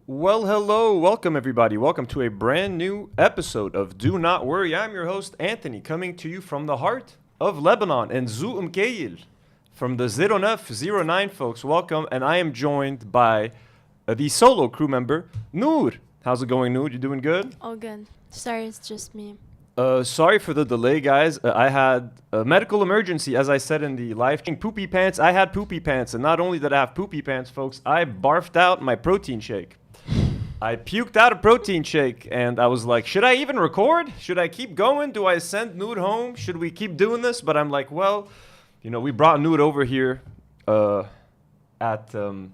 Well, hello. Welcome, everybody. Welcome to a brand new episode of Do Not Worry. I'm your host, Anthony, coming to you from the heart of Lebanon and Zu Mkeil from the 0909, folks. Welcome. And I am joined by the solo crew member, Nour. How's it going, Nour? You doing good? All good. Sorry, it's just me. Sorry for the delay, guys. I had a medical emergency, as I said in the live stream. Poopy pants. I had poopy pants. And not only did I have poopy pants, folks, I barfed out my protein shake. I puked out a protein shake, and I was like, should I even record? Should I keep going? Do I send Nour home? Should we keep doing this? But I'm like, well, we brought Nour over here at 9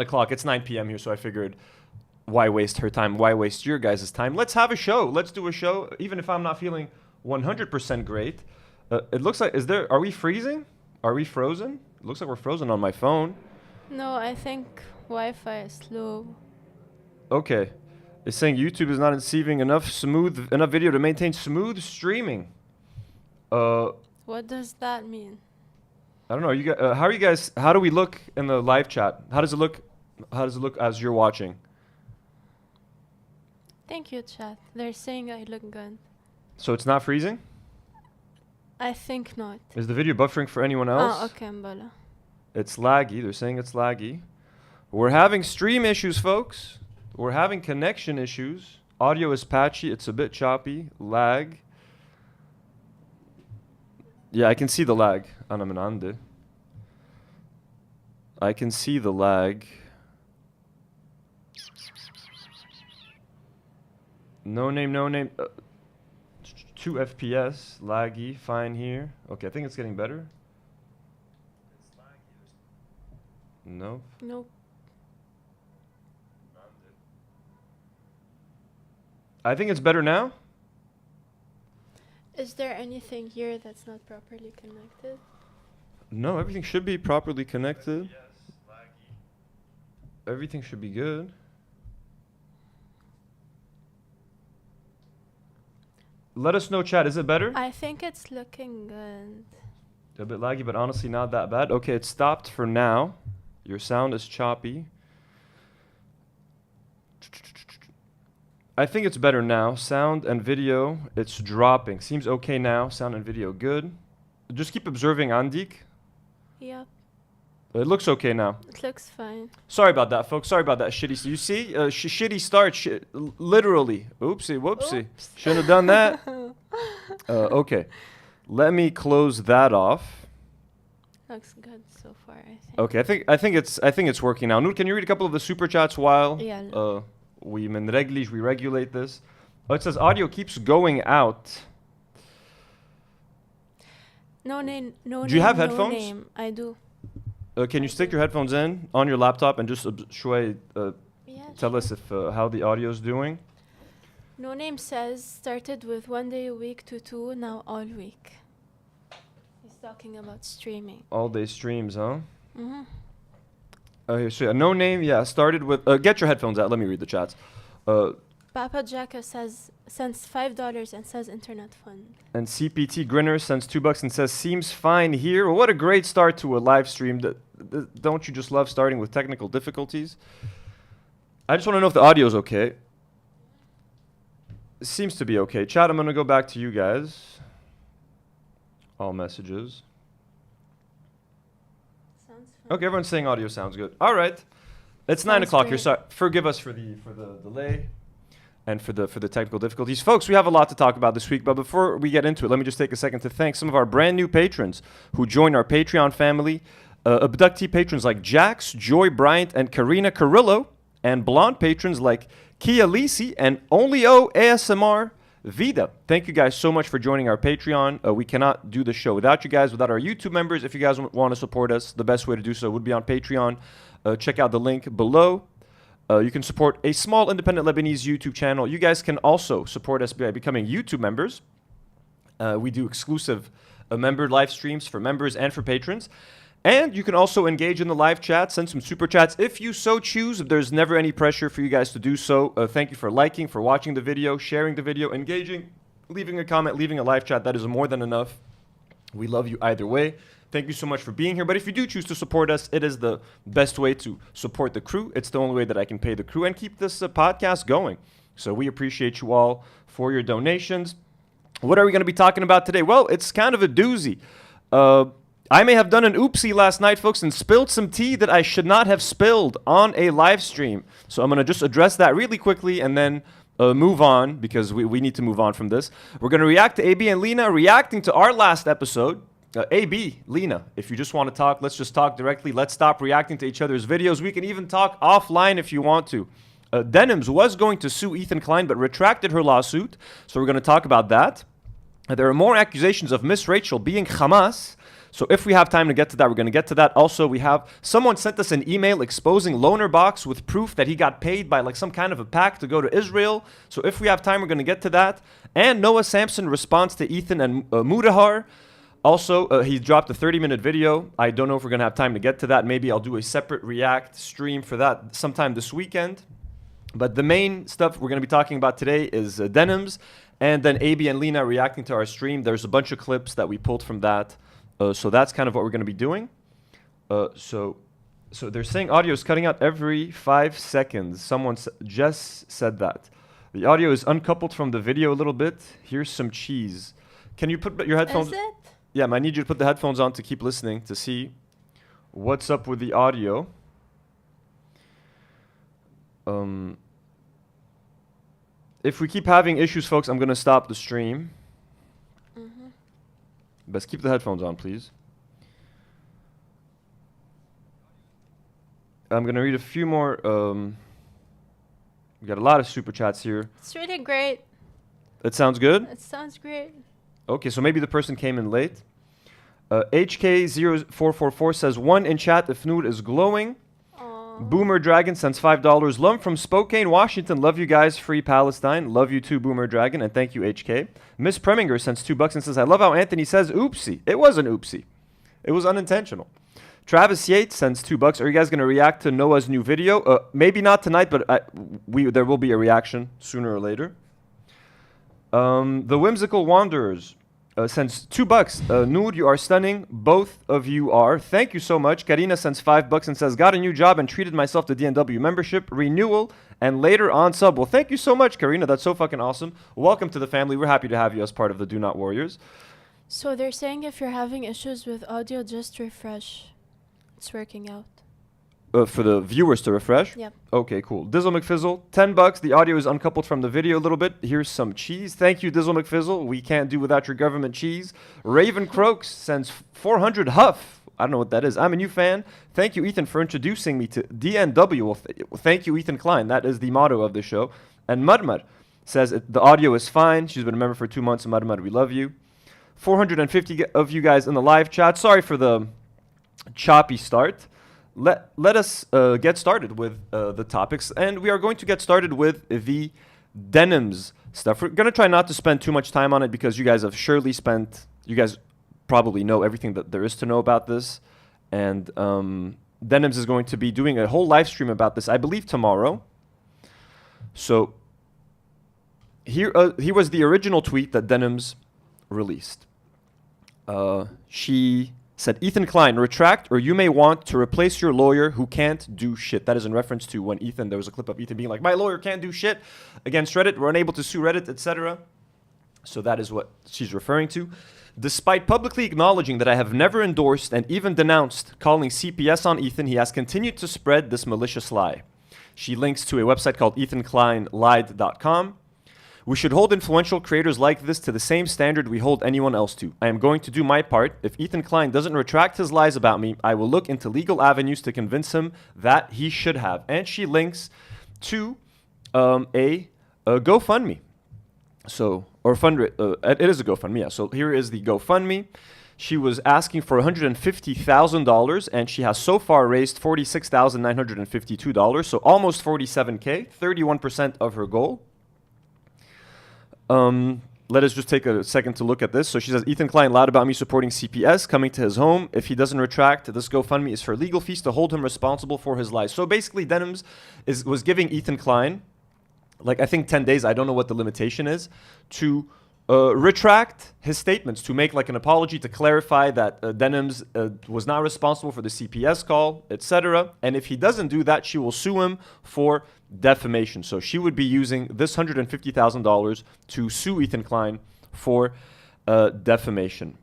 o'clock. It's 9 p.m. here, so I figured, why waste her time? Why waste your guys' time? Let's have a show. Let's do a show, even if I'm not feeling 100% great. It looks like, are we freezing? Are we frozen? It looks like we're frozen on my phone. No, I think Wi-Fi is slow. Okay. It's saying YouTube is not receiving enough video to maintain smooth streaming. What does that mean? I don't know. You guys, how are you guys? How do we look in the live chat? How does it look? How does it look as you're watching? Thank you, chat. They're saying I look good. So it's not freezing? I think not. Is the video buffering for anyone else? Oh, okay, Mbala. It's laggy. They're saying it's laggy. We're having stream issues, folks. We're having connection issues. Audio is patchy. It's a bit choppy. Lag. Yeah, I can see the lag. Ana min ande. I can see the lag. No name. 2 FPS. Laggy. Fine here. Okay, I think it's getting better. Nope. Nope. I think it's better now. Is there anything here that's not properly connected? No, everything should be properly connected. Everything should be good. Let us know, chat. Is it better? I think it's looking good. A bit laggy, but honestly not that bad. Okay, it stopped for now. Your sound is choppy. I think it's better now. Sound and video, it's dropping. Seems okay now. Sound and video, good. Just keep observing Andik. Yep. It looks okay now. It looks fine. Sorry about that, folks. Sorry about that shitty. You see? Shitty start. Literally. Oopsie, whoopsie. Oops. Shouldn't have done that. Okay. Let me close that off. Looks good so far, I think. Okay, I think it's working now. Nour, can you read a couple of the super chats while Yeah. we regulate this? Oh, it says audio keeps going out. No name. No name. Do you have no headphones? Name. I do. Can you stick your headphones in on your laptop and just Yeah. tell us if how the audio is doing? No name says started with 1 day a week to 2, now all week. He's talking about streaming. All day streams, huh? Mm-hmm. Okay, so no name, started with... get your headphones out. Let me read the chats. Papa Jacka sends $5 and says internet fund. And CPT Grinner sends $2 and says, seems fine here. Well, what a great start to a live stream. Don't you just love starting with technical difficulties? I just want to know if the audio is okay. It seems to be okay. Chat, I'm going to go back to you guys. All messages. Sounds fine. Okay, everyone's saying audio sounds good. All right. It's 9 Sounds o'clock here. great. So forgive us for the delay and for the technical difficulties. Folks, we have a lot to talk about this week, but before we get into it, let me just take a second to thank some of our brand new patrons who joined our Patreon family. Abductee patrons like Jax, Joy Bryant, and Karina Carrillo, and blonde patrons like Kia Lisi and Only O ASMR Vida. Thank you guys so much for joining our Patreon. We cannot do the show without you guys, without our YouTube members. If you guys want to support us, the best way to do so would be on Patreon. Check out the link below. You can support a small independent Lebanese YouTube channel. You guys can also support us by becoming YouTube members. We do exclusive member live streams for members and for patrons. And you can also engage in the live chat, send some super chats if you so choose. There's never any pressure for you guys to do so. Thank you for liking, for watching the video, sharing the video, engaging, leaving a comment, leaving a live chat. That is more than enough. We love you either way. Thank you so much for being here. But if you do choose to support us, it is the best way to support the crew. It's the only way that I can pay the crew and keep this podcast going. So we appreciate you all for your donations. What are we going to be talking about today? Well, it's kind of a doozy. I may have done an oopsie last night, folks, and spilled some tea that I should not have spilled on a live stream. So I'm going to just address that really quickly and then move on, because we need to move on from this. We're going to react to AB and Lena reacting to our last episode. AB, Lena, if you just want to talk, let's just talk directly. Let's stop reacting to each other's videos. We can even talk offline if you want to. Denims was going to sue Ethan Klein, but retracted her lawsuit. So we're going to talk about that. There are more accusations of Miss Rachel being Hamas. So if we have time to get to that, we're going to get to that. Also, we have someone sent us an email exposing Loner Box with proof that he got paid by like some kind of a pack to go to Israel. So if we have time, we're going to get to that. And Noah Sampson responds to Ethan and Mudahar. Also, he dropped a 30-minute video. I don't know if we're going to have time to get to that. Maybe I'll do a separate React stream for that sometime this weekend. But the main stuff we're going to be talking about today is Denims, and then AB and Lena reacting to our stream. There's a bunch of clips that we pulled from that. So that's kind of what we're going to be doing. So they're saying audio is cutting out every 5 seconds. Someone just said that. The audio is uncoupled from the video a little bit. Here's some cheese. Can you put your headphones? Is it? Yeah, I need you to put the headphones on to keep listening to see what's up with the audio. If we keep having issues, folks, I'm going to stop the stream. But keep the headphones on, please. I'm going to read a few more. We got a lot of super chats here. It's really great. It sounds good? It sounds great. Okay, so maybe the person came in late. HK0444 says, 1 in chat if Nour is glowing. Aww. Boomer Dragon sends $5. Lum from Spokane, Washington. Love you guys. Free Palestine. Love you too, Boomer Dragon. And thank you, HK. Miss Preminger sends $2 and says, I love how Anthony says oopsie. It was an oopsie. It was unintentional. Travis Yates sends $2. Are you guys going to react to Noah's new video? Maybe not tonight, but there will be a reaction sooner or later. The Whimsical Wanderers sends $2. Nour, you are stunning. Both of you are. Thank you so much. Karine sends $5 and says, got a new job and treated myself to DNW membership renewal and later on sub. Well, thank you so much, Karine. That's so fucking awesome. Welcome to the family. We're happy to have you as part of the Do Not Warriors. So they're saying if you're having issues with audio, just refresh. It's working out. For the viewers to refresh? Yep. Okay, cool. Dizzle McFizzle, $10. The audio is uncoupled from the video a little bit. Here's some cheese. Thank you, Dizzle McFizzle. We can't do without your government cheese. Raven Croaks sends 400 Huff. I don't know what that is. I'm a new fan. Thank you, Ethan, for introducing me to DNW. Well, thank you, Ethan Klein. That is the motto of the show. And Mudmud says the audio is fine. She's been a member for 2 months. Mudmud, we love you. 450 of you guys in the live chat. Sorry for the choppy start. Let us get started with the topics, and we are going to get started with the Denims stuff. We're going to try not to spend too much time on it because you guys have surely you guys probably know everything that there is to know about this, and Denims is going to be doing a whole live stream about this, I believe, tomorrow. So here was the original tweet that Denims released. She said, Ethan Klein, retract or you may want to replace your lawyer who can't do shit. That is in reference to when there was a clip of Ethan being like, my lawyer can't do shit against Reddit. We're unable to sue Reddit, etc. So that is what she's referring to. Despite publicly acknowledging that I have never endorsed and even denounced calling CPS on Ethan, he has continued to spread this malicious lie. She links to a website called ethankleinlied.com. We should hold influential creators like this to the same standard we hold anyone else to. I am going to do my part. If Ethan Klein doesn't retract his lies about me, I will look into legal avenues to convince him that he should have. And she links to a GoFundMe. So, it is a GoFundMe, yeah. So here is the GoFundMe. She was asking for $150,000, and she has so far raised $46,952, so almost $47K, 31% of her goal. Let us just take a second to look at this. So she says, Ethan Klein lied about me supporting CPS, coming to his home. If he doesn't retract, this GoFundMe is for legal fees to hold him responsible for his lies. So basically, Denims was giving Ethan Klein, like I think 10 days, I don't know what the limitation is, to retract his statements, to make like an apology, to clarify that Denims was not responsible for the CPS call, etc. And if he doesn't do that, she will sue him for defamation. So she would be using this $150,000 to sue Ethan Klein for defamation.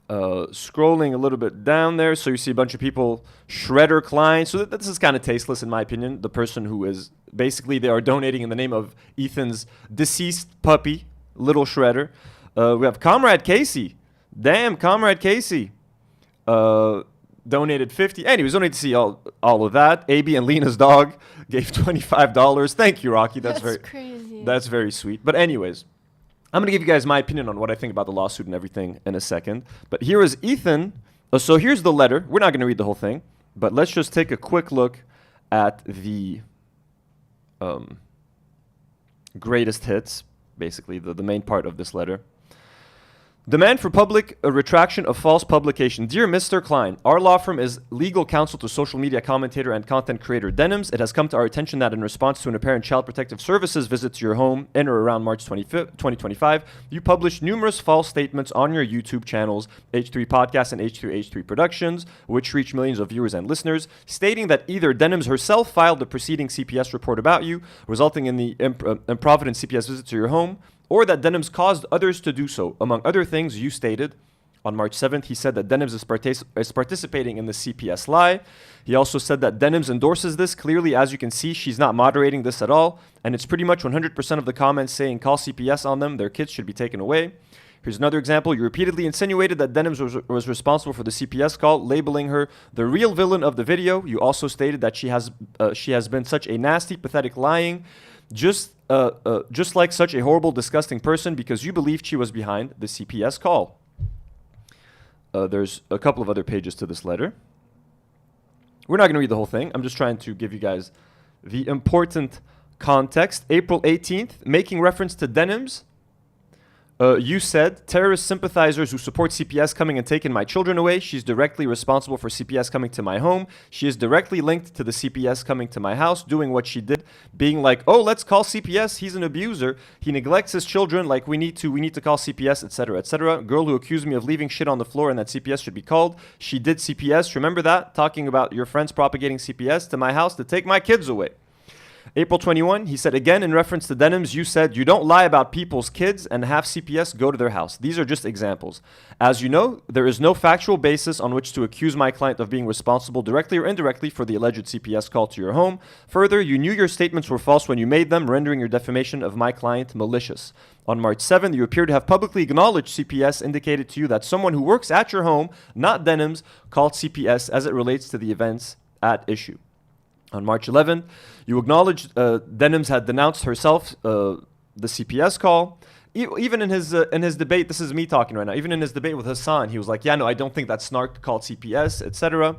Scrolling a little bit down there, so you see a bunch of people, Shredder Klein. So this is kind of tasteless in my opinion. The person who is basically, they are donating in the name of Ethan's deceased puppy, Little Shredder. We have Comrade Casey. Damn, Comrade Casey. Donated 50. Anyways, don't need to see all of that. AB and Lena's dog gave $25. Thank you, Rocky. That's very crazy. That's very sweet. But anyways, I'm going to give you guys my opinion on what I think about the lawsuit and everything in a second. But here is Ethan. So here's the letter. We're not going to read the whole thing, but let's just take a quick look at the greatest hits, basically the main part of this letter. Demand for public retraction of false publication. Dear Mr. Klein, our law firm is legal counsel to social media commentator and content creator Denims. It has come to our attention that in response to an apparent Child Protective Services visit to your home in or around March 25th, 2025, you published numerous false statements on your YouTube channels, H3 Podcast and H3 Productions, which reach millions of viewers and listeners, stating that either Denims herself filed the preceding CPS report about you, resulting in the improvident CPS visit to your home, or that Denims caused others to do so. Among other things, you stated on March 7th, he said that Denims is participating in the CPS lie. He also said that Denims endorses this. Clearly, as you can see, she's not moderating this at all. And it's pretty much 100% of the comments saying call CPS on them. Their kids should be taken away. Here's another example. You repeatedly insinuated that Denims was responsible for the CPS call, labeling her the real villain of the video. You also stated that she has been such a nasty, pathetic lying, just like such a horrible, disgusting person because you believed she was behind the CPS call. There's a couple of other pages to this letter. We're not going to read the whole thing. I'm just trying to give you guys the important context. April 18th, making reference to Denims. You said, terrorist sympathizers who support CPS coming and taking my children away. She's directly responsible for CPS coming to my home. She is directly linked to the CPS coming to my house, doing what she did, being like, oh, let's call CPS. He's an abuser. He neglects his children. Like, we need to call CPS, etc., etc. Girl who accused me of leaving shit on the floor and that CPS should be called. She did CPS. Remember that? Talking about your friends propagating CPS to my house to take my kids away. April 21, he said again in reference to Denims, you said, you don't lie about people's kids and have CPS go to their house. These are just examples. As you know, there is no factual basis on which to accuse my client of being responsible directly or indirectly for the alleged CPS call to your home. Further, you knew your statements were false when you made them, rendering your defamation of my client malicious. On March 7th, you appear to have publicly acknowledged CPS indicated to you that someone who works at your home, not Denims, called CPS as it relates to the events at issue. On March 11th, you acknowledged Denims had denounced herself the CPS call. Even in his debate, this is me talking right now, even in his debate with Hassan, he was like, yeah, no, I don't think that snark called CPS, etc.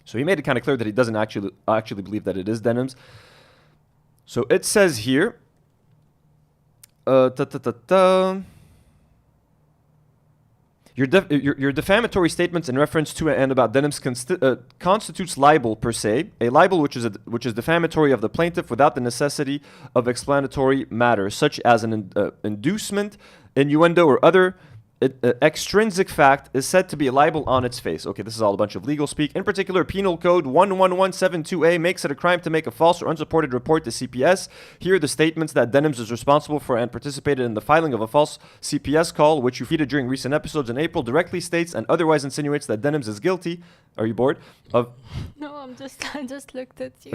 So he made it kind of clear that he doesn't actually believe that it is Denims. So it says here, Your defamatory statements in reference to and about Denims constitutes libel per se, a libel which is defamatory of the plaintiff without the necessity of explanatory matter, such as an inducement, innuendo, or other extrinsic fact is said to be a libel on its face. Okay, this is all a bunch of legal speak. In particular, Penal Code 11172A makes it a crime to make a false or unsupported report to CPS. Here are the statements that Denims is responsible for and participated in the filing of a false CPS call, which you feeded during recent episodes in April, directly states and otherwise insinuates that Denims is guilty. Are you bored? No, I just looked at you.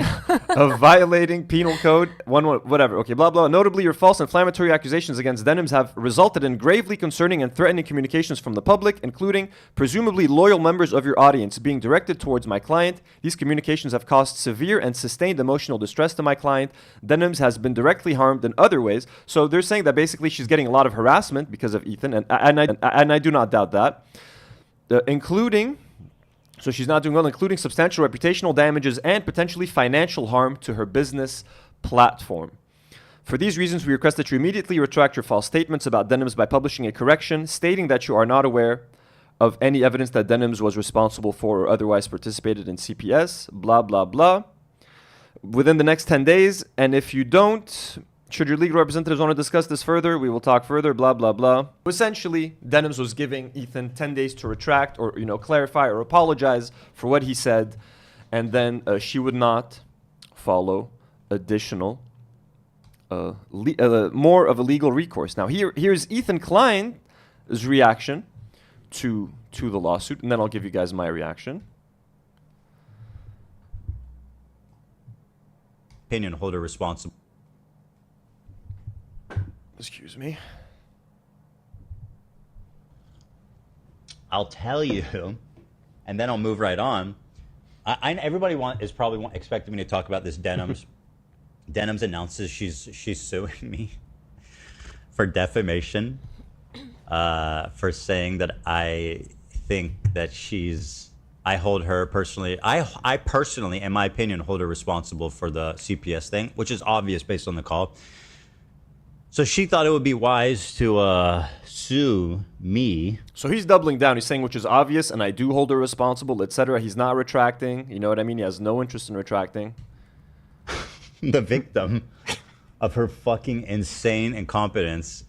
Of violating Penal Code whatever. Okay, blah, blah. Notably, your false inflammatory accusations against Denims have resulted in gravely concerning and threatening communications from the public, including presumably loyal members of your audience being directed towards my client. These communications have caused severe and sustained emotional distress to my client. Denims has been directly harmed in other ways. So they're saying that basically she's getting a lot of harassment because of Ethan, and I do not doubt that, so she's not doing well, including substantial reputational damages and potentially financial harm to her business platform. For these reasons, we request that you immediately retract your false statements about Denims by publishing a correction stating that you are not aware of any evidence that Denims was responsible for or otherwise participated in CPS, blah, blah, blah, within the next 10 days. And if you don't, Should your legal representatives want to discuss this further, we will talk further, blah, blah, blah. Essentially, Denims was giving Ethan 10 days to retract or, clarify or apologize for what he said. And then she would not follow additional, more of a legal recourse. Now, here's Ethan Klein's reaction to the lawsuit, and then I'll give you guys my reaction. Opinion holder responsible. Excuse me. I'll tell you, and then I'll move right on. Everybody is probably expecting me to talk about this Denims. Denims announces she's suing me for defamation, for saying that I think that I hold her personally. I personally, in my opinion, hold her responsible for the CPS thing, which is obvious based on the call. So she thought it would be wise to sue me. So he's doubling down. He's saying, which is obvious, and I do hold her responsible, etc. He's not retracting. You know what I mean? He has no interest in retracting. The victim of her fucking insane incompetence.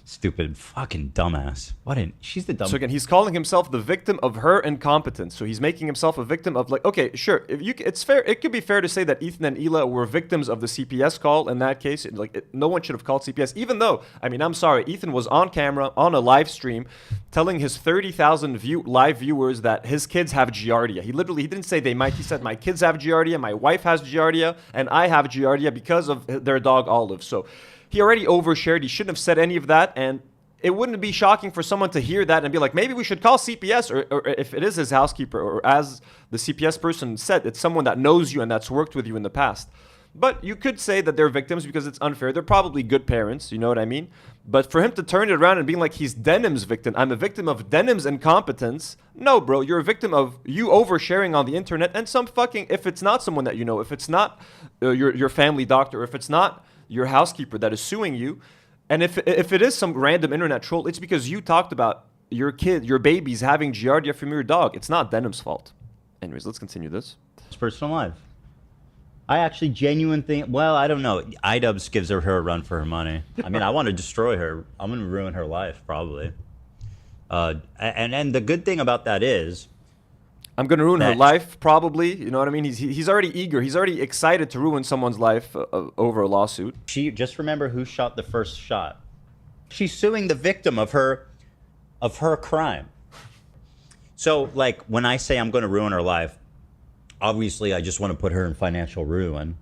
Stupid fucking dumbass. She's the dumb. So again, he's calling himself the victim of her incompetence. So he's making himself a victim of, like, okay, sure. It's fair. It could be fair to say that Ethan and Ela were victims of the CPS call in that case. No one should have called CPS, even though, I mean, I'm sorry, Ethan was on camera on a live stream telling his 30,000 live viewers that his kids have Giardia. He didn't say they might. He said, my kids have Giardia, my wife has Giardia, and I have Giardia because of their dog Olive. So he already overshared. He shouldn't have said any of that, and it wouldn't be shocking for someone to hear that and be like, maybe we should call CPS, or if it is his housekeeper, or as the CPS person said, it's someone that knows you and that's worked with you in the past. But you could say that they're victims because it's unfair. They're probably good parents, you know what I mean? But for him to turn it around and being like, he's Denim's victim, I'm a victim of Denim's incompetence. No, bro, you're a victim of you oversharing on the internet and some fucking, if it's not someone that you know, if it's not your family doctor, if it's not your housekeeper that is suing you, and if it is some random internet troll, it's because you talked about your babies having Giardia from your dog. It's not Denim's fault. Anyways, let's continue this. It's personal life. I actually genuine think. Well, I don't know. iDubbbz gives her a run for her money. I mean, I want to destroy her. I'm going to ruin her life probably. And the good thing about that is, I'm going to ruin her life, probably. You know what I mean? He's already eager. He's already excited to ruin someone's life over a lawsuit. She just remember who shot the first shot. She's suing the victim of her crime. So, like, when I say I'm going to ruin her life, obviously I just want to put her in financial ruin.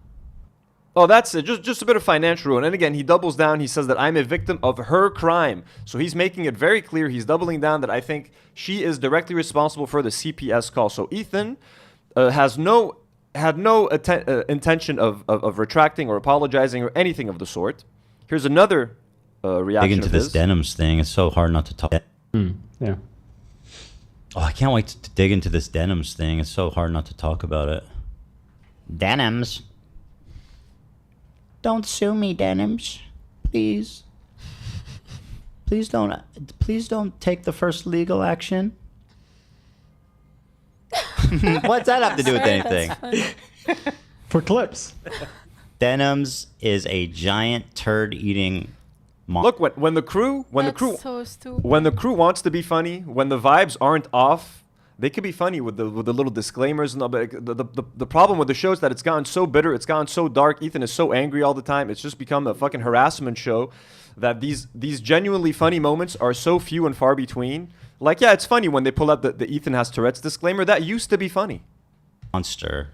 Oh, that's it. Just a bit of financial ruin. And again, he doubles down. He says that I'm a victim of her crime. So he's making it very clear. He's doubling down that I think she is directly responsible for the CPS call. So Ethan had no intention of retracting or apologizing or anything of the sort. Here's another reaction. Dig into this Denims thing. It's so hard not to talk. Yeah. Oh, I can't wait to dig into this Denims thing. It's so hard not to talk about it. Denims. Don't sue me, Denims. Please. Please don't take the first legal action. What's that have to do with anything? For clips. Denims is a giant turd-eating Look, when the crew so stupid. when the crew wants to be funny, when the vibes aren't off, they could be funny with the little disclaimers and all. But the problem with the show is that it's gotten so bitter, it's gotten so dark. Ethan is so angry all the time. It's just become a fucking harassment show. That these genuinely funny moments are so few and far between. Like, yeah, it's funny when they pull out the Ethan has Tourette's disclaimer. That used to be funny. Monster,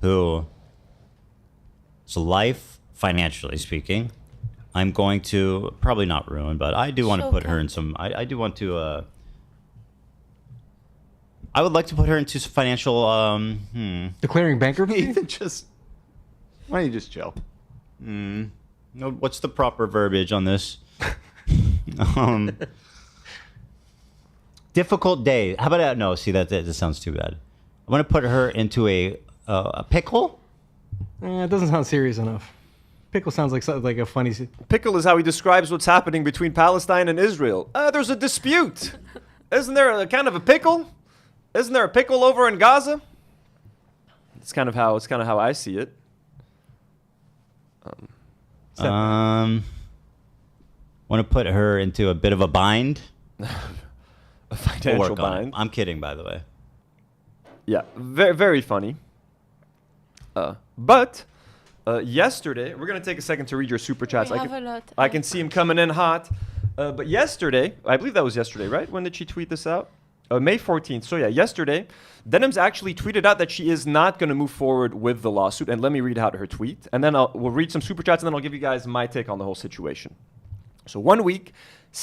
whose life, financially speaking, I'm going to probably not ruin, but I do want to put her in some. I do want to. I would like to put her into some financial. Declaring bankruptcy? Ethan, why don't you just chill? No, what's the proper verbiage on this? Difficult day. How about that? No, see that sounds too bad. I'm gonna put her into a pickle. It doesn't sound serious enough. Pickle sounds like something like a funny. Pickle is how he describes what's happening between Palestine and Israel. There's a dispute. Isn't there a kind of a pickle? Isn't there a pickle over in Gaza? It's kind of how I see it. Want to put her into a bit of a bind. A We'll financial work on it. bind. I'm kidding, by the way. Yeah, very, very funny. But yesterday, we're going to take a second to read your super chats. We have a lot. I can see him coming in hot. But yesterday, I believe that was yesterday, right? When did she tweet this out? May 14th. So yeah, yesterday, Denims actually tweeted out that she is not going to move forward with the lawsuit. And let me read out her tweet. And then we'll read some super chats, and then I'll give you guys my take on the whole situation. So 1 week,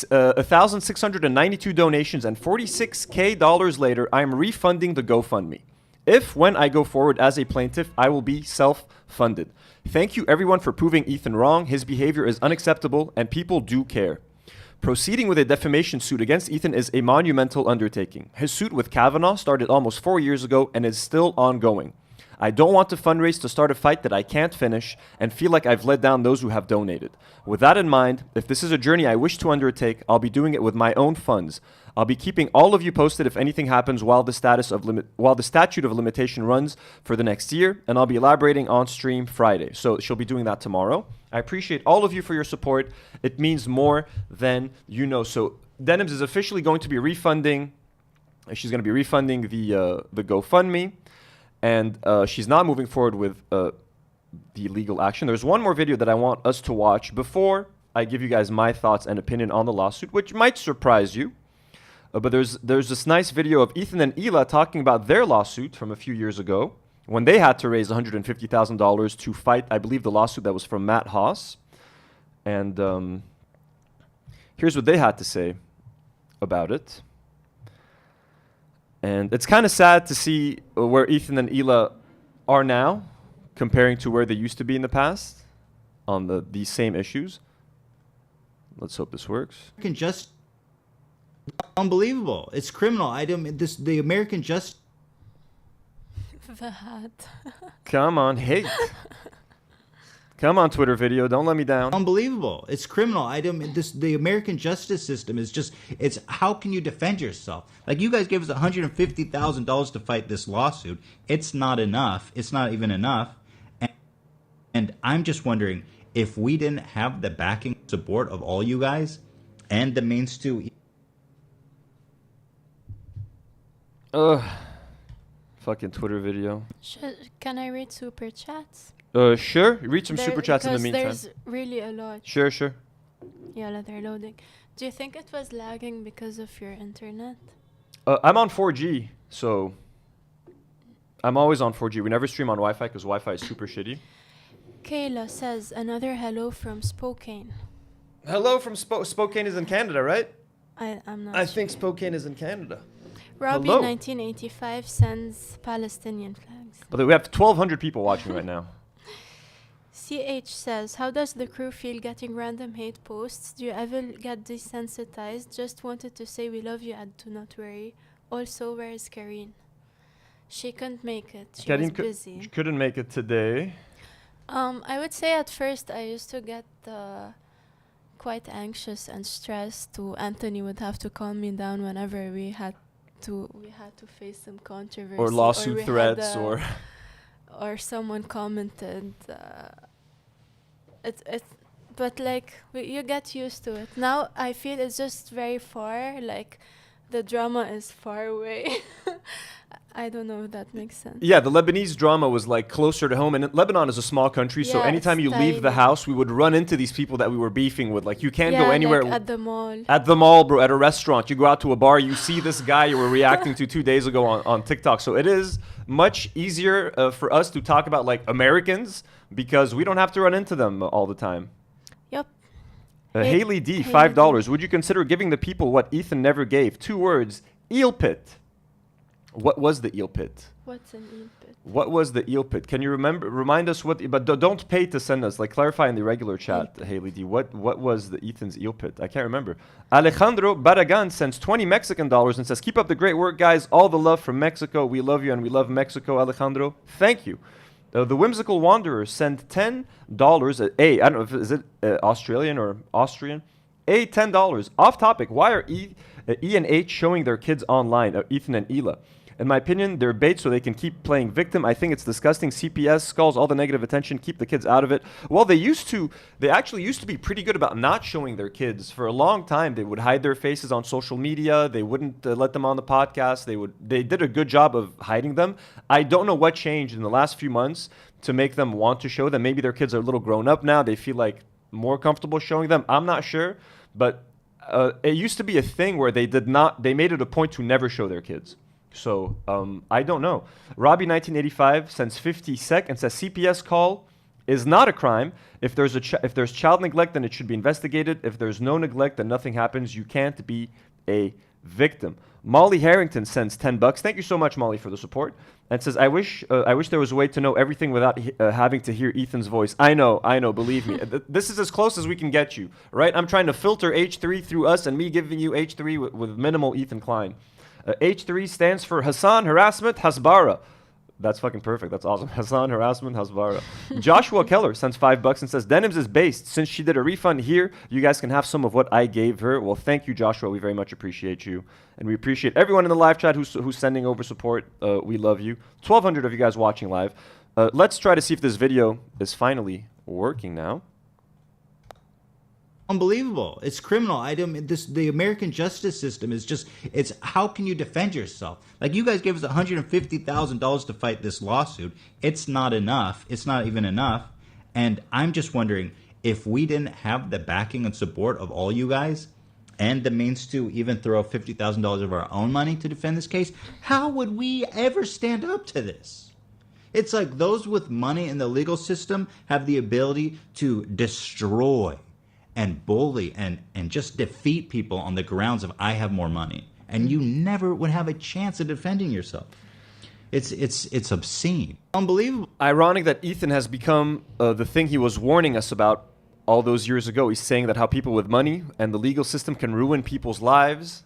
1,692 donations, and $46K later, I am refunding the GoFundMe. If, when I go forward as a plaintiff, I will be self-funded. Thank you, everyone, for proving Ethan wrong. His behavior is unacceptable, and people do care. Proceeding with a defamation suit against Ethan is a monumental undertaking. His suit with Kavanaugh started almost 4 years ago and is still ongoing. I don't want to fundraise to start a fight that I can't finish and feel like I've let down those who have donated. With that in mind, if this is a journey I wish to undertake, I'll be doing it with my own funds. I'll be keeping all of you posted if anything happens while the statute of limitation runs for the next year, and I'll be elaborating on stream Friday. So she'll be doing that tomorrow. I appreciate all of you for your support. It means more than you know. So Denims is officially going to be refunding. She's going to be refunding the GoFundMe, and she's not moving forward with the legal action. There's one more video that I want us to watch before I give you guys my thoughts and opinion on the lawsuit, which might surprise you. But there's this nice video of Ethan and Ela talking about their lawsuit from a few years ago when they had to raise $150,000 to fight, I believe, the lawsuit that was from Matt Haas. And here's what they had to say about it. And it's kind of sad to see where Ethan and Ela are now comparing to where they used to be in the past on these same issues. Let's hope this works. American just unbelievable. It's criminal. The American just The hat. Come on, hate. Come on, Twitter video. Don't let me down. unbelievable. It's criminal. The American justice system is just, it's how can you defend yourself? Like, you guys gave us $150,000 to fight this lawsuit. It's not enough. It's not even enough. And I'm just wondering if we didn't have the backing support of all you guys and the means to Fucking Twitter video. Can I read super chats? Sure. Read some super chats in the meantime. There's really a lot. Sure. Yeah, they're loading. Do you think it was lagging because of your internet? I'm on 4G, so I'm always on 4G. We never stream on Wi-Fi because Wi-Fi is super shitty. Kayla says another hello from Spokane. Hello from Spokane is in Canada, right? I'm not I sure. think Spokane is in Canada. Robbie hello. 1985 sends Palestinian flags. But we have 1,200 people watching right now. CH says, how does the crew feel getting random hate posts? Do you ever get desensitized? Just wanted to say we love you and do not worry. Also, where is Karine? She couldn't make it. She was busy. She couldn't make it today. I would say at first I used to get quite anxious and stressed. Anthony would have to calm me down whenever we had to face some controversy Or lawsuit we threats had, or someone commented. But like you get used to it. Now I feel it's just very far. Like the drama is far away. I don't know if that makes sense. Yeah, the Lebanese drama was like closer to home, and Lebanon is a small country, so Yeah, anytime it's you leave the tiny. house, we would run into these people that we were beefing with. Like, you can't go anywhere. Like at the mall. At the mall, bro, at a restaurant, you go out to a bar, you see this guy you were reacting to 2 days ago on TikTok. So it is much easier for us to talk about like Americans because we don't have to run into them all the time. Yep. Haley D, Haley $5. Would you consider giving the people what Ethan never gave? 2 words, eel pit. What was the eel pit? What's an eel pit? What was the eel pit? Can you remind us what? But don't pay to send us. Like, clarify in the regular chat, Haley D. What was the Ethan's eel pit? I can't remember. Alejandro Barragan sends 20 Mexican dollars and says, "Keep up the great work, guys. All the love from Mexico. We love you and we love Mexico, Alejandro. Thank you." The Whimsical Wanderer sent $10. I don't know if is it Australian or Austrian. $10. Off topic. Why are E and H showing their kids online? Ethan and Ela. In my opinion, they're bait so they can keep playing victim. I think it's disgusting. CPS skulls all the negative attention, keep the kids out of it. Well, they actually used to be pretty good about not showing their kids. For a long time, they would hide their faces on social media. They wouldn't let them on the podcast. They did a good job of hiding them. I don't know what changed in the last few months to make them want to show them. Maybe their kids are a little grown up now. They feel like more comfortable showing them. I'm not sure, but it used to be a thing where they made it a point to never show their kids. So I don't know. Robbie 1985 sends 50 sec and says CPS call is not a crime. If there's child neglect, then it should be investigated. If there's no neglect, then nothing happens. You can't be a victim. Molly Harrington sends $10. Thank you so much, Molly, for the support. And says, I wish there was a way to know everything without having to hear Ethan's voice. I know, believe me. This is as close as we can get you, right? I'm trying to filter H3 through us and me giving you H3 with minimal Ethan Klein. H3 stands for Hassan Harassment Hasbara. That's fucking perfect. That's awesome. Hassan Harassment Hasbara. Joshua Keller sends $5 and says, Denims is based. Since she did a refund here, you guys can have some of what I gave her. Well, thank you, Joshua. We very much appreciate you. And we appreciate everyone in the live chat who's sending over support. We love you. 1,200 of you guys watching live. Let's try to see if this video is finally working now. Unbelievable. It's criminal. The American justice system is just, it's how can you defend yourself? Like, you guys gave us $150,000 to fight this lawsuit. It's not enough. It's not even enough. And I'm just wondering, if we didn't have the backing and support of all you guys and the means to even throw $50,000 of our own money to defend this case, how would we ever stand up to this? It's like those with money in the legal system have the ability to destroy and bully and just defeat people on the grounds of I have more money, and you never would have a chance of defending yourself. It's obscene, unbelievable. Ironic that Ethan has become the thing he was warning us about all those years ago. He's saying that how people with money and the legal system can ruin people's lives,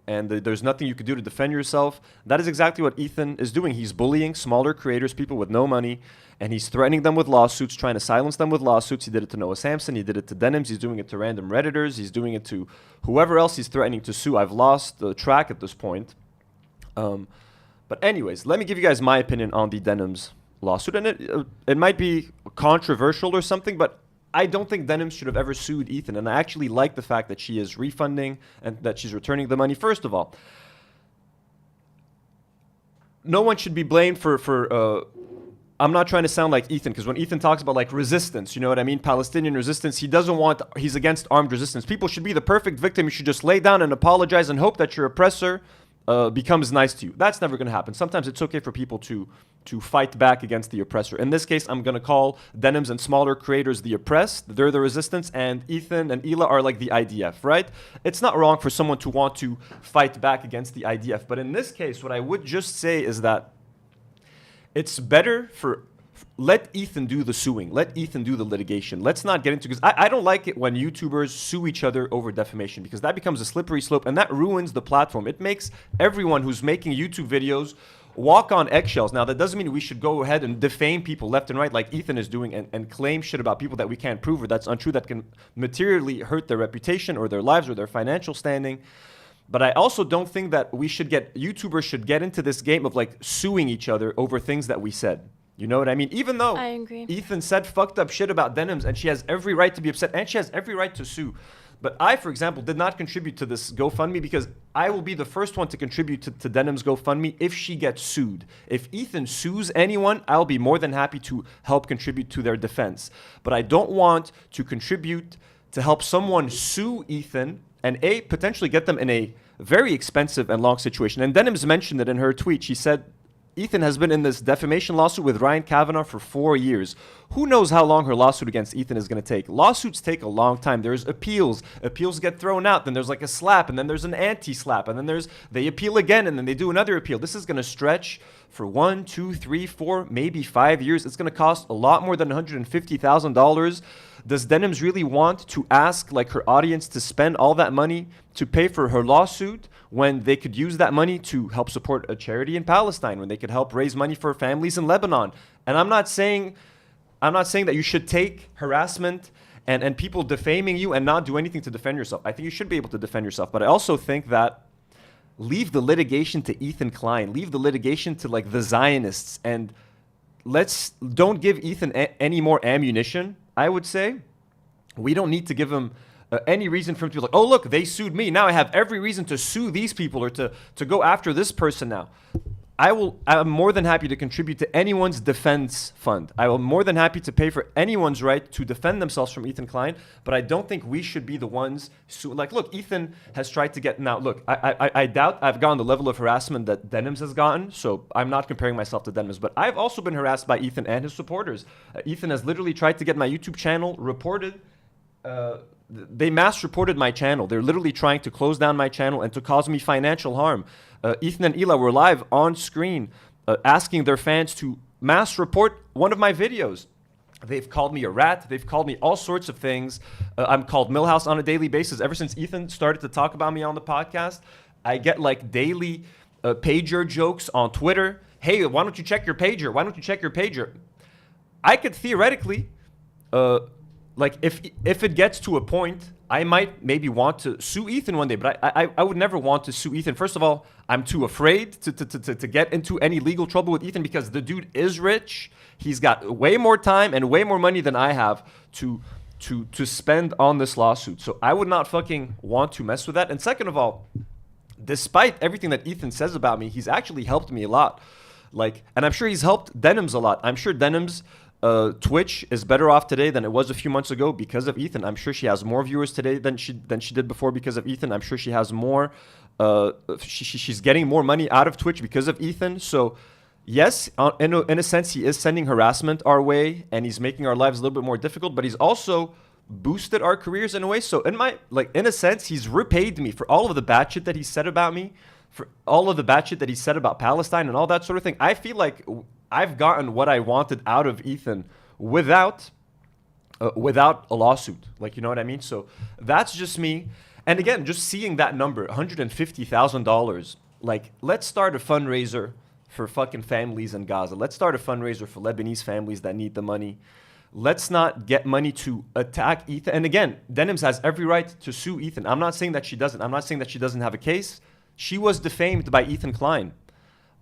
and there's nothing you could do to defend yourself. That is exactly what Ethan is doing. He's bullying smaller creators, people with no money, and he's threatening them with lawsuits, trying to silence them with lawsuits. He did it to Noah Samson. He did it to Denims. He's doing it to random Redditors. He's doing it to whoever else he's threatening to sue. I've lost the track at this point. But anyways, let me give you guys my opinion on the Denims lawsuit. And it might be controversial or something, but I don't think Denims should have ever sued Ethan. And I actually like the fact that she is refunding and that she's returning the money. First of all, no one should be blamed for I'm not trying to sound like Ethan, because when Ethan talks about like resistance, you know what I mean? Palestinian resistance, he's against armed resistance. People should be the perfect victim. You should just lay down and apologize and hope that your oppressor becomes nice to you. That's never going to happen. Sometimes it's okay for people to fight back against the oppressor. In this case, I'm going to call Denims and smaller creators the oppressed. They're the resistance, and Ethan and Ela are like the IDF, right? It's not wrong for someone to want to fight back against the IDF. But in this case, what I would just say is that it's better let Ethan do the suing. Let Ethan do the litigation. Let's not get into, because I don't like it when YouTubers sue each other over defamation, because that becomes a slippery slope and that ruins the platform. It makes everyone who's making YouTube videos walk on eggshells. Now, that doesn't mean we should go ahead and defame people left and right like Ethan is doing and claim shit about people that we can't prove or that's untrue, that can materially hurt their reputation or their lives or their financial standing. But I also don't think that YouTubers should get into this game of like suing each other over things that we said. You know what I mean? Even though I agree. Ethan said fucked up shit about Denims and she has every right to be upset and she has every right to sue. But I, for example, did not contribute to this GoFundMe because I will be the first one to contribute to Denims GoFundMe if she gets sued. If Ethan sues anyone, I'll be more than happy to help contribute to their defense. But I don't want to contribute to help someone sue Ethan and potentially get them in a very expensive and long situation. And Denims mentioned it in her tweet. She said, Ethan has been in this defamation lawsuit with Ryan Kavanaugh for 4 years. Who knows how long her lawsuit against Ethan is going to take? Lawsuits take a long time. There's appeals. Appeals get thrown out. Then there's like a slap, and then there's an anti-slap, and then they appeal again, and then they do another appeal. This is going to stretch for 1, 2, 3, 4, maybe 5 years. It's going to cost a lot more than $150,000. Does Denims really want to ask like her audience to spend all that money to pay for her lawsuit when they could use that money to help support a charity in Palestine, when they could help raise money for families in Lebanon? And I'm not saying that you should take harassment and people defaming you and not do anything to defend yourself. I think you should be able to defend yourself. But I also think that leave the litigation to Ethan Klein, leave the litigation to like the Zionists, and don't give Ethan any more ammunition. I would say we don't need to give him any reason for him to be like, oh look, they sued me, now I have every reason to sue these people or to go after this person now. I'm more than happy to contribute to anyone's defense fund. I am more than happy to pay for anyone's right to defend themselves from Ethan Klein, but I don't think we should be the ones like, look, Ethan has tried to get, now look, I doubt I've gotten the level of harassment that Denims has gotten, so I'm not comparing myself to Denims, but I've also been harassed by Ethan and his supporters. Ethan has literally tried to get my YouTube channel reported. They mass reported my channel. They're literally trying to close down my channel and to cause me financial harm. Ethan and Ela were live on screen asking their fans to mass report one of my videos. They've called me a rat. They've called me all sorts of things. I'm called Millhouse on a daily basis. Ever since Ethan started to talk about me on the podcast, I get like daily pager jokes on Twitter. Hey, why don't you check your pager? Why don't you check your pager? I could theoretically, like if it gets to a point, I might maybe want to sue Ethan one day, but I would never want to sue Ethan. First of all, I'm too afraid to get into any legal trouble with Ethan because the dude is rich. He's got way more time and way more money than I have to spend on this lawsuit. So I would not fucking want to mess with that. And second of all, despite everything that Ethan says about me, he's actually helped me a lot. Like, and I'm sure he's helped Denims a lot. I'm sure Denims Twitch is better off today than it was a few months ago because of Ethan. I'm sure she has more viewers today than she did before because of Ethan. I'm sure she has more. She's getting more money out of Twitch because of Ethan. So yes, in a sense, he is sending harassment our way and he's making our lives a little bit more difficult. But he's also boosted our careers in a way. So in a sense, he's repaid me for all of the bad shit that he said about me, for all of the bad shit that he said about Palestine and all that sort of thing. I feel like I've gotten what I wanted out of Ethan without a lawsuit. Like, you know what I mean? So that's just me. And again, just seeing that number, $150,000, like, let's start a fundraiser for fucking families in Gaza. Let's start a fundraiser for Lebanese families that need the money. Let's not get money to attack Ethan. And again, Denims has every right to sue Ethan. I'm not saying that she doesn't. I'm not saying that she doesn't have a case. She was defamed by Ethan Klein.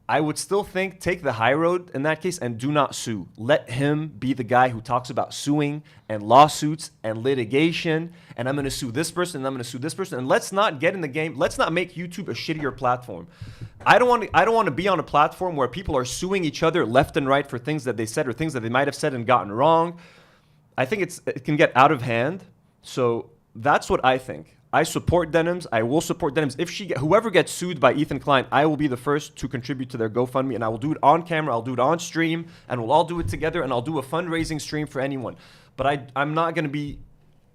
I would still think take the high road in that case and do not sue. Let him be the guy who talks about suing and lawsuits and litigation. And I'm going to sue this person and I'm going to sue this person. And let's not get in the game. Let's not make YouTube a shittier platform. I don't want to be on a platform where people are suing each other left and right for things that they said or things that they might have said and gotten wrong. I think it can get out of hand. So that's what I think. I support Denims. I will support Denims. If whoever gets sued by Ethan Klein, I will be the first to contribute to their GoFundMe, and I will do it on camera. I'll do it on stream, and we'll all do it together, and I'll do a fundraising stream for anyone. But I'm not going to be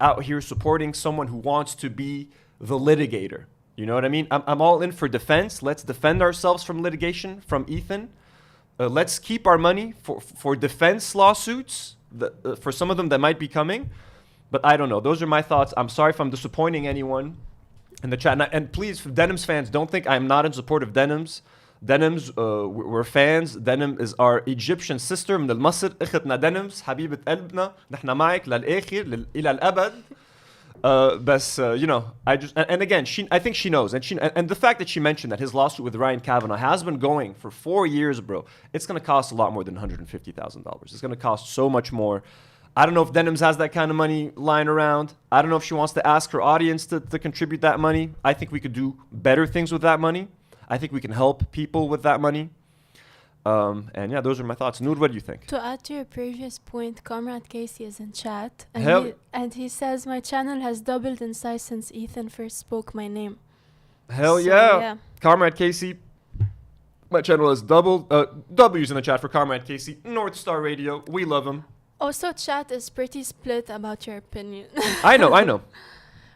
out here supporting someone who wants to be the litigator. You know what I mean? I'm all in for defense. Let's defend ourselves from litigation from Ethan. Let's keep our money for defense lawsuits, for some of them that might be coming. But I don't know. Those are my thoughts. I'm sorry if I'm disappointing anyone in the chat. And please, Denims fans, don't think I'm not in support of Denims. Denims, we're fans. Denim is our Egyptian sister. من المصر اختنا Denims حبيبة قلبنا نحن معك للآخر إلى الأبد. بس you know, and again, I think she knows, and the fact that she mentioned that his lawsuit with Ryan Kavanaugh has been going for 4 years, bro. It's gonna cost a lot more than $150,000. It's gonna cost so much more. I don't know if Denims has that kind of money lying around. I don't know if she wants to ask her audience to contribute that money. I think we could do better things with that money. I think we can help people with that money. And yeah, those are my thoughts. Nour, what do you think? To add to your previous point, Comrade Casey is in chat. And he says, my channel has doubled in size since Ethan first spoke my name. Hell So, yeah. yeah. Comrade Casey, my channel has doubled. W's in the chat for Comrade Casey. North Star Radio, we love him. Also, chat is pretty split about your opinion. I know.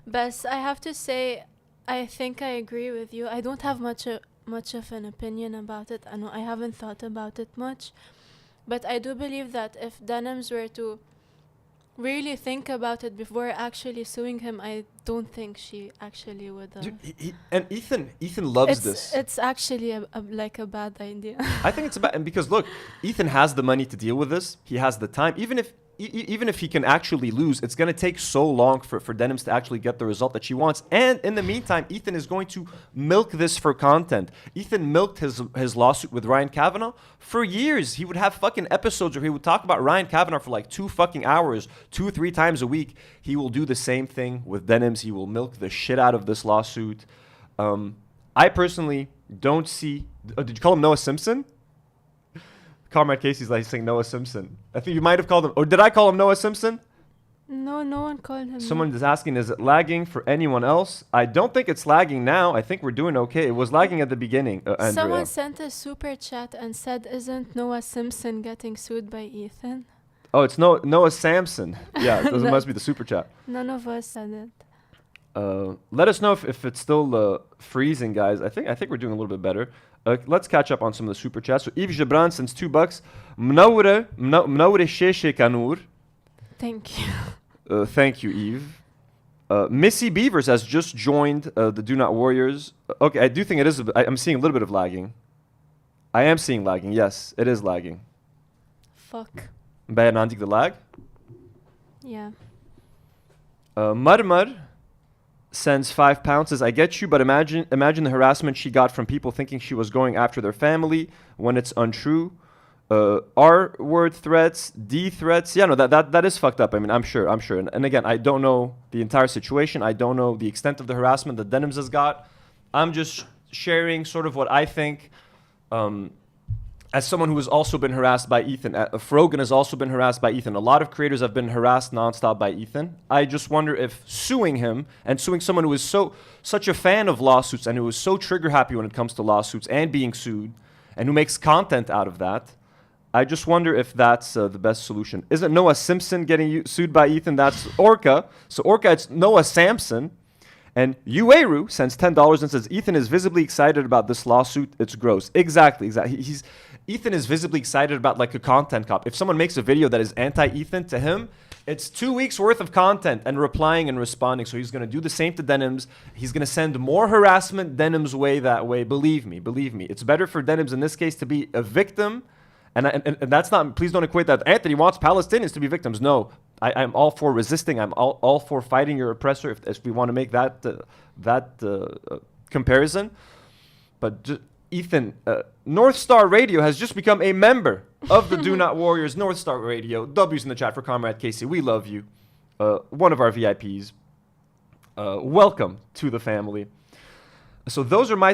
But I have to say, I think I agree with you. I don't have much of an opinion about it. I haven't thought about it much. But I do believe that if Denims were to really think about it before actually suing him, I don't think she actually would. Dude, and Ethan loves this. It's actually like a bad idea. I think it's about, and because look, Ethan has the money to deal with this. He has the time. Even if even if he can actually lose, it's going to take so long for Denims to actually get the result that she wants. And in the meantime, Ethan is going to milk this for content. Ethan milked his lawsuit with Ryan Kavanaugh for years. He would have fucking episodes where he would talk about Ryan Kavanaugh for like 2 fucking hours, 2-3 times a week. He will do the same thing with Denims. He will milk the shit out of this lawsuit. I personally don't see... did you call him Noah Simpson? Comrade Casey's like saying Noah Simpson. I think you might have called him... Or did I call him Noah Simpson? No, no one called him. Someone is asking, is it lagging for anyone else? I don't think it's lagging now. I think we're doing okay. It was lagging at the beginning, Andrea. Someone sent a super chat and said, isn't Noah Simpson getting sued by Ethan? Oh, it's Noah Sampson. Yeah, it must be the super chat. None of us said it. Let us know if it's still freezing, guys. I think we're doing a little bit better. Let's catch up on some of the super chats. So Yves Gebran sends $2. Nour Sheshe Nour. Thank you. Thank you, Yves. Missy Beavers has just joined the Do Not Warriors. Okay, I do think it is. I'm seeing a little bit of lagging. I am seeing lagging. Yes, it is lagging. Fuck. Ben Andik the lag. Yeah. Marmar sends £5. Says, I get you, but imagine the harassment she got from people thinking she was going after their family when it's untrue. R-word threats, D threats. Yeah, no, that is fucked up. I mean, I'm sure. And again, I don't know the entire situation. I don't know the extent of the harassment that Denims has got. I'm just sharing sort of what I think. As someone who has also been harassed by Ethan, Frogan has also been harassed by Ethan. A lot of creators have been harassed nonstop by Ethan. I just wonder if suing him and suing someone who is such a fan of lawsuits and who is so trigger happy when it comes to lawsuits and being sued and who makes content out of that, I just wonder if that's the best solution. Isn't Noah Simpson getting sued by Ethan? That's Orca. So Orca, it's Noah Sampson. And Ueru sends $10 and says, Ethan is visibly excited about this lawsuit. It's gross. Exactly. Ethan is visibly excited about like a content cop. If someone makes a video that is anti-Ethan, to him, it's 2 weeks worth of content and replying and responding. So he's going to do the same to Denims. He's going to send more harassment Denims way that way. Believe me. It's better for Denims in this case to be a victim. And that's not, please don't equate that. Anthony wants Palestinians to be victims. No, I'm all for resisting. I'm all for fighting your oppressor if we want to make that comparison. But Ethan, North Star Radio has just become a member of the Do Not Warriors. North Star Radio. W's in the chat for Comrade Casey. We love you. One of our VIPs. Welcome to the family. So those are my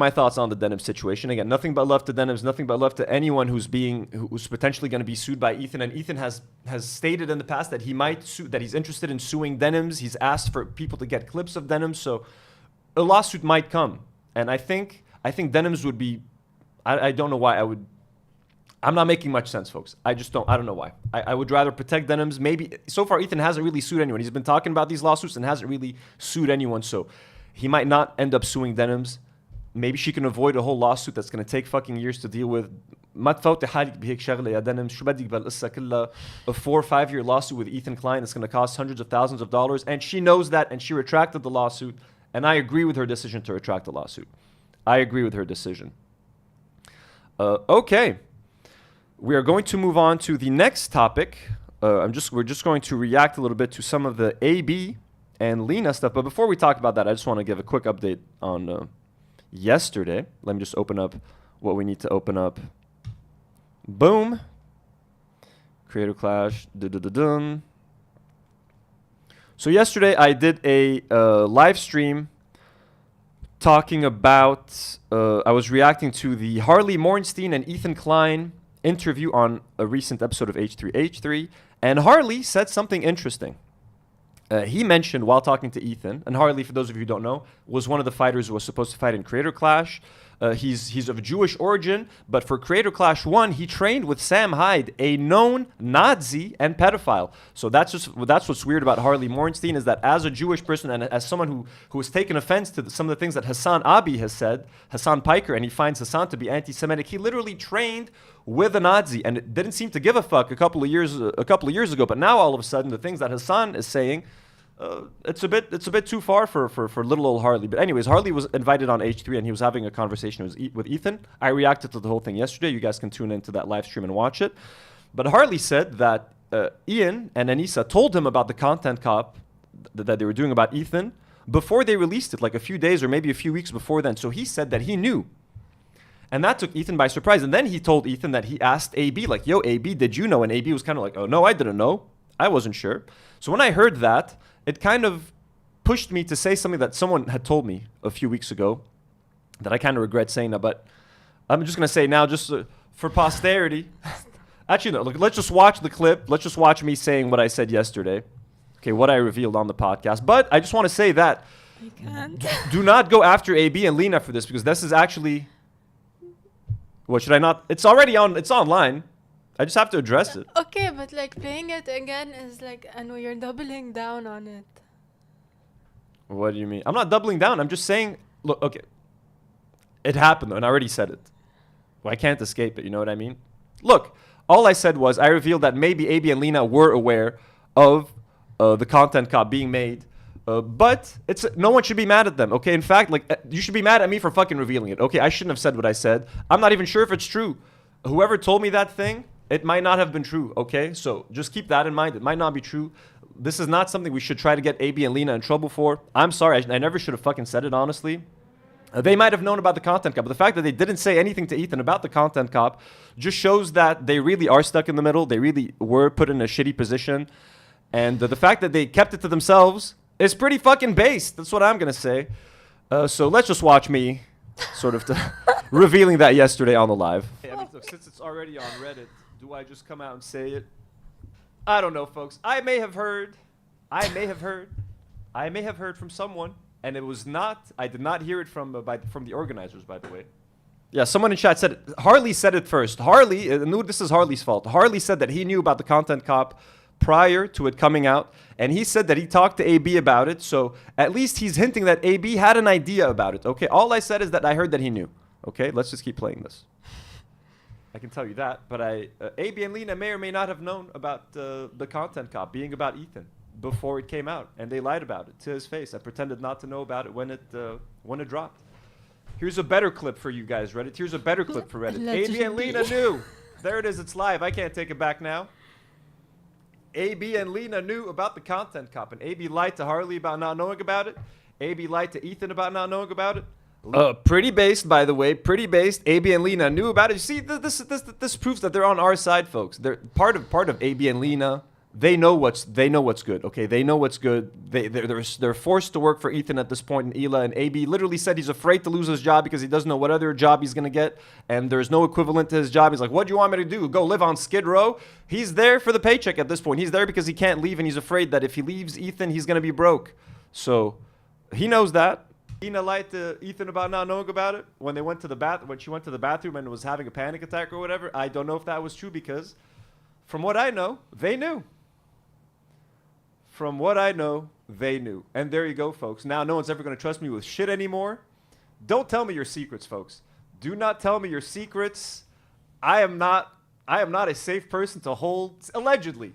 thoughts on the Denims situation. Again, nothing but love to Denims, nothing but love to anyone who's potentially going to be sued by Ethan. And Ethan has stated in the past that he might sue, that he's interested in suing Denims. He's asked for people to get clips of Denims, so a lawsuit might come. And I think Denims would be. I don't know why I would. I'm not making much sense, folks. I don't know why. I would rather protect Denims. Maybe so far Ethan hasn't really sued anyone. He's been talking about these lawsuits and hasn't really sued anyone. So he might not end up suing Denims. Maybe she can avoid a whole lawsuit that's going to take fucking years to deal with. ما تفوتي حالك بهيك شغلة يا Denims. شو بدك بالقصة كلها. A 4 or 5 year lawsuit with Ethan Klein that's going to cost hundreds of thousands of dollars. And she knows that, and she retracted the lawsuit. And I agree with her decision to retract the lawsuit. I agree with her decision. Okay. We are going to move on to the next topic. We're just going to react a little bit to some of the AB and Lena stuff. But before we talk about that, I just want to give a quick update on yesterday. Let me just open up what we need to open up. Boom. Creator Clash. Dun. So yesterday I did a live stream talking about, I was reacting to the Harley Morenstein and Ethan Klein interview on a recent episode of H3H3, and Harley said something interesting. He mentioned while talking to Ethan, and Harley, for those of you who don't know, was one of the fighters who was supposed to fight in Creator Clash. He's of Jewish origin, but for Creator Clash 1, he trained with Sam Hyde, a known Nazi and pedophile. So that's what's weird about Harley Morenstein, is that as a Jewish person and as someone who has taken offense to some of the things that Hassan Abi has said, Hassan Piker, and he finds Hassan to be anti-Semitic, he literally trained with a Nazi and it didn't seem to give a fuck a couple of years ago. But now all of a sudden, the things that Hassan is saying, it's a bit too far for little old Harley. But anyways, Harley was invited on H3 and he was having a conversation with Ethan. I reacted to the whole thing yesterday. You guys can tune into that live stream and watch it. But Harley said that Ian and Anissa told him about the content cop that they were doing about Ethan before they released it, like a few days or maybe a few weeks before then. So he said that he knew. And that took Ethan by surprise. And then he told Ethan that he asked AB, like, yo, AB, did you know? And AB was kind of like, oh, no, I didn't know. I wasn't sure. So when I heard that, it kind of pushed me to say something that someone had told me a few weeks ago that I kind of regret saying now. But I'm just going to say now, just for posterity. Actually, no, look, let's just watch the clip. Let's just watch me saying what I said yesterday. Okay, what I revealed on the podcast. But I just want to say that I can't. do not go after AB and Lena for this, because this is actually... What should I not? It's already on. It's online. I just have to address it. Okay, but like playing it again is like, I know you're doubling down on it. What do you mean? I'm not doubling down. I'm just saying, look, okay. It happened, though, and I already said it. Well, I can't escape it, you know what I mean? Look, all I said was I revealed that maybe AB and Lena were aware of the content cop being made, but it's no one should be mad at them, okay? In fact, like, you should be mad at me for fucking revealing it, okay? I shouldn't have said what I said. I'm not even sure if it's true. Whoever told me that thing, it might not have been true, okay? So just keep that in mind. It might not be true. This is not something we should try to get AB and Lena in trouble for. I'm sorry. I never should have fucking said it, honestly. They might have known about the content cop, but the fact that they didn't say anything to Ethan about the content cop just shows that they really are stuck in the middle. They really were put in a shitty position. And the fact that they kept it to themselves is pretty fucking based. That's what I'm going to say. So let's just watch me sort of revealing that yesterday on the live. Hey, I mean, look, since it's already on Reddit, do I just come out and say it? I don't know, folks. I may have heard from someone, and it was not, I did not hear it from the organizers, by the way. Yeah, someone in chat said it. Harley said it first. Harley, Nour, this is Harley's fault. Harley said that he knew about the content cop prior to it coming out, and he said that he talked to AB about it, so at least he's hinting that AB had an idea about it, okay? All I said is that I heard that he knew, okay? Let's just keep playing this. I can tell you that, but AB and Lena may or may not have known about the content cop being about Ethan before it came out, and they lied about it to his face. I pretended not to know about it when it dropped. Here's a better clip for you guys, Reddit. Here's a better clip for Reddit. AB and Lena knew. There it is. It's live. I can't take it back now. AB and Lena knew about the content cop, and AB lied to Harley about not knowing about it. AB lied to Ethan about not knowing about it. Pretty based, by the way. Pretty based. AB and Lena knew about it. You see, this proves that they're on our side, folks. They're part of AB and Lena. They know what's good. Okay, they know what's good. They're forced to work for Ethan at this point in Ela, and AB literally said he's afraid to lose his job because he doesn't know what other job he's gonna get, and there's no equivalent to his job. He's like, "What do you want me to do? Go live on Skid Row?" He's there for the paycheck at this point. He's there because he can't leave, and he's afraid that if he leaves Ethan, he's gonna be broke. So he knows that. Lena lied to Ethan about not knowing about it when she went to the bathroom and was having a panic attack or whatever. I don't know if that was true because, from what I know, they knew. From what I know, they knew. And there you go, folks. Now no one's ever going to trust me with shit anymore. Don't tell me your secrets, folks. Do not tell me your secrets. I am not a safe person to hold. Allegedly,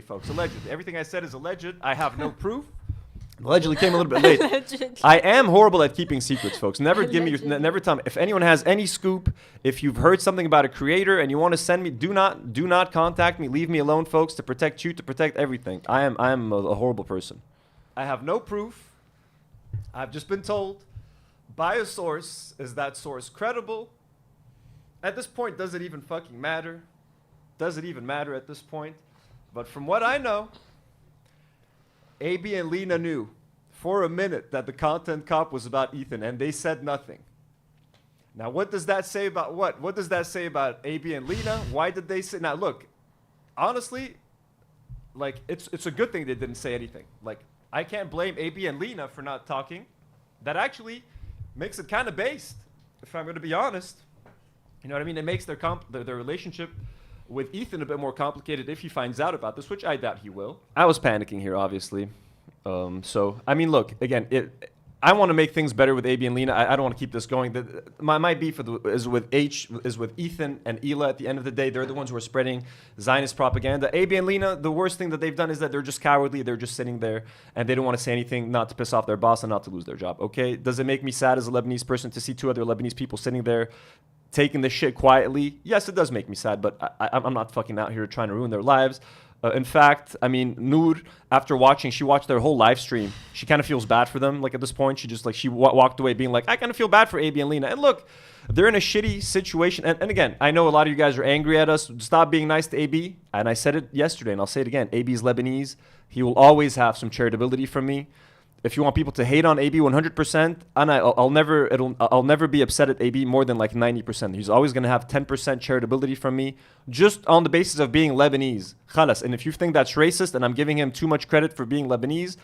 folks. Allegedly. Everything I said is alleged. I have no proof. Allegedly came a little bit late. Allegedly. I am horrible at keeping secrets, folks. Never never tell me. If anyone has any scoop, if you've heard something about a creator and you want to send me, do not contact me. Leave me alone, folks, to protect you, to protect everything. I am a horrible person. I have no proof. I've just been told by a source. Is that source credible? At this point, does it even fucking matter? Does it even matter at this point? But from what I know, AB and Lena knew for a minute that the content cop was about Ethan, and they said nothing. Now, what does that say about what? What does that say about AB and Lena? Why did they say? Now, look, honestly, like, it's a good thing they didn't say anything. Like, I can't blame AB and Lena for not talking. That actually makes it kind of based, if I'm going to be honest. You know what I mean? It makes their relationship with Ethan a bit more complicated if he finds out about this, which I doubt he will. I was panicking here, obviously. So, I mean, look, again, I want to make things better with AB and Lena. I don't want to keep this going. My beef is with Ethan and Ela. At the end of the day, they're the ones who are spreading Zionist propaganda. AB and Lena, the worst thing that they've done is that they're just cowardly. They're just sitting there, and they don't want to say anything, not to piss off their boss and not to lose their job, okay? Does it make me sad as a Lebanese person to see two other Lebanese people sitting there taking this shit quietly? Yes, it does make me sad, but I'm not fucking out here trying to ruin their lives. In fact, I mean, Nour, after watching, she watched their whole live stream. She kind of feels bad for them. Like at this point, she just like walked away being like, I kind of feel bad for AB and Lena. And look, they're in a shitty situation. And again, I know a lot of you guys are angry at us. Stop being nice to AB. And I said it yesterday, and I'll say it again. AB is Lebanese. He will always have some charitability from me. If you want people to hate on AB 100%, and I'll never be upset at AB more than like 90%. He's always going to have 10% charitability from me, just on the basis of being Lebanese. Khalas. And if you think that's racist and I'm giving him too much credit for being Lebanese,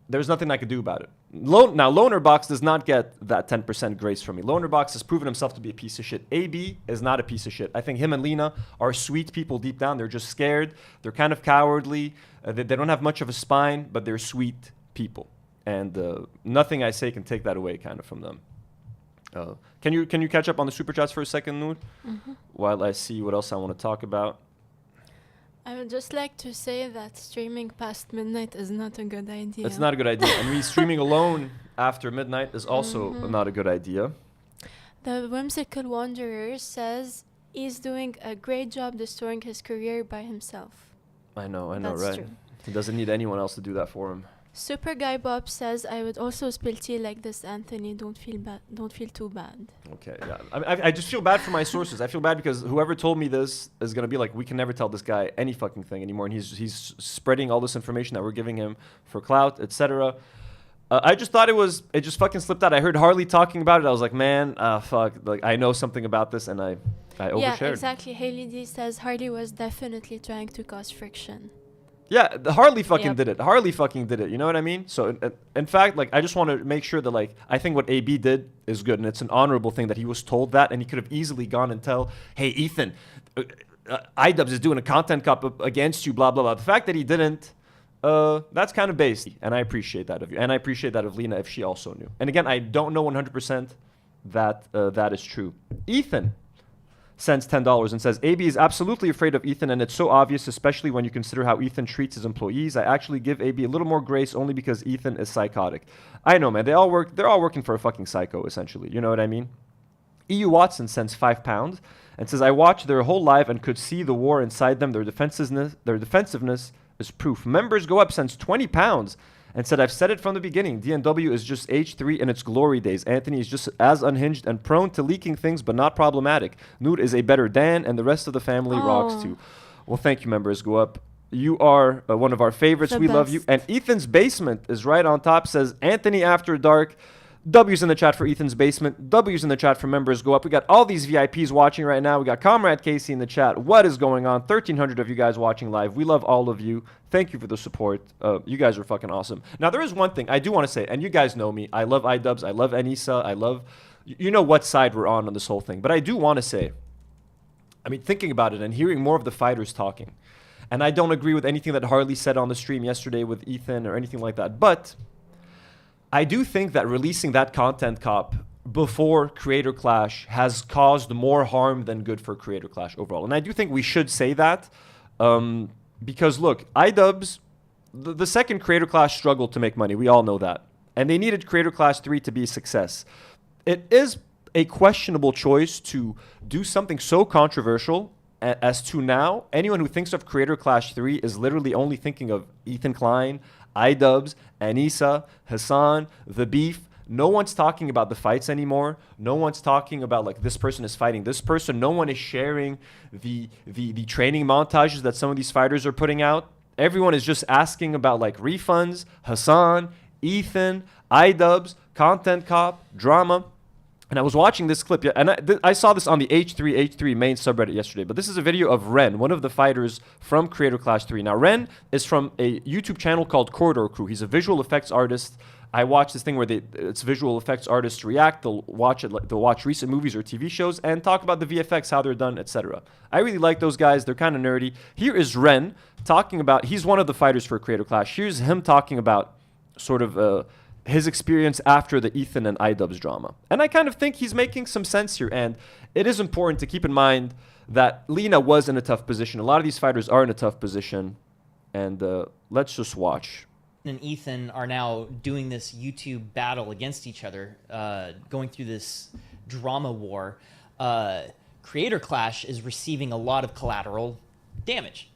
there's nothing I could do about it. Now, Lonerbox does not get that 10% grace from me. Lonerbox has proven himself to be a piece of shit. AB is not a piece of shit. I think him and Lena are sweet people deep down. They're just scared. They're kind of cowardly. They don't have much of a spine, but they're sweet people, and nothing I say can take that away kind of from them. Can you catch up on the super chats for a second, Nour? While I see what else I want to talk about. I would just like to say that streaming past midnight is not a good idea. It's not a good idea. And me streaming alone after midnight is also not a good idea. The Whimsical Wanderer says he's doing a great job destroying his career by himself. I know, That's right? true. He doesn't need anyone else to do that for him. Super Guy Bob says, I would also spill tea like this, Anthony. Don't feel bad. Don't feel too bad. Okay, yeah. I just feel bad for my sources. I feel bad because whoever told me this is going to be like, we can never tell this guy any fucking thing anymore. And he's spreading all this information that we're giving him for clout, etc. I just thought it just fucking slipped out. I heard Harley talking about it. I was like, man, fuck. Like, I know something about this, and I overshared. Yeah, exactly. Haley D says Harley was definitely trying to cause friction. Yeah, Harley fucking did it. Harley fucking did it. You know what I mean? So, in fact, like, I just want to make sure that, like, I think what AB did is good, and it's an honorable thing that he was told that, and he could have easily gone and tell, hey, Ethan, iDubbbz is doing a content cop against you, blah, blah, blah. The fact that he didn't, that's kind of base, and I appreciate that of you. And I appreciate that of Lena if she also knew. And again, I don't know 100% that that is true. Ethan sends $10 and says, AB is absolutely afraid of Ethan, and it's so obvious, especially when you consider how Ethan treats his employees. I actually give AB a little more grace only because Ethan is psychotic. I know, man. They're all working for a fucking psycho, essentially. You know what I mean? EU Watson sends £5 and says, I watched their whole live and could see the war inside them. Their defensiveness is proof. Members Go Up sends £20 and said, I've said it from the beginning. DNW is just H3 in its glory days. Anthony is just as unhinged and prone to leaking things, but not problematic. Nour is a better Dan, and the rest of the family rocks too. Well, thank you, Members Go Up. You are one of our favorites. We love you. And Ethan's Basement is right on top, says, Anthony After Dark. W's in the chat for Ethan's Basement. W's in the chat for Members Go Up. We got all these VIPs watching right now. We got Comrade Casey in the chat. What is going on? 1,300 of you guys watching live. We love all of you. Thank you for the support. You guys are fucking awesome. Now, there is one thing I do want to say, and you guys know me. I love iDubbbz. I love Anissa. I love, you know what side we're on this whole thing. But I do want to say, I mean, thinking about it and hearing more of the fighters talking, and I don't agree with anything that Harley said on the stream yesterday with Ethan or anything like that, but I do think that releasing that content cop before Creator Clash has caused more harm than good for Creator Clash overall. And I do think we should say that because, look, iDubbbz, the second Creator Clash struggled to make money. We all know that. And they needed Creator Clash 3 to be a success. It is a questionable choice to do something so controversial as to now, anyone who thinks of Creator Clash 3 is literally only thinking of Ethan Klein, iDubbbz, Anissa, Hassan, The Beef. No one's talking about the fights anymore. No one's talking about like this person is fighting this person. No one is sharing the training montages that some of these fighters are putting out. Everyone is just asking about like refunds, Hassan, Ethan, iDubbbz, content cop, drama. And I was watching this clip, and I saw this on the H3 main subreddit yesterday, but this is a video of Ren, one of the fighters from Creator Clash 3. Now, Ren is from a YouTube channel called Corridor Crew. He's a visual effects artist. I watch this thing where it's visual effects artists react. They'll watch recent movies or TV shows and talk about the VFX, how they're done, etc. I really like those guys. They're kind of nerdy. Here is Ren talking about, he's one of the fighters for Creator Clash. Here's him talking about sort of his experience after the Ethan and iDubbbz drama. And I kind of think he's making some sense here. And it is important to keep in mind that Lena was in a tough position. A lot of these fighters are in a tough position. And let's just watch. And Ethan are now doing this YouTube battle against each other, going through this drama war. Creator Clash is receiving a lot of collateral damage.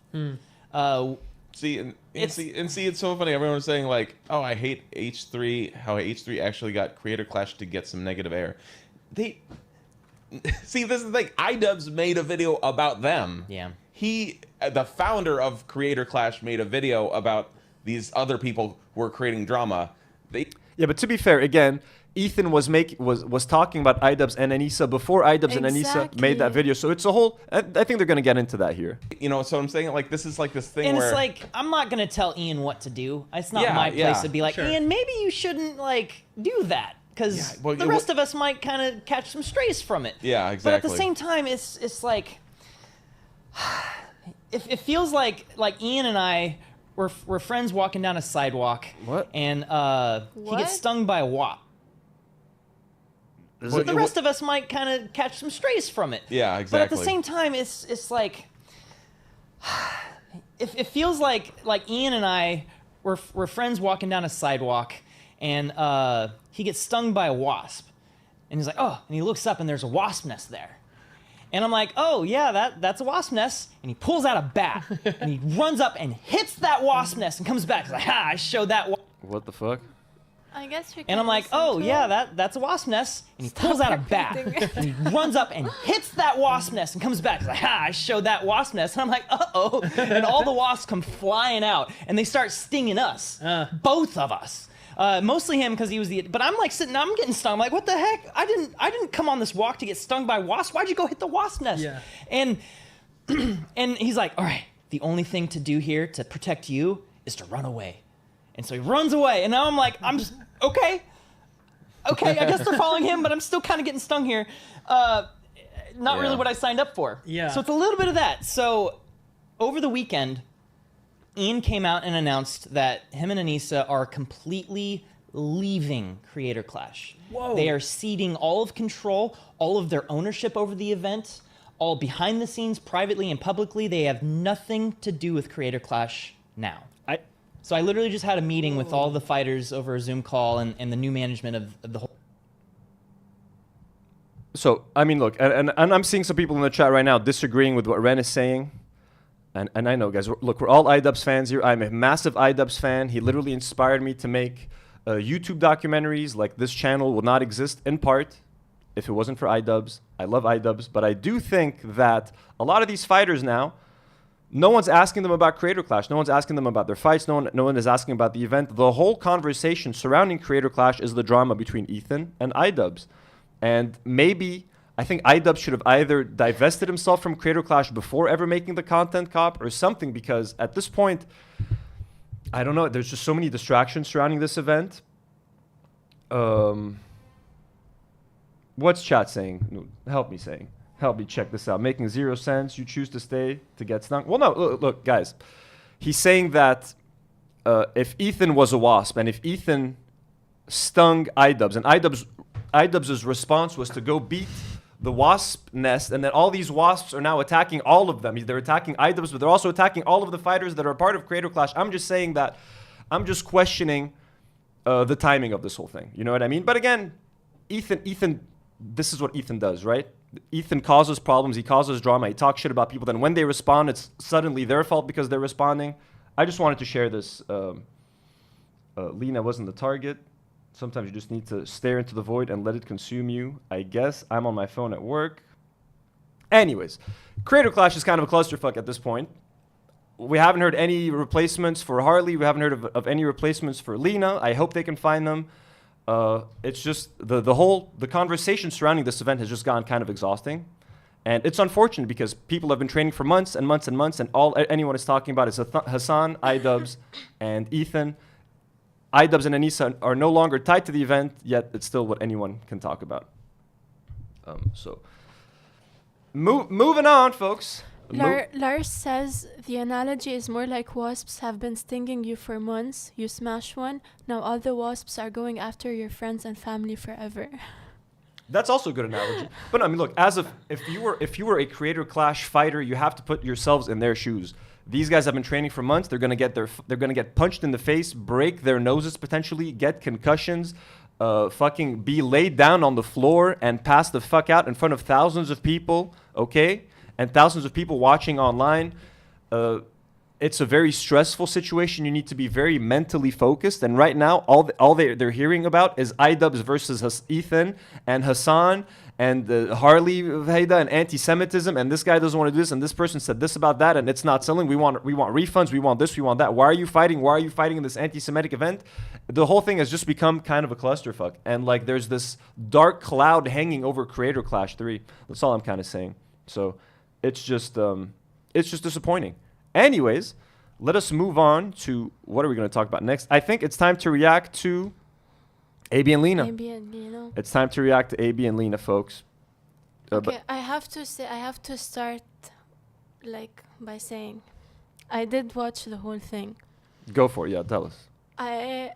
See, it's so funny. Everyone was saying like, "Oh, I hate H3." How H3 actually got Creator Clash to get some negative air. They see this is the thing. iDubbbz made a video about them. Yeah. He, the founder of Creator Clash, made a video about these other people who were creating drama. Yeah, but to be fair, again, Ethan was talking about iDubbbz and Anissa before iDubbbz and Anissa made that video. So it's a whole. I think they're gonna get into that here. You know, so I'm saying like this is like this thing And where it's like, I'm not going to tell Ian what to do. It's not Yeah, my place yeah. to be like, Sure. Ian, maybe you shouldn't, like, do that. Because Yeah, well, the rest of us might kind of catch some strays from it. Yeah, But at exactly. the same time, it's like, it feels like Ian and I, we're friends walking down a sidewalk. What? And he What? gets stung by a wasp. Is it- The rest of us might kind of catch some strays from it. Yeah, But exactly. at the same time, it's like, it feels like Ian and I, we're friends walking down a sidewalk, and he gets stung by a wasp, and he's like, oh, and he looks up and there's a wasp nest there, and I'm like, oh yeah, that's a wasp nest, and he pulls out a bat and he runs up and hits that wasp nest and comes back. He's like, ha, I showed that. What the fuck? I guess we can. And I'm like, listen oh to yeah, it. that's a wasp nest, and he Stop pulls out a bat repeating. and he runs up and hits that wasp nest and comes back. He's like, ha, I showed that wasp nest. And I'm like, uh-oh. And all the wasps come flying out and they start stinging us, both of us. Mostly him because he was but I'm like sitting, I'm getting stung. I'm like, what the heck? I didn't come on this walk to get stung by wasps. Why'd you go hit the wasp nest? Yeah. And and he's like, all right, the only thing to do here to protect you is to run away. And so he runs away. And now I'm like, I'm just, okay, I guess they're following him, but I'm still kind of getting stung here. Not really what I signed up for. Yeah. So it's a little bit of that. So over the weekend, Ian came out and announced that him and Anissa are completely leaving Creator Clash. Whoa. They are ceding all of control, all of their ownership over the event, all behind the scenes, privately and publicly. They have nothing to do with Creator Clash now. So I literally just had a meeting with all the fighters over a Zoom call and the new management of the whole. So I mean, look, and I'm seeing some people in the chat right now disagreeing with what Ren is saying. And I know, guys, look, we're all iDubbbz fans here. I'm a massive iDubbbz fan. He literally inspired me to make YouTube documentaries. Like, this channel would not exist in part if it wasn't for iDubbbz. I love iDubbbz, but I do think that a lot of these fighters now, no one's asking them about Creator Clash. No one's asking them about their fights. No one is asking about the event. The whole conversation surrounding Creator Clash is the drama between Ethan and iDubbbz. And maybe, I think iDubbbz should have either divested himself from Creator Clash before ever making the content cop or something, because at this point, I don't know, there's just so many distractions surrounding this event. What's chat saying? Help me saying. Help me check this out. Making 0 sense. You choose to stay to get stung. Well, no, look, guys. He's saying that if Ethan was a wasp and if Ethan stung iDubbbz and iDubbbz's response was to go beat the wasp nest, and then all these wasps are now attacking all of them. They're attacking iDubbbz, but they're also attacking all of the fighters that are part of Creator Clash. I'm just saying that I'm just questioning the timing of this whole thing. You know what I mean? But again, Ethan, this is what Ethan does, right? Ethan causes problems. He causes drama. He talks shit about people. Then when they respond, it's suddenly their fault because they're responding. I just wanted to share this. Lena wasn't the target. Sometimes you just need to stare into the void and let it consume you. I guess I'm on my phone at work. Anyways, Creator Clash is kind of a clusterfuck at this point. We haven't heard any replacements for Harley. We haven't heard of any replacements for Lena. I hope they can find them. It's just the conversation surrounding this event has just gone kind of exhausting. And it's unfortunate because people have been training for months and months and months, and all anyone is talking about is Hassan, iDubbbz, and Ethan. iDubbbz and Anissa are no longer tied to the event, yet it's still what anyone can talk about. Moving on, folks. Lars says the analogy is more like wasps have been stinging you for months. You smash one. Now all the wasps are going after your friends and family forever. That's also a good analogy. But I mean, look, if you were a Creator Clash fighter, you have to put yourselves in their shoes. These guys have been training for months. They're gonna get punched in the face, break their noses potentially, get concussions, fucking be laid down on the floor and pass the fuck out in front of thousands of people. Okay. And thousands of people watching online. it's a very stressful situation. You need to be very mentally focused. And right now, all they're hearing about is iDubbbz versus Ethan and Hassan and Harley Hayda and anti-Semitism. And this guy doesn't want to do this. And this person said this about that. And it's not selling. We want refunds. We want this. We want that. Why are you fighting? Why are you fighting in this anti-Semitic event? The whole thing has just become kind of a clusterfuck. And like there's this dark cloud hanging over Creator Clash 3. That's all I'm kind of saying. So it's just disappointing. Anyways, let us move on to what are we going to talk about next? I think it's time to react to AB and Lena. AB and Lena. It's time to react to AB and Lena, folks. Okay, I have to start like by saying I did watch the whole thing. Go for it. Yeah, tell us. I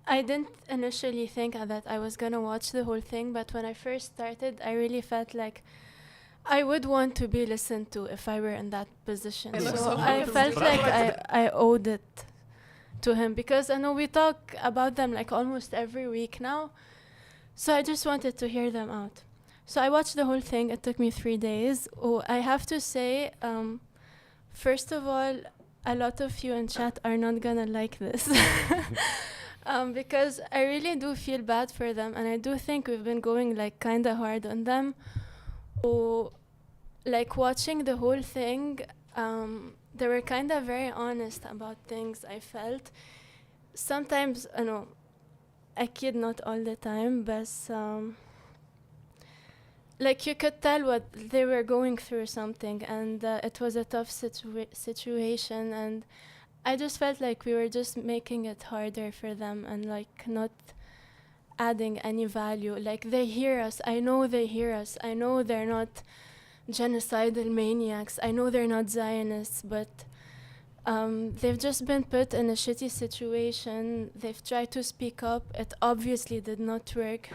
didn't initially think that I was gonna watch the whole thing, but when I first started, I really felt like I would want to be listened to if I were in that position. So I felt like I owed it to him because I know we talk about them like almost every week now. So I just wanted to hear them out. So I watched the whole thing. It took me 3 days. Oh, I have to say, first of all, a lot of you in chat are not gonna like this. Because I really do feel bad for them, and I do think we've been going like kind of hard on them. Oh, like watching the whole thing, they were kind of very honest about things I felt. Sometimes, I know, I kid not all the time, but like you could tell what they were going through something, and it was a tough situation, and I just felt like we were just making it harder for them and like not adding any value. Like they hear us. I know they hear us. I know they're not genocidal maniacs. I know they're not Zionists, but they've just been put in a shitty situation. They've tried to speak up. It obviously did not work.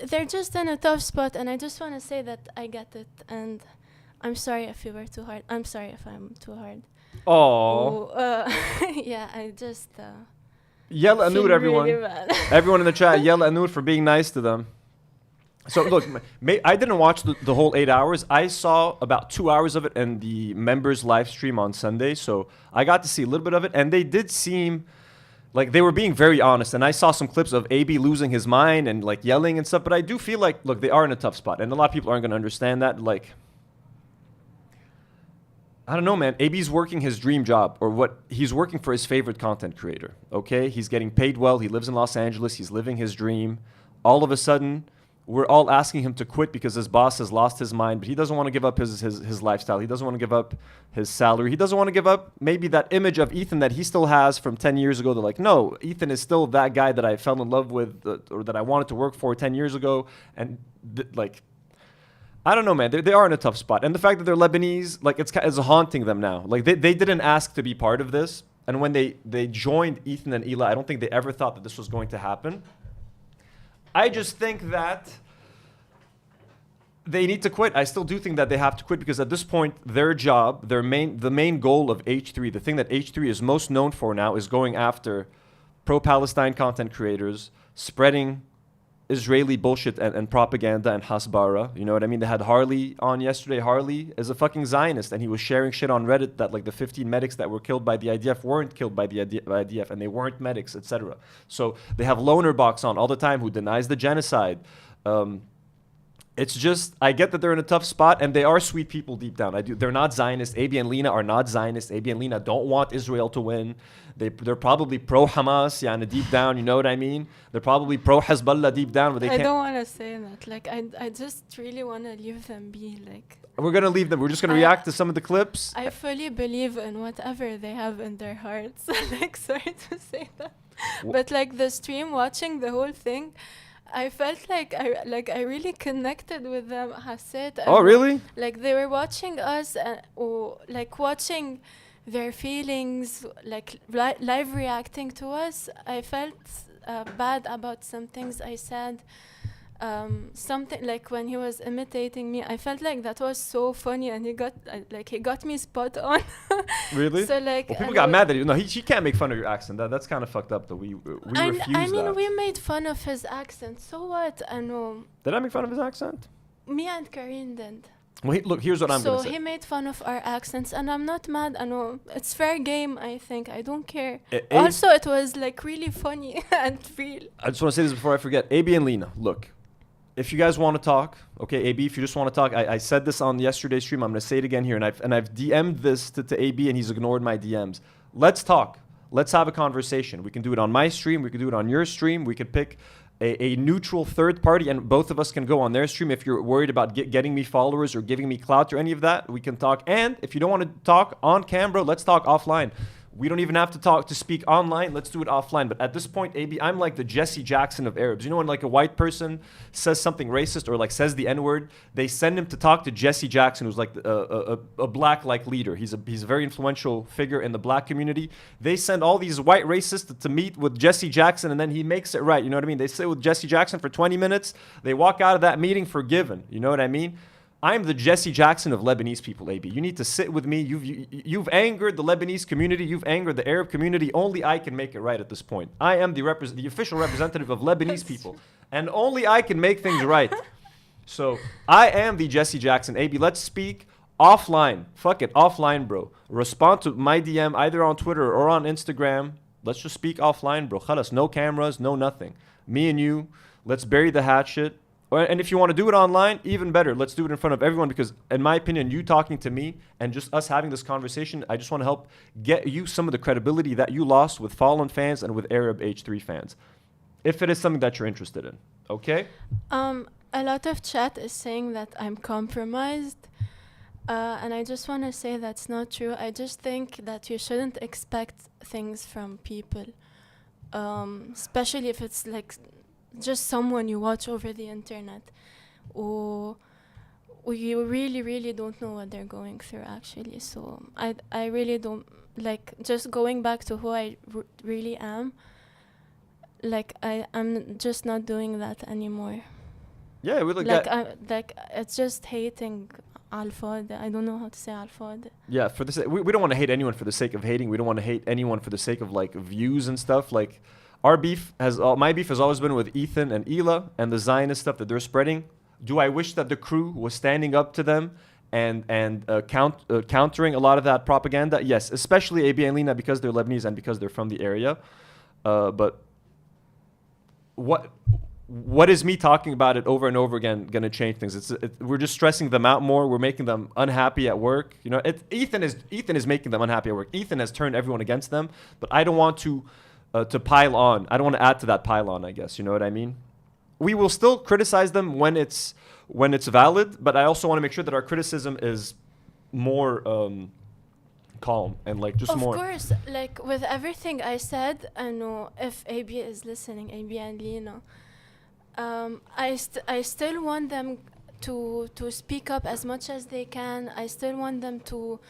They're just in a tough spot, and I just want to say that I get it, and I'm sorry if you were too hard. I'm sorry if I'm too hard. Oh. Yeah, I just yell at Nour, everyone. Really bad. Everyone in the chat, yell at Nour for being nice to them. So look, I didn't watch the whole 8 hours. I saw about 2 hours of it in the members live stream on Sunday. So I got to see a little bit of it, and they did seem like they were being very honest. And I saw some clips of AB losing his mind and like yelling and stuff. But I do feel like, look, they are in a tough spot, and a lot of people aren't going to understand that. Like, I don't know, man. AB's working his dream job, or what he's working for his favorite content creator. Okay, he's getting paid well. He lives in Los Angeles. He's living his dream. All of a sudden, we're all asking him to quit because his boss has lost his mind, but he doesn't want to give up his lifestyle. He doesn't want to give up his salary. He doesn't want to give up maybe that image of Ethan that he still has from 10 years ago. They're like, no, Ethan is still that guy that I fell in love with, or that I wanted to work for 10 years ago. And like, I don't know, man. They are in a tough spot. And the fact that they're Lebanese, like, it's haunting them now. Like, they didn't ask to be part of this. And when they joined Ethan and Ela, I don't think they ever thought that this was going to happen. I just think that they need to quit. I still do think that they have to quit because at this point, their job, the main goal of H3, the thing that H3 is most known for now is going after pro-Palestine content creators, spreading Israeli bullshit and propaganda and hasbara. You know what I mean? They had Harley on yesterday. Harley is a fucking Zionist, and he was sharing shit on Reddit that like the 15 medics that were killed by the IDF weren't killed by the IDF, and they weren't medics, etc. So they have Loner Box on all the time, who denies the genocide. It's just, I get that they're in a tough spot, and they are sweet people deep down. They're not Zionists. AB and Lena are not Zionists. AB and Lena don't want Israel to win. They're probably pro-Hamas, yeah, deep down, you know what I mean? They're probably pro-Hezbollah deep down, but they can't. I don't want to say that. Like, I just really want to leave them be. Like, we're going to leave them. We're just going to react to some of the clips. I fully believe in whatever they have in their hearts. Like, sorry to say that. But, like, the stream, watching the whole thing, I felt like I really connected with them. Hasset. Oh, really? Like, they were watching us, or like watching their feelings, like live reacting to us. I felt bad about some things I said. Something like when he was imitating me, I felt like that was so funny, and he got me spot on. Really? So like, well, people got mad at you. No, she can't make fun of your accent. That's kind of fucked up. Though we refuse I mean, that. we made fun of his accent. So what? I know. Did I make fun of his accent? Me and Karine did. Wait, look, here's what I'm So gonna say. he made fun of our accents, and I'm not mad. I know it's fair game. I think I don't care. Also, it was like really funny and real. I just want to say this before I forget. AB and Lena, look, if you guys want to talk, okay, AB, if you just want to talk, I said this on yesterday's stream. I'm gonna say it again here, and I've DM'd this to AB, and he's ignored my DMs. Let's talk. Let's have a conversation. We can do it on my stream. We can do it on your stream. We could pick a neutral third party, and both of us can go on their stream. If you're worried about getting me followers or giving me clout or any of that, we can talk. And if you don't want to talk on camera, let's talk offline. We don't even have to speak online. Let's do it offline. But at this point, AB, I'm like the Jesse Jackson of Arabs. You know when like a white person says something racist or like says the N-word, they send him to talk to Jesse Jackson, who's like a black like leader. He's a very influential figure in the black community. They send all these white racists to meet with Jesse Jackson, and then he makes it right. You know what I mean? They sit with Jesse Jackson for 20 minutes. They walk out of that meeting forgiven. You know what I mean? I'm the Jesse Jackson of Lebanese people, AB. You need to sit with me. You've angered the Lebanese community. You've angered the Arab community. Only I can make it right at this point. I am the official representative of Lebanese people. And only I can make things right. So I am the Jesse Jackson. AB, let's speak offline. Fuck it, offline, bro. Respond to my DM either on Twitter or on Instagram. Let's just speak offline, bro. Khalas, no cameras, no nothing. Me and you, let's bury the hatchet. And if you want to do it online, even better. Let's do it in front of everyone because, in my opinion, you talking to me and just us having this conversation, I just want to help get you some of the credibility that you lost with Fallen fans and with Arab H3 fans. If it is something that you're interested in. Okay? A lot of chat is saying that I'm compromised. And I just want to say that's not true. I just think that you shouldn't expect things from people. Especially if it's like just someone you watch over the internet, or you really don't know what they're going through actually. So I really don't like, just going back to who I really am, like I'm just not doing that anymore. Yeah, we look like at it's just hating al-fad. I don't know how to say al-fad. Yeah, for the we don't want to hate anyone for the sake of hating. We don't want to hate anyone for the sake of like views and stuff. Like our beef my beef has always been with Ethan and Ela and the Zionist stuff that they're spreading. Do I wish that the crew was standing up to them and countering a lot of that propaganda? Yes, especially AB and Lena because they're Lebanese and because they're from the area. But what is me talking about it over and over again going to change things? We're just stressing them out more. We're making them unhappy at work. You know, Ethan is making them unhappy at work. Ethan has turned everyone against them. But I don't want to pile on. I don't want to add to that pile-on, I guess. You know what I mean? We will still criticize them when it's valid, but I also want to make sure that our criticism is more calm and like just more. Of course, like with everything I said, I know if AB is listening, AB and Lena, I still want them to speak up as much as they can. I still want them to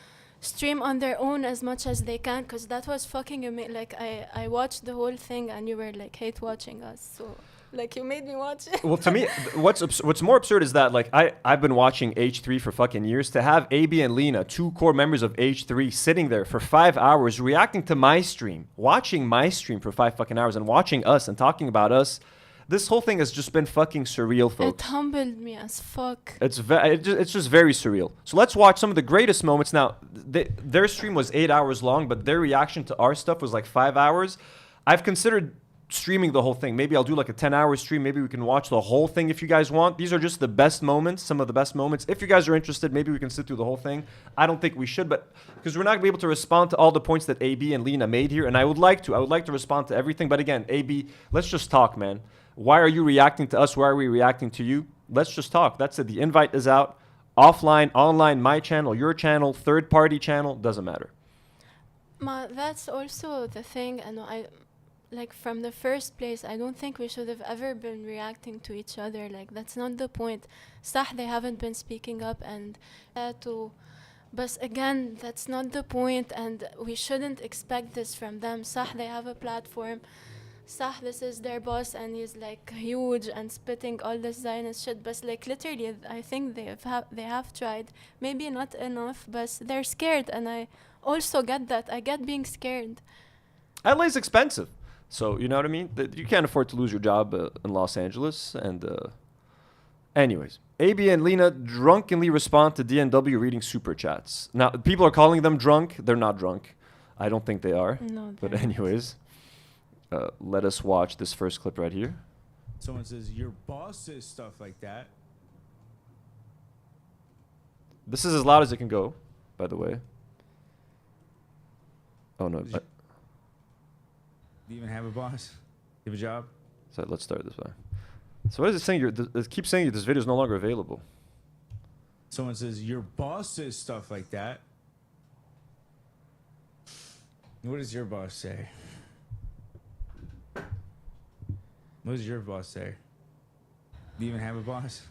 stream on their own as much as they can, because that was fucking amazing. Like I watched the whole thing and you were like hate watching us, so like you made me watch it. Well, to me, what's more absurd is that like I've been watching H3 for fucking years. To have AB and Lena, two core members of H3, sitting there for 5 hours reacting to my stream, watching my stream for 5 fucking hours and watching us and talking about us. This whole thing has just been fucking surreal, folks. It humbled me as fuck. It's just very surreal. So let's watch some of the greatest moments. Now, their stream was 8 hours long, but their reaction to our stuff was like 5 hours. I've considered streaming the whole thing. Maybe I'll do like a 10-hour stream. Maybe we can watch the whole thing if you guys want. These are just the best moments, some of the best moments. If you guys are interested, maybe we can sit through the whole thing. I don't think we should, but because we're not going to be able to respond to all the points that AB and Lena made here, and I would like to respond to everything. But again, AB, let's just talk, man. Why are you reacting to us? Why are we reacting to you? Let's just talk. That's it. The invite is out. Offline, online, my channel, your channel, third-party channel, doesn't matter. That's also the thing. And I, like, from the first place, I don't think we should have ever been reacting to each other. Like, that's not the point. Sah, they haven't been speaking up and but again, that's not the point, and we shouldn't expect this from them. Sah, they have a platform. Sah, this is their boss, and he's like huge and spitting all this Zionist shit. But like literally, I think they have tried. Maybe not enough, but they're scared, and I also get that. I get being scared. LA is expensive, so you know what I mean. You can't afford to lose your job in Los Angeles, and Anyways, AB and Lena drunkenly respond to DNW reading super chats. Now, people are calling them drunk. They're not drunk. I don't think they are. No, But they're not. anyways, let us watch this first clip right here. Someone says, your boss says stuff like that. This is as loud as it can go, by the way. Oh, no. Do you even have a boss? You have a job? So let's start this way. So what is it saying? It keeps saying this video is no longer available. Someone says, your boss says stuff like that. What does your boss say? What does your boss say? Do you even have a boss?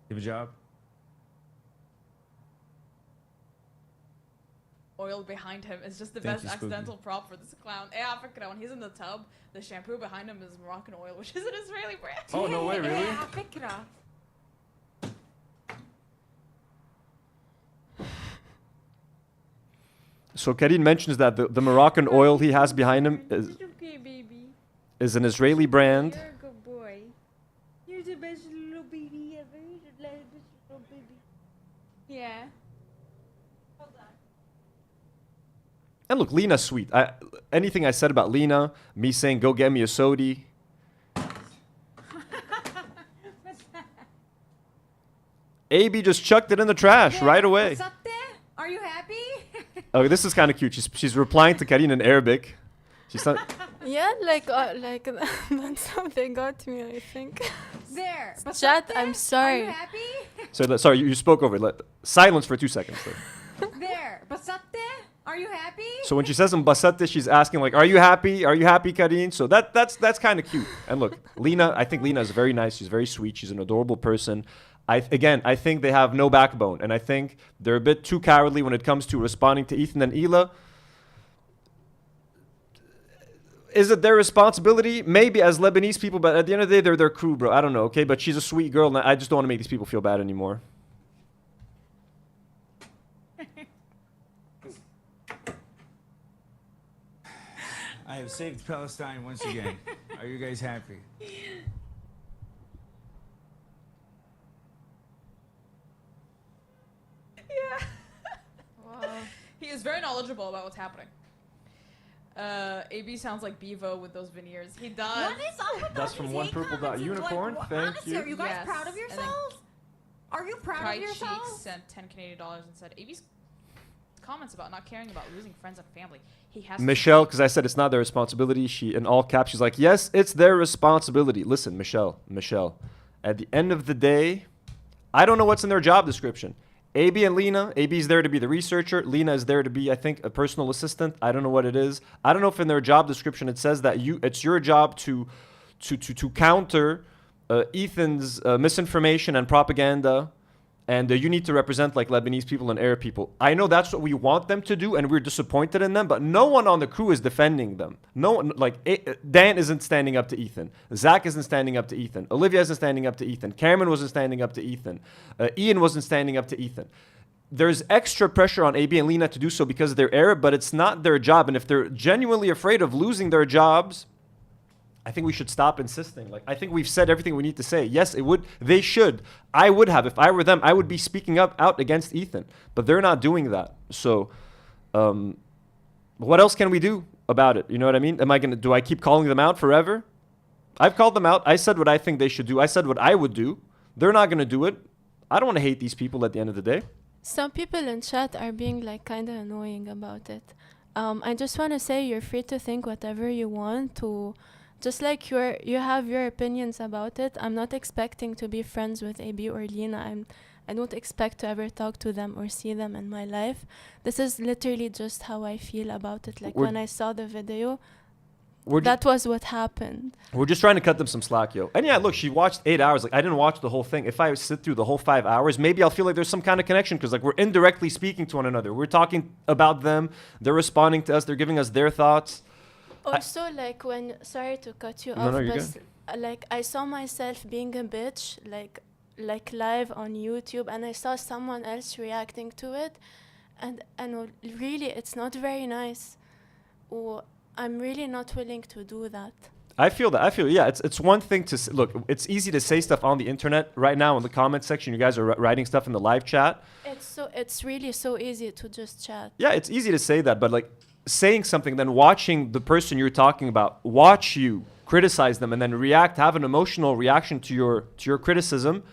You have a job? Oil behind him is just the Thank best you, Spooky. accidental prop for this clown. Yeah, فكرة, when he's in the tub, the shampoo behind him is Moroccan oil, which is an Israeli brand. Oh, no way, really? Yeah, فكرة. So Karine mentions that the Moroccan oil he has behind him Okay, baby. is an Israeli brand. You're a good boy. You're the best little baby ever. You're the best little baby. Yeah. Hold on. And look, Lena's sweet. Anything I said about Lena, me saying go get me a sodi. AB just chucked it in the trash right away. What's up there? Are you happy? Oh, this is kind of cute. She's replying to Karine in Arabic. She's not. Yeah, like that's how they got me, I think. There. What's Chat, up there? I'm sorry. Are you happy? Sorry, you spoke over it. Silence for 2 seconds. There. What's up there? Are you happy? So when she says Mbasatte, she's asking like, "Are you happy? Are you happy, Karine?" So that's kind of cute. And look, Lena, I think Lena is very nice. She's very sweet. She's an adorable person. I think they have no backbone, and I think they're a bit too cowardly when it comes to responding to Ethan and Hila. Is it their responsibility? Maybe as Lebanese people, but at the end of the day, they're their crew, bro. I don't know, okay? But she's a sweet girl, and I just don't want to make these people feel bad anymore. I have saved Palestine once again. Are you guys happy? Yeah. Wow. He is very knowledgeable about what's happening. AB sounds like Bevo with those veneers. He does. What is up with That's all from these one hate purple comments? dot unicorn. Like, Thank honestly, you. Are you guys Yes, proud of and then yourselves? Are you proud Kai of Cheeks yourselves? sent 10 Canadian dollars and said, AB's comments about not caring about losing friends and family. He has Michelle, because I said it's not their responsibility. She, in all caps, she's like, yes, it's their responsibility. Listen, Michelle, at the end of the day, I don't know what's in their job description. AB and Lena, AB's there to be the researcher. Lena is there to be, I think, a personal assistant. I don't know what it is. I don't know if in their job description it says that it's your job to counter Ethan's misinformation and propaganda. And you need to represent like Lebanese people and Arab people. I know that's what we want them to do, and we're disappointed in them. But no one on the crew is defending them. No one, Dan isn't standing up to Ethan. Zach isn't standing up to Ethan. Olivia isn't standing up to Ethan. Cameron wasn't standing up to Ethan. Ian wasn't standing up to Ethan. There's extra pressure on AB and Lena to do so because they're Arab, but it's not their job. And if they're genuinely afraid of losing their jobs, I think we should stop insisting. Like, I think we've said everything we need to say. Yes, they should. I would have. If I were them, I would be speaking out against Ethan. But they're not doing that. So, what else can we do about it? You know what I mean? Do I keep calling them out forever? I've called them out. I said what I think they should do. I said what I would do. They're not going to do it. I don't want to hate these people at the end of the day. Some people in chat are being like kind of annoying about it. I just want to say you're free to think whatever you want to. Just like you have your opinions about it, I'm not expecting to be friends with AB or Lena. I don't expect to ever talk to them or see them in my life. This is literally just how I feel about it. Like when I saw the video, that was what happened. We're just trying to cut them some slack, yo. And yeah, look, she watched 8 hours. Like, I didn't watch the whole thing. If I sit through the whole 5 hours, maybe I'll feel like there's some kind of connection because like we're indirectly speaking to one another. We're talking about them. They're responding to us. They're giving us their thoughts. Also, like sorry to cut you No, off, no, you're but like I saw myself being a bitch, like live on YouTube, and I saw someone else reacting to it, and really, it's not very nice. I'm really not willing to do that. I feel that. Yeah. It's one thing to look. It's easy to say stuff on the internet right now in the comment section. You guys are writing stuff in the live chat. It's really so easy to just chat. Yeah, it's easy to say that, but like saying something, then watching the person you're talking about watch you criticize them and then react, have an emotional reaction to your criticism.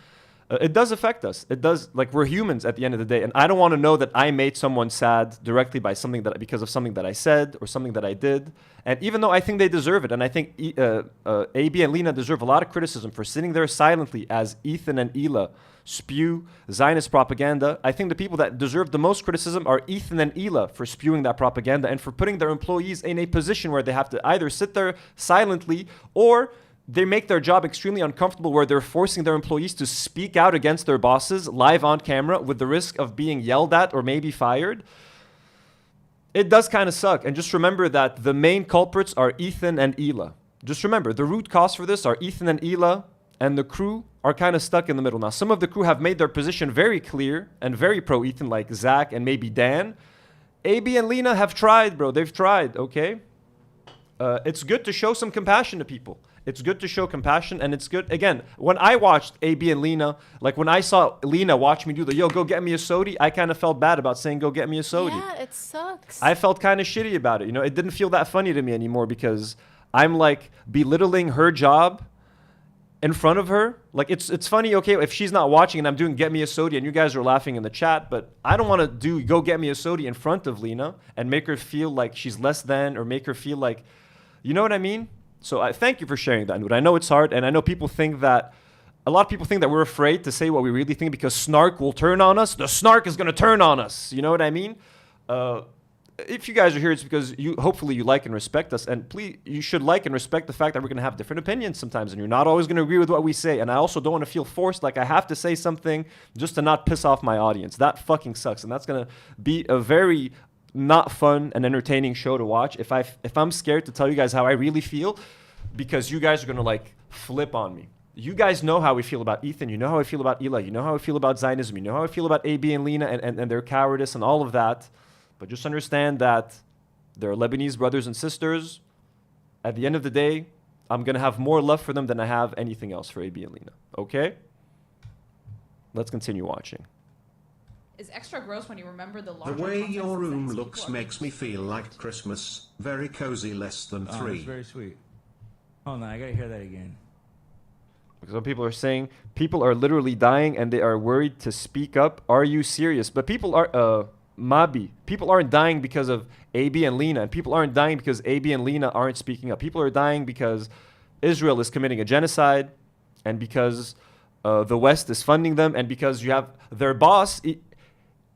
It does affect us. It does. Like, we're humans at the end of the day, and I don't want to know that I made someone sad directly by because of something that I said or something that I did. And even though I think they deserve it, and I think AB and Lena deserve a lot of criticism for sitting there silently as Ethan and Ela spew Zionist propaganda, I think the people that deserve the most criticism are Ethan and Ela for spewing that propaganda and for putting their employees in a position where they have to either sit there silently or they make their job extremely uncomfortable where they're forcing their employees to speak out against their bosses live on camera with the risk of being yelled at or maybe fired. It does kind of suck. And just remember that the main culprits are Ethan and Ela. Just remember, the root cause for this are Ethan and Ela, and the crew are kind of stuck in the middle. Now, some of the crew have made their position very clear and very pro-Ethan, like Zach and maybe Dan. AB and Lena have tried, bro. They've tried, okay? It's good to show some compassion to people. It's good to show compassion, and it's good. Again, when I watched AB and Lena, like when I saw Lena watch me do the, yo, go get me a sodi, I kind of felt bad about saying, go get me a sodi. Yeah, it sucks. I felt kind of shitty about it. You know, it didn't feel that funny to me anymore because I'm like belittling her job in front of her. Like, it's funny, okay, if she's not watching and I'm doing get me a sodi and you guys are laughing in the chat, but I don't want to do go get me a sodi in front of Lena and make her feel like she's less than, or make her feel like, you know what I mean? So I thank you for sharing that, Nour. I know it's hard, and I know people think that, a lot of people think that we're afraid to say what we really think because snark will turn on us. The snark is going to turn on us. You know what I mean? If you guys are here, it's because hopefully you like and respect us, and please, you should like and respect the fact that we're going to have different opinions sometimes, and you're not always going to agree with what we say. And I also don't want to feel forced like I have to say something just to not piss off my audience. That fucking sucks, and that's going to be a very not fun and entertaining show to watch if I'm scared to tell you guys how I really feel, because you guys are gonna like flip on me. You guys know how we feel about Ethan, you know how I feel about Ela, you know how I feel about Zionism, you know how I feel about AB and Lena and their cowardice and all of that. But just understand that they're Lebanese brothers and sisters. At the end of the day, I'm gonna have more love for them than I have anything else for AB and Lena. Okay? Let's continue watching. Is extra gross when you remember the The larger way context your is that room his looks people are makes me feel like Christmas. Very cozy, less than Oh, 3. that's very sweet. Hold on, I gotta hear that again. Some people are saying people are literally dying and they are worried to speak up. Are you serious? But people are, Mabi, people aren't dying because of AB and Lena, and people aren't dying because AB and Lena aren't speaking up. People are dying because Israel is committing a genocide, and because the West is funding them, and because you have their boss.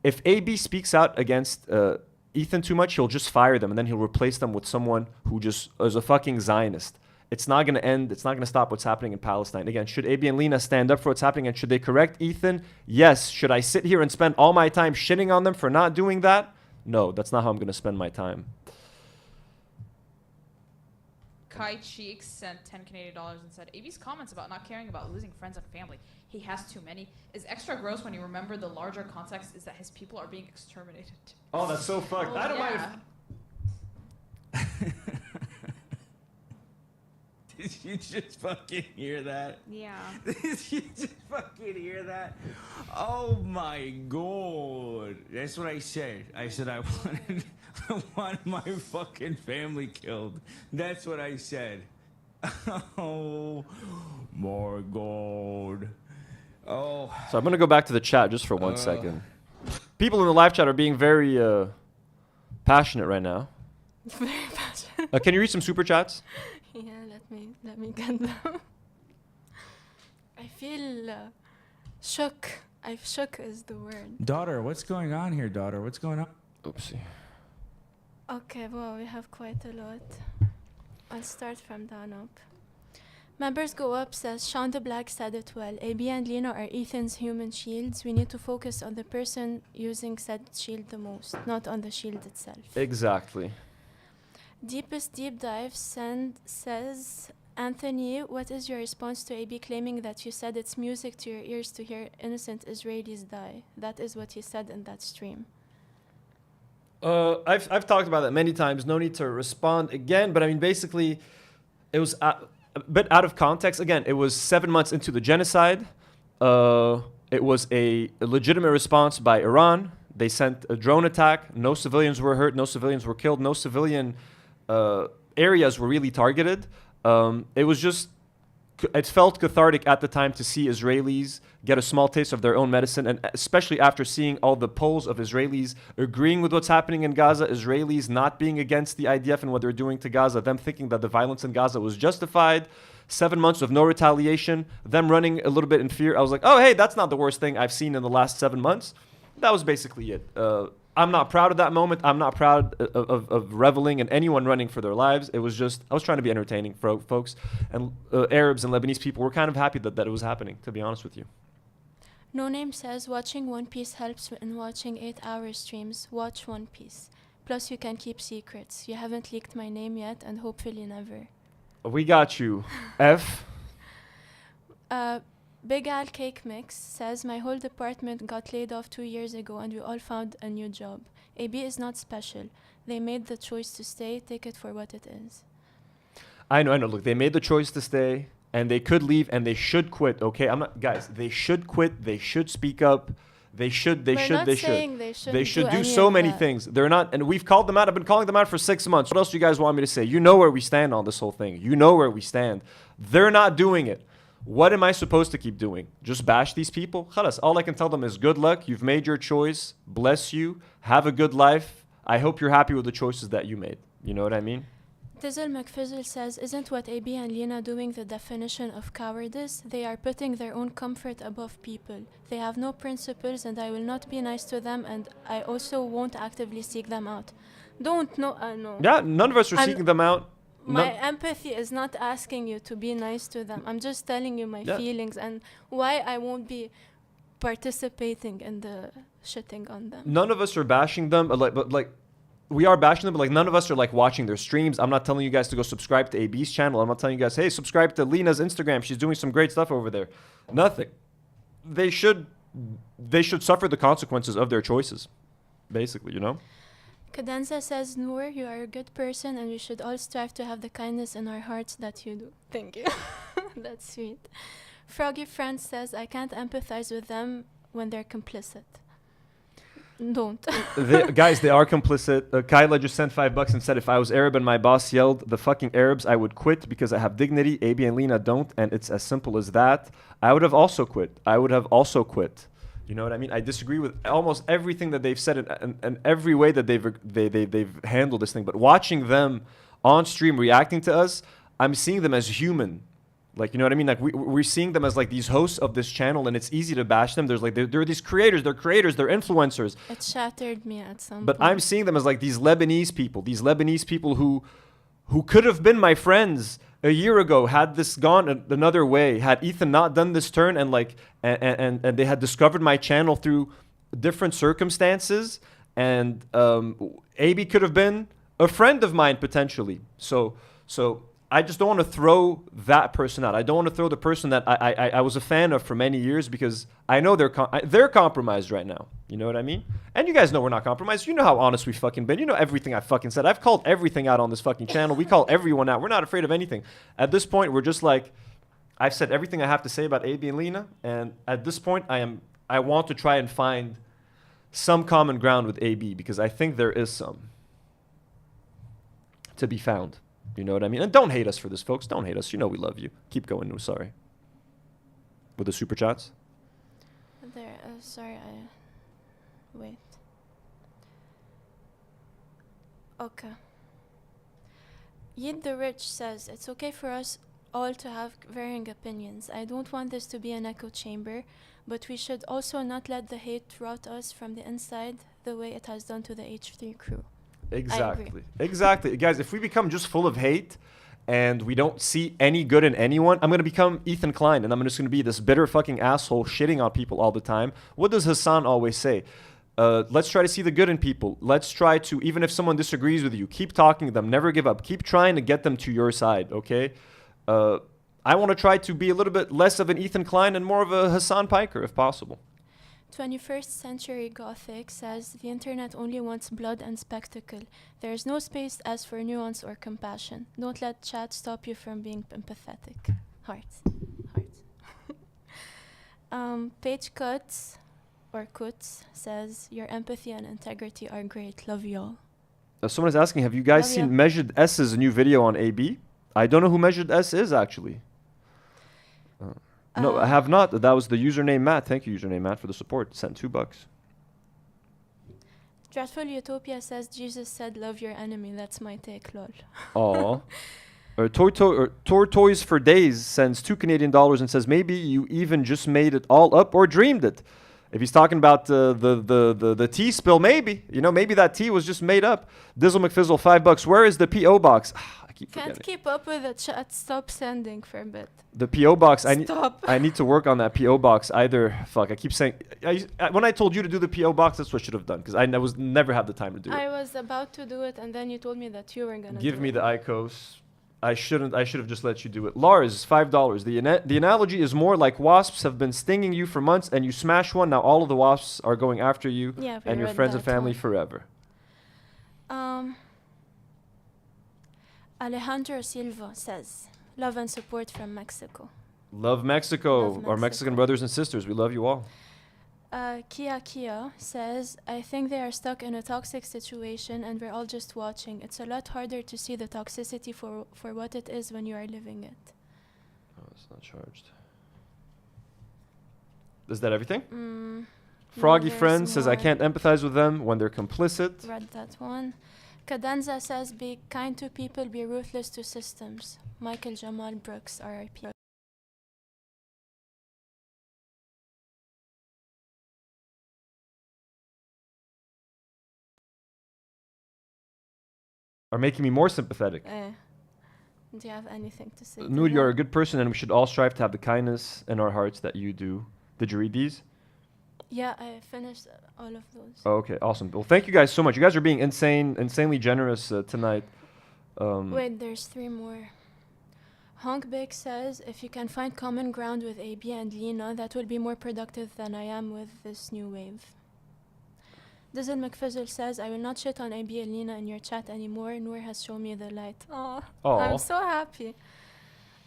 If AB speaks out against Ethan too much, he'll just fire them, and then he'll replace them with someone who just is a fucking Zionist. It's not going to end. It's not going to stop what's happening in Palestine. Again, should AB and Lena stand up for what's happening, and should they correct Ethan? Yes. Should I sit here and spend all my time shitting on them for not doing that? No, that's not how I'm going to spend my time. Kai Cheeks sent 10 Canadian dollars and said, AB's comments about not caring about losing friends and family. He has too many. Is extra gross when you remember the larger context is that his people are being exterminated. Oh, that's so fucked. Oh, I don't mind yeah. Did you just fucking hear that? Yeah. Did you just fucking hear that? Oh my god. That's what I said. I said I wanted my fucking family killed. That's what I said. Oh my god. Oh. So I'm going to go back to the chat just for 1 second. People in the live chat are being very passionate right now. Very passionate. Can you read some super chats? Yeah, let me get them. I feel shook. Shook is the word. Daughter, what's going on here, daughter? What's going on? Oopsie. Okay, well, we have quite a lot. I'll start from down up. Members Go Up says, Sean the Black said it well. AB and Lena are Ethan's human shields. We need to focus on the person using said shield the most, not on the shield itself. Exactly. Deepest Deep Dive says, Anthony, what is your response to AB claiming that you said it's music to your ears to hear innocent Israelis die? That is what he said in that stream. I've talked about that many times. No need to respond again. But I mean, basically, it was a bit out of context. Again, it was 7 months into the genocide. It was a legitimate response by Iran. They sent a drone attack. No civilians were hurt. No civilians were killed. No civilian areas were really targeted. It was just, it felt cathartic at the time to see Israelis get a small taste of their own medicine, and especially after seeing all the polls of Israelis agreeing with what's happening in Gaza, Israelis not being against the IDF and what they're doing to Gaza, them thinking that the violence in Gaza was justified. 7 months of no retaliation, them running a little bit in fear. I was like, oh, hey, that's not the worst thing I've seen in the last 7 months. That was basically it. I'm not proud of that moment. I'm not proud of reveling in anyone running for their lives. It was just, I was trying to be entertaining for folks. And Arabs and Lebanese people were kind of happy that it was happening, to be honest with you. No Name says, watching One Piece helps in watching 8-hour streams. Watch One Piece. Plus, you can keep secrets. You haven't leaked my name yet, and hopefully never. We got you. F. Big Al Cake Mix says, my whole department got laid off 2 years ago and we all found a new job. AB is not special. They made the choice to stay. Take it for what it is. I know. Look, they made the choice to stay and they could leave and they should quit. Okay, I'm not, guys, they should quit. They should speak up. They should do so many things. They're not, and we've called them out. I've been calling them out for 6 months. What else do you guys want me to say? You know where we stand on this whole thing. You know where we stand. They're not doing it. What am I supposed to keep doing? Just bash these people? Khalas, all I can tell them is good luck. You've made your choice. Bless you. Have a good life. I hope you're happy with the choices that you made. You know what I mean? Dizzle McFizzle says, isn't what AB and Lena doing the definition of cowardice? They are putting their own comfort above people. They have no principles and I will not be nice to them and I also won't actively seek them out. No. Yeah, none of us are seeking them out. My empathy is not asking you to be nice to them. I'm just telling you my feelings and why I won't be participating in the shitting on them. None of us are bashing them, but we are bashing them, but none of us are watching their streams. I'm not telling you guys to go subscribe to AB's channel. I'm not telling you guys, hey, subscribe to Lena's Instagram. She's doing some great stuff over there. Nothing. They should suffer the consequences of their choices, basically, you know? Cadenza says, Nour, you are a good person and we should all strive to have the kindness in our hearts that you do. Thank you. That's sweet. Froggy Friend says, I can't empathize with them when they're complicit. Don't. Guys, they are complicit. Kyla just sent $5 and said, if I was Arab and my boss yelled, the fucking Arabs, I would quit because I have dignity. AB and Lena don't, and it's as simple as that. I would have also quit. You know what I mean? I disagree with almost everything that they've said and every way that they've handled this thing. But watching them on stream reacting to us, I'm seeing them as human. You know what I mean? We're seeing them as these hosts of this channel, and it's easy to bash them. There's they're these creators, they're influencers. It shattered me at some point. But I'm seeing them as these Lebanese people who could have been my friends a year ago had this gone another way, had Ethan not done this turn and they had discovered my channel through different circumstances, and AB could have been a friend of mine potentially. So I just don't want to throw that person out. I don't want to throw the person that I was a fan of for many years because I know they're compromised right now. You know what I mean? And you guys know we're not compromised. You know how honest we've fucking been. You know everything I fucking said. I've called everything out on this fucking channel. We call everyone out. We're not afraid of anything. At this point, we're just I've said everything I have to say about AB and Lena. And at this point, I want to try and find some common ground with AB because I think there is some to be found. You know what I mean? And don't hate us for this, folks. Don't hate us. You know we love you. Keep going. We're sorry. With the super chats? There. Sorry. Wait. Okay. Yid the Rich says, it's okay for us all to have varying opinions. I don't want this to be an echo chamber, but we should also not let the hate rot us from the inside the way it has done to the H3 crew. Exactly. Guys, if we become just full of hate and we don't see any good in anyone, I'm going to become Ethan Klein and I'm just going to be this bitter fucking asshole shitting on people all the time. What does Hassan always say? Let's try to see the good in people. Let's try to, even if someone disagrees with you, keep talking to them. Never give up. Keep trying to get them to your side, okay? I want to try to be a little bit less of an Ethan Klein and more of a Hassan Piker if possible. 21st Century Gothic says the internet only wants blood and spectacle. There is no space as for nuance or compassion. Don't let chat stop you from being empathetic. Hearts. Page Cuts or Kuts says your empathy and integrity are great. Love y'all. Someone is asking, have you guys Love seen ya. Measured S's new video on AB? I don't know who Measured S is actually. No, I have not. That was the username Matt. Thank you, username Matt, for the support. Sent $2. Dreadful Utopia says Jesus said love your enemy. That's my take, lol. Aw. Tortoise for Days sends $2 and says maybe you even just made it all up or dreamed it. If he's talking about the tea spill, maybe. You know, maybe that tea was just made up. Dizzle McFizzle, $5. Where is the P.O. box? I keep Can't forgetting. keep up with the chat. Stop sending for a bit. The P.O. box, Stop. I need to work on that P.O. box. Either, fuck, I keep saying, when I told you to do the P.O. box, that's what I should have done. Because I was never have the time to do I it. was about to do it, and then you told me that you were gonna Give do me it. the ICOs. I should have just let you do it. Lars, $5. The analogy is more like wasps have been stinging you for months and you smash one. Now all of the wasps are going after you Yeah, we and your read friends and that family one. forever. Alejandro Silva says, love and support from Mexico. Love Mexico, Love our Mexican Mexico. brothers and sisters. We love you all. Kia says, I think they are stuck in a toxic situation and we're all just watching. It's a lot harder to see the toxicity for what it is when you are living it. Oh, it's not charged. Is that everything? No, Froggy there's Friend says, I more. can't empathize with them when they're complicit. Read that one. Cadenza says, be kind to people, be ruthless to systems. Michael Jamal Brooks, RIP. Are making me more sympathetic. Do you have anything to say? to Nour, you're a that? good person and we should all strive to have the kindness in our hearts that you do. Did you read these? Yeah, I finished all of those. Oh, okay, awesome. Well, thank you guys so much. You guys are being insanely generous tonight. Wait, there's 3 more. Honk Big says, if you can find common ground with AB and Lena, that will be more productive than I am with this new wave. Dizzle McFizzle says, I will not shit on AB and Lena in your chat anymore. Nour has shown me the light. Oh, I'm so happy.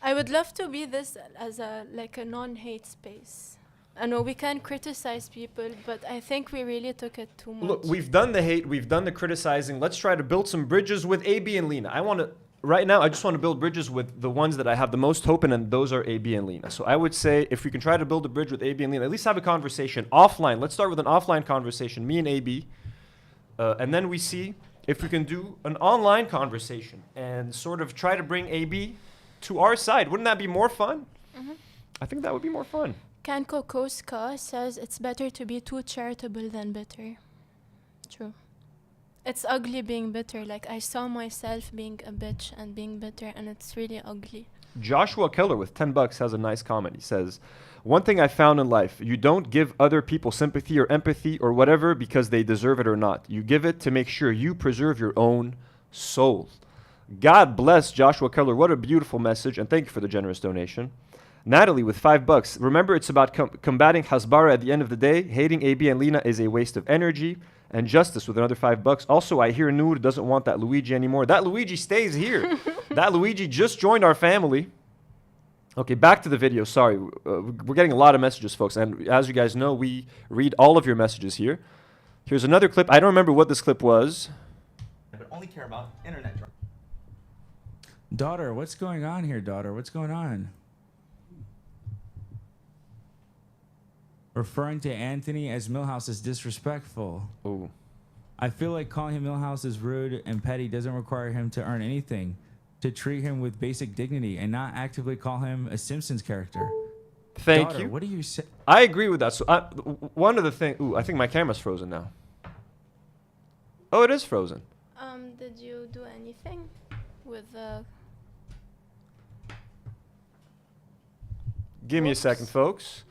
I would love to be this as a non-hate space. I know we can criticize people, but I think we really took it too much. Look, we've done the hate, we've done the criticizing. Let's try to build some bridges with AB and Lena. Right now, I just want to build bridges with the ones that I have the most hope in, and those are AB and Lena. So I would say if we can try to build a bridge with AB and Lena, at least have a conversation offline. Let's start with an offline conversation, me and AB, and then we see if we can do an online conversation and sort of try to bring AB to our side. Wouldn't that be more fun? Mm-hmm. I think that would be more fun. Kanko Koska says it's better to be too charitable than bitter. True. It's ugly being bitter. Like, I saw myself being a bitch and being bitter, and it's really ugly. Joshua Keller with $10 has a nice comment. He says, one thing I found in life, you don't give other people sympathy or empathy or whatever because they deserve it or not. You give it to make sure you preserve your own soul. God bless Joshua Keller. What a beautiful message. And thank you for the generous donation. Natalie with $5. Remember, it's about combating Hasbara at the end of the day. Hating AB and Lena is a waste of energy. And Justice with another $5. Also, I hear Nour doesn't want that Luigi anymore. That Luigi stays here. That Luigi just joined our family. Okay, back to the video. Sorry. We're getting a lot of messages, folks. And as you guys know, we read all of your messages here. Here's another clip. I don't remember what this clip was. But only care about internet. Daughter, what's going on here, daughter? What's going on? Referring to Anthony as Millhouse is disrespectful. Oh. I feel like calling him Millhouse is rude and petty doesn't require him to earn anything. To treat him with basic dignity and not actively call him a Simpsons character. Thank Daughter, you. What do you say? I agree with that. So one of the things... Ooh, I think my camera's frozen now. Oh, it is frozen. Did you do anything with the... Give me a second, folks.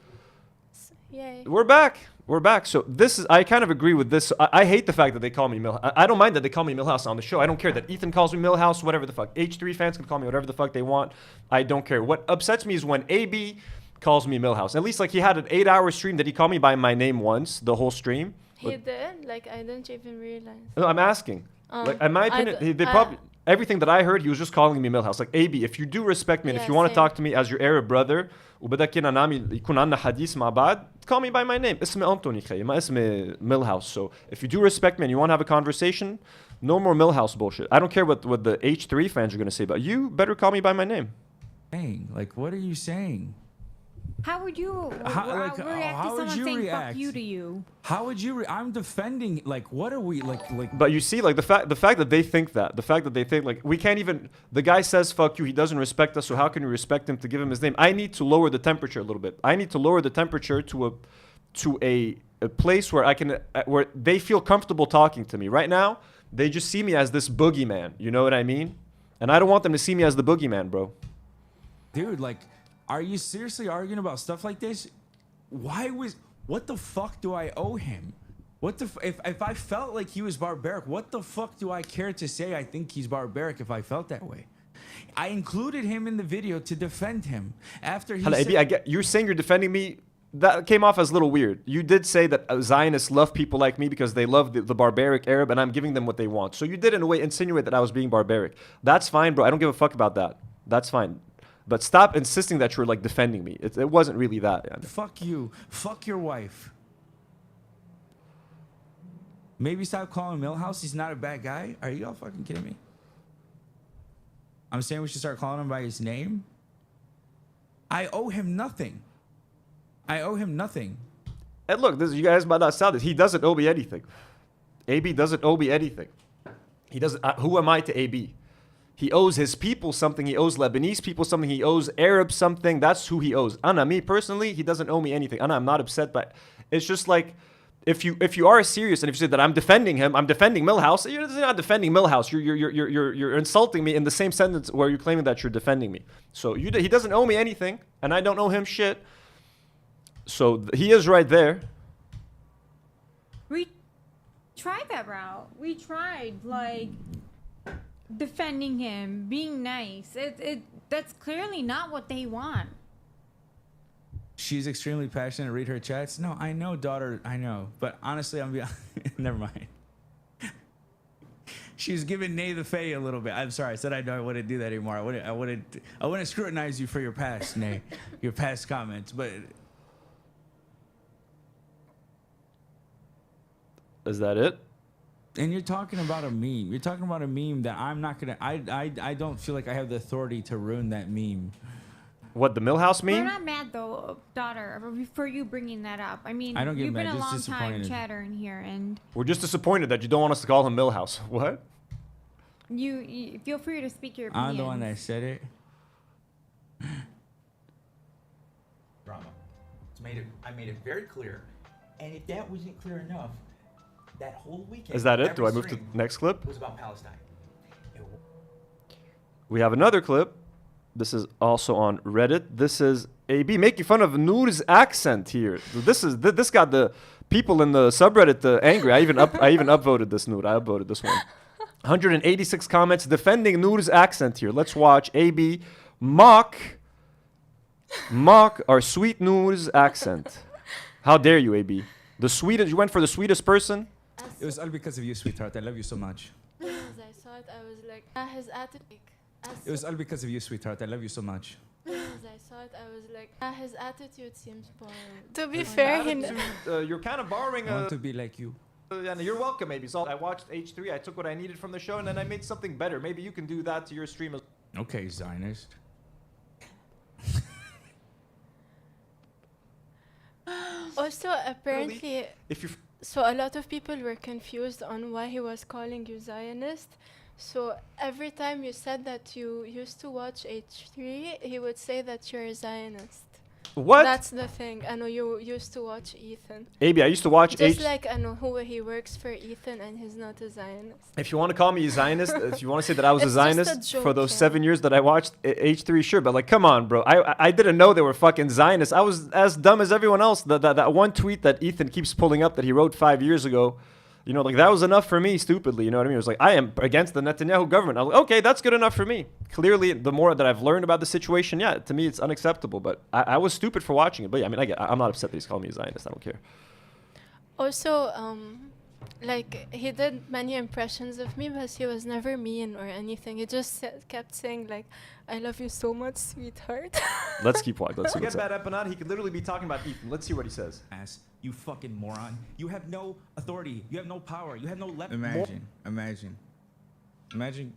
Yay. We're back. We're back. So this is... I kind of agree with this. I hate the fact that they call me Millhouse. I don't mind that they call me Millhouse on the show. I don't care that Ethan calls me Millhouse, whatever the fuck. H3 fans can call me whatever the fuck they want. I don't care. What upsets me is when AB calls me Millhouse. At least like he had an 8-hour stream that he called me by my name once, the whole stream. He did? Like, I didn't even realize. No, I'm asking. Like, in my opinion, they probably everything that I heard, he was just calling me Millhouse. Like, AB, if you do respect me and if you want to talk to me as your Arab brother, وبدك يكون عندنا حديث مع بعض, call me by my name. اسمي أنطوني خي, ما اسمي Millhouse. So if you do respect me and you want to have a conversation, no more Millhouse bullshit. I don't care what the H3 fans are going to say about you. Better call me by my name. Dang, like, what are you saying? How would you react to someone saying "fuck you" to you? How would you? I'm defending. Like, what are we like? But you see, like the fact that they think that, the fact that they think like we can't even. The guy says "fuck you." He doesn't respect us. So how can we respect him to give him his name? I need to lower the temperature a little bit. I need to lower the temperature to a place where I can where they feel comfortable talking to me. Right now, they just see me as this boogeyman. You know what I mean? And I don't want them to see me as the boogeyman, bro. Dude, like. Are you seriously arguing about stuff like this? What the fuck do I owe him? If I felt like he was barbaric, what the fuck do I care to say I think he's barbaric if I felt that way? I included him in the video to defend him after he said, you're saying you're defending me. That came off as a little weird. You did say that Zionists love people like me because they love the barbaric Arab and I'm giving them what they want. So you did in a way insinuate that I was being barbaric. That's fine, bro. I don't give a fuck about that. That's fine. But stop insisting that you're like defending me. It wasn't really that. Yeah. Fuck you. Fuck your wife. Maybe stop calling Millhouse. He's not a bad guy. Are you all fucking kidding me? I'm saying we should start calling him by his name. I owe him nothing. I owe him nothing. And look, you guys might not sound this. He doesn't owe me anything. AB doesn't owe me anything. He doesn't. Who am I to AB? He owes his people something. He owes Lebanese people something. He owes Arabs something. That's who he owes. Ana, me personally, he doesn't owe me anything. Ana, I'm not upset by it. It's just like, if you are serious and if you say that I'm defending him, I'm defending Millhouse, you're not defending Millhouse. You're insulting me in the same sentence where you're claiming that you're defending me. So he doesn't owe me anything, and I don't owe him shit. So he is right there. We tried that route. We tried, like, defending him, being nice. That's clearly not what they want. She's extremely passionate. Read her chats. No, I know, daughter. I know. But honestly, I'm being never mind. She's giving Nay the Fae a little bit. I'm sorry. I said I wouldn't do that anymore. I wouldn't scrutinize you for your past, Nay, your past comments. But is that it? And you're talking about a meme. You're talking about a meme that I'm not gonna. I don't feel like I have the authority to ruin that meme. What, the Millhouse meme? We're not mad though, daughter, for you bringing that up. I mean, I don't get you've mad, been a just long time disappointed. chatter in here, and We're just disappointed that you don't want us to call him Millhouse. What? you feel free to speak your opinion. I'm the one that said it. Drama. I made it very clear. And if that wasn't clear enough, that whole weekend. Is that it? every Do I move to stream the next clip? was about Palestine. We have another clip. This is also on Reddit. This is AB making fun of Nour's accent here. This got the people in the subreddit angry. I even upvoted this Nour. I upvoted this one. 186 comments defending Nour's accent here. Let's watch AB mock our sweet Nour's accent. How dare you, AB? The sweetest. You went for the sweetest person. It was all because of you, sweetheart. I love you so much. As I saw it, I was like, his attitude. It was all because of you, sweetheart. I love you so much. As I saw it, I was like, his attitude seems boring. To be fair, you're kind of borrowing. I want to be like you. And you're welcome, maybe. So I watched H3. I took what I needed from the show, and then I made something better. Maybe you can do that to your stream. Okay, Zionist. Also, apparently, so a lot of people were confused on why he was calling you Zionist. So every time you said that you used to watch H3, he would say that you're a Zionist. What? That's the thing. I know you used to watch Ethan. AB, I used to watch Just like I know who he works for Ethan and he's not a Zionist. If you want to call me a Zionist, if you want to say that I was a Zionist joke, for those 7 years that I watched H3, sure. But like, come on, bro. I didn't know they were fucking Zionists. I was as dumb as everyone else. That one tweet that Ethan keeps pulling up that he wrote 5 years ago. You know, like that was enough for me, stupidly. You know what I mean? It was like, I am against the Netanyahu government. I was like, okay, that's good enough for me. Clearly, the more that I've learned about the situation, yeah, to me, it's unacceptable. But I was stupid for watching it. But yeah, I mean, I'm not upset that he's calling me a Zionist. I don't care. Also, like he did many impressions of me, but he was never mean or anything. He just kept saying like, "I love you so much, sweetheart." Let's keep watching. Let's see Forget what's bad up. empanada. He could literally be talking about Ethan. Let's see what he says. Ass, you fucking moron. You have no authority. You have no power. You have no left. Imagine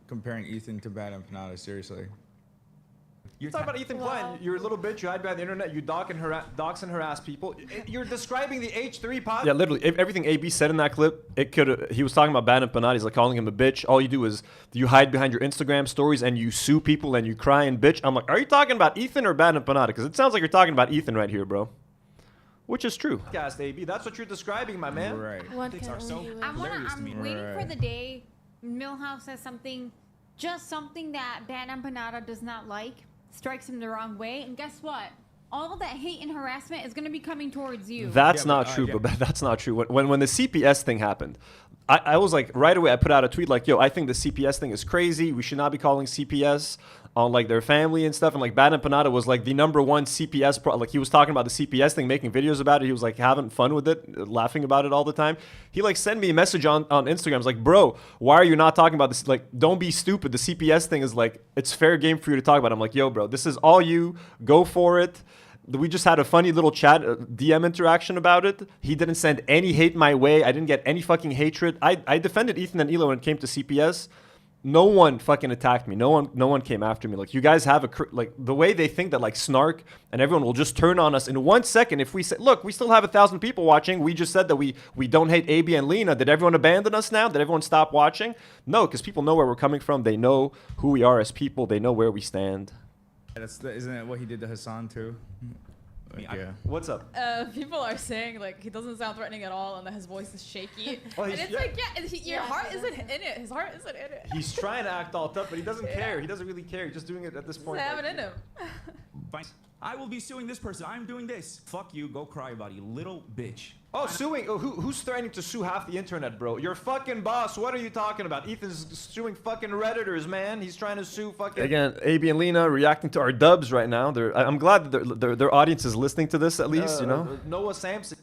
comparing Ethan to Bad Empanada, seriously. You're talking about Ethan Klein. You're a little bitch. You hide behind the internet. You dox and harass people. You're describing the H3 pod. Yeah, literally, everything AB said in that clip, it could. He was talking about Bad Empanada. He's like calling him a bitch. All you do is you hide behind your Instagram stories and you sue people and you cry and bitch. I'm like, are you talking about Ethan or Bad Empanada? Because it sounds like you're talking about Ethan right here, bro. Which is true. Podcast, AB. That's what you're describing, my man. Right. One Things can are so only win. I'm waiting for the day Milhouse says something, just something that Bad Empanada does not like, strikes him the wrong way, and guess what? All of that hate and harassment is going to be coming towards you. That's not true, but that's not true. When the CPS thing happened, I was like, right away, I put out a tweet like, yo, I think the CPS thing is crazy. We should not be calling CPS on like their family and stuff. And like Bad Empanada was like the #1 CPS like he was talking about the CPS thing, making videos about it. He was like having fun with it, laughing about it all the time. He like sent me a message on Instagram. I was like, bro, why are you not talking about this? Like, don't be stupid. The CPS thing is like, it's fair game for you to talk about. I'm like, yo, bro, this is all you. Go for it. We just had a funny little chat, DM interaction about it. He didn't send any hate my way. I didn't get any fucking hatred. I defended Ethan and Ela when it came to CPS. No one fucking attacked me. No one came after me. Like, you guys have like the way they think that like Snark and everyone will just turn on us in 1 second if we say, look, we still have 1,000 people watching. We just said that we don't hate AB and Lena. Did everyone abandon us now? Did everyone stop watching? No, because people know where we're coming from. They know who we are as people. They know where we stand. Isn't that what he did to Hassan too? Yeah. What's up? People are saying like he doesn't sound threatening at all, and that his voice is shaky. Well, and it's like, your heart isn't in it. His heart isn't in it. He's trying to act all tough, but he doesn't care. He doesn't really care. He's just doing it at this point. Doesn't have it in him. Fine. I will be suing this person. I'm doing this. Fuck you. Go cry about it, you little bitch. Oh, suing? Oh, who's threatening to sue half the internet, bro? Your fucking boss. What are you talking about? Ethan's suing fucking Redditors, man. He's trying to sue fucking... Again, AB and Lena reacting to our dubs right now. I'm glad that their audience is listening to this at least, you know? Noah Sampson.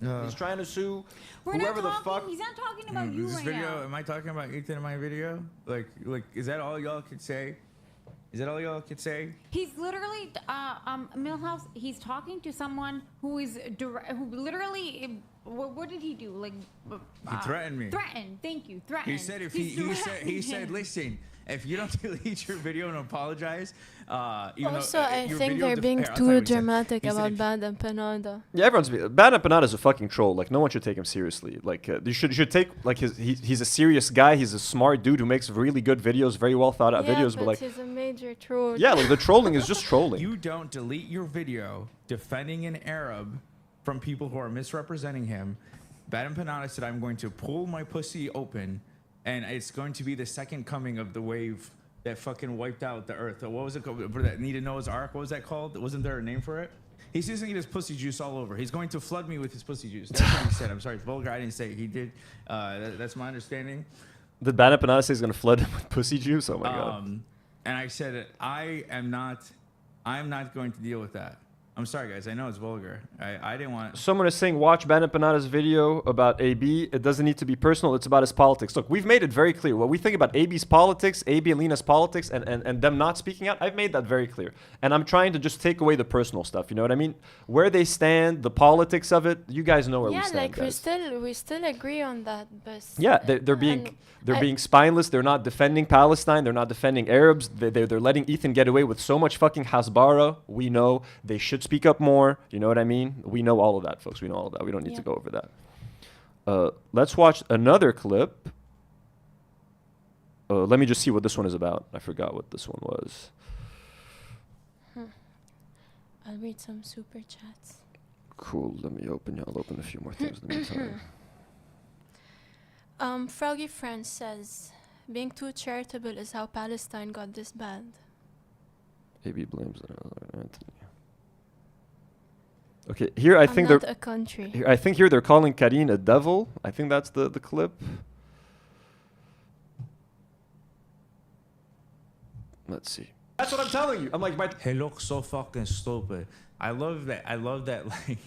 He's trying to sue whoever the fuck... He's not talking about you Is this right video, now. am I talking about Ethan in my video? Like, is that all y'all could say? Is that all y'all could say? He's literally, Milhouse, he's talking to someone who is, who literally, what did he do? Like, He threatened me. Threatened, thank you, threatened. He said if he said, listen, if you don't delete your video and apologize, even Also, though, I your think video they're being I'll tell you too what he said. dramatic He said about if- Bad Empanada. Yeah, everyone's Bad Empanada is a fucking troll. Like, no one should take him seriously. Like, you should take like he's a serious guy. He's a smart dude who makes really good videos, very well thought out videos. But like, he's a major troll. yeah, like the trolling is just trolling. You don't delete your video defending an Arab from people who are misrepresenting him. Bad Empanada said, I'm going to pull my pussy open, and it's going to be the second coming of the wave that fucking wiped out the earth. What was it called? That needed Noah's Ark? What was that called? Wasn't there a name for it? He's using his pussy juice all over. He's going to flood me with his pussy juice. That's what he said. I'm sorry, it's vulgar. I didn't say it. He did. That's my understanding. Did Bad Empanada say he's gonna flood him with pussy juice? Oh my god. And I said, I'm not going to deal with that. I'm sorry, guys. I know it's vulgar. I didn't want... Someone is saying, watch Bad Empanada's video about AB. It doesn't need to be personal. It's about his politics. Look, we've made it very clear. What we think about AB's politics, AB and Lena's politics, and them not speaking out, I've made that very clear. And I'm trying to just take away the personal stuff. You know what I mean? Where they stand, the politics of it, you guys know where we stand, like guys. we still agree on that, but Yeah, they're being spineless. They're not defending Palestine. They're not defending Arabs. They're letting Ethan get away with so much fucking hasbara. We know they should speak up more. You know what I mean? We know all of that, folks. We know all of that. We don't need to go over that. Let's watch another clip. Let me just see what this one is about. I forgot what this one was. I'll read some super chats. Cool. I'll open a few more things in the meantime. Froggy Friend says, being too charitable is how Palestine got this bad. AB blames Anthony. Okay, here I I'm think not they're a country. here, I think here they're calling Karine a devil. I think that's the clip. Let's see. That's what I'm telling you. I'm like, my He looks so fucking stupid. I love that. I love that. Like,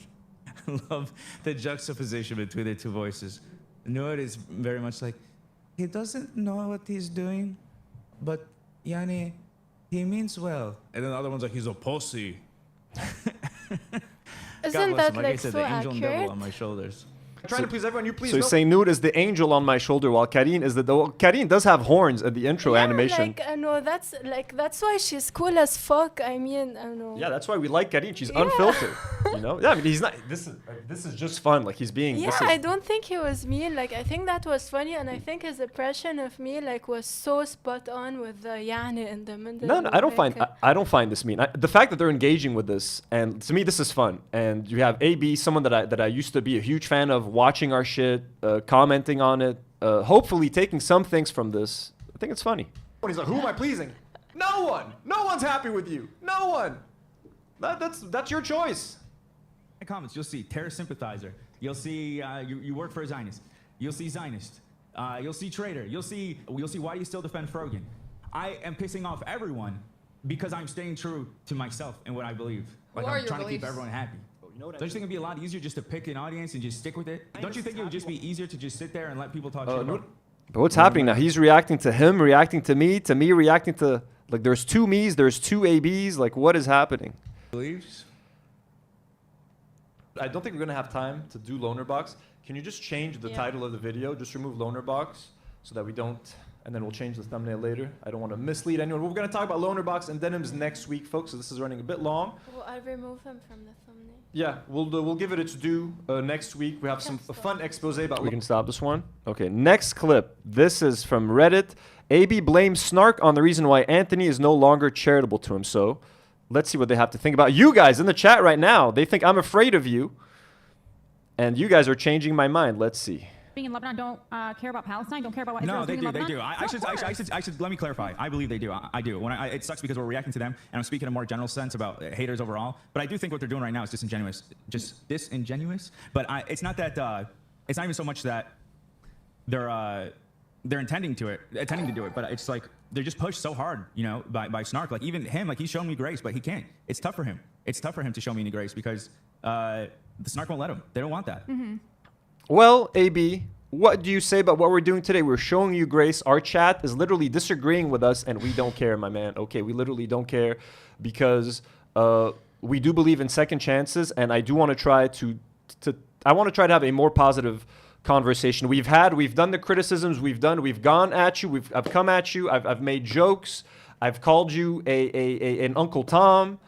I love the juxtaposition between the two voices. Nour is very much like, he doesn't know what he's doing, but Yani, he means well. And then the other one's like, he's a pussy. Isn't that Like I like said, so the angel and devil accurate? on my shoulders. I'm trying to please everyone. You please. So no. he's saying Nour is the angel on my shoulder, while Karine is the. Well, Karine does have horns at the intro animation. Like, no, that's why she's cool as fuck. I mean, I know. Yeah, that's why we like Karine. She's Yeah. unfiltered. You know? Yeah, I mean, he's not. This is just fun. Like he's being. Yeah, this is, I don't think he was mean. Like, I think that was funny, and I think his impression of me like was so spot on with the yani in the middle. No, I don't find I don't find this mean. The fact that they're engaging with this, and to me, this is fun. And you have AB, someone that I used to be a huge fan of, watching our shit, commenting on it, hopefully taking some things from this. I think it's funny. He's like, who am I pleasing? No one. No one's happy with you. No one. That's your choice. In comments, you'll see terrorist sympathizer. You'll see you work for a Zionist. You'll see Zionist. You'll see traitor. You'll see why do you still defend Frogan? I am pissing off everyone because I'm staying true to myself and what I believe. Like What are I'm your trying to keep beliefs? everyone happy. Don't you think it'd be a lot easier just to pick an audience and just stick with it? Don't you think it would just be easier to just sit there and let people talk shit? But what's happening now? He's reacting to him, reacting to me reacting to, like, there's two me's, there's two ABs. Like, what is happening? Beliefs? I don't think we're gonna have time to do Loner Box. Can you just change the title of the video? Just remove Loner Box so that we don't, and then we'll change the thumbnail later. I don't want to mislead anyone. We're gonna talk about Loner Box and Denims next week, folks. So this is running a bit long. Well, I'll remove him from the thumbnail. Yeah, we'll give it its due next week. We have some fun expose about. We can stop this one. Okay, next clip. This is from Reddit. AB blames Snark on the reason why Anthony is no longer charitable to him. So let's see what they have to think about. You guys in the chat right now, they think I'm afraid of you. And you guys are changing my mind. Let's see. Being in Lebanon don't care about Palestine, don't care about what No, Israel's they doing in do. They Lebanon? do. I should. Let me clarify. I believe they do. I do. It sucks because we're reacting to them, and I'm speaking in a more general sense about haters overall. But I do think what they're doing right now is disingenuous. Just disingenuous. But it's not that. It's not even so much that they're intending to do it. But it's like they're just pushed so hard, you know, by Snark. Like even him, like he's shown me grace, but he can't. It's tough for him. It's tough for him to show me any grace because the Snark won't let him. They don't want that. Mm-hmm. Well, AB, what do you say about what we're doing today? We're showing you grace. Our chat is literally disagreeing with us, and we don't care, my man. Okay, we literally don't care because we do believe in second chances, and I do want to try to have a more positive conversation. We've done the criticisms, we've gone at you, I've come at you, I've made jokes, I've called you an Uncle Tom.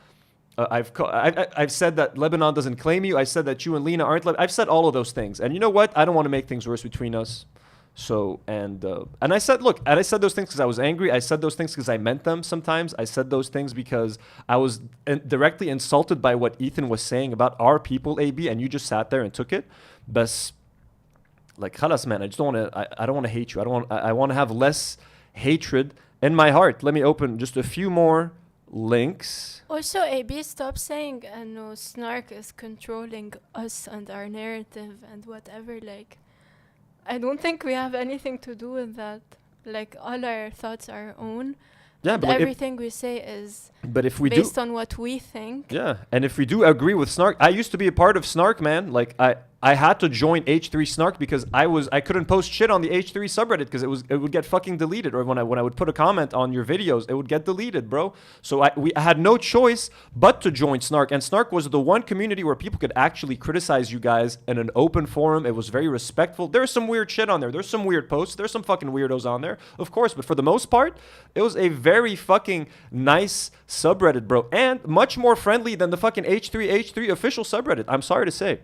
I've said that Lebanon doesn't claim you. I said that you and Lena aren't. I've said all of those things, and you know what? I don't want to make things worse between us. So and I said, look, and I said those things because I was angry. I said those things because I meant them. Sometimes I said those things because I was directly insulted by what Ethan was saying about our people, AB, and you just sat there and took it. But like, khalas, man, I just don't want to. I don't want to hate you. I want to have less hatred in my heart. Let me open just a few more links. Also, AB, stop saying no, Snark is controlling us and our narrative and whatever. Like, I don't think we have anything to do with that. Like, all our thoughts are our own. Yeah, but like everything we say is based on what we think. Yeah, and if we do agree with Snark, I used to be a part of Snark, man. Like I had to join H3 Snark because I couldn't post shit on the H3 subreddit because it would get fucking deleted, or when I would put a comment on your videos, it would get deleted, bro. So I had no choice but to join Snark, and Snark was the one community where people could actually criticize you guys in an open forum. It was very respectful. There's some weird shit on there. There's some weird posts. There's some fucking weirdos on there, of course, but for the most part, it was a very fucking nice subreddit, bro, and much more friendly than the fucking H3 official subreddit. I'm sorry to say.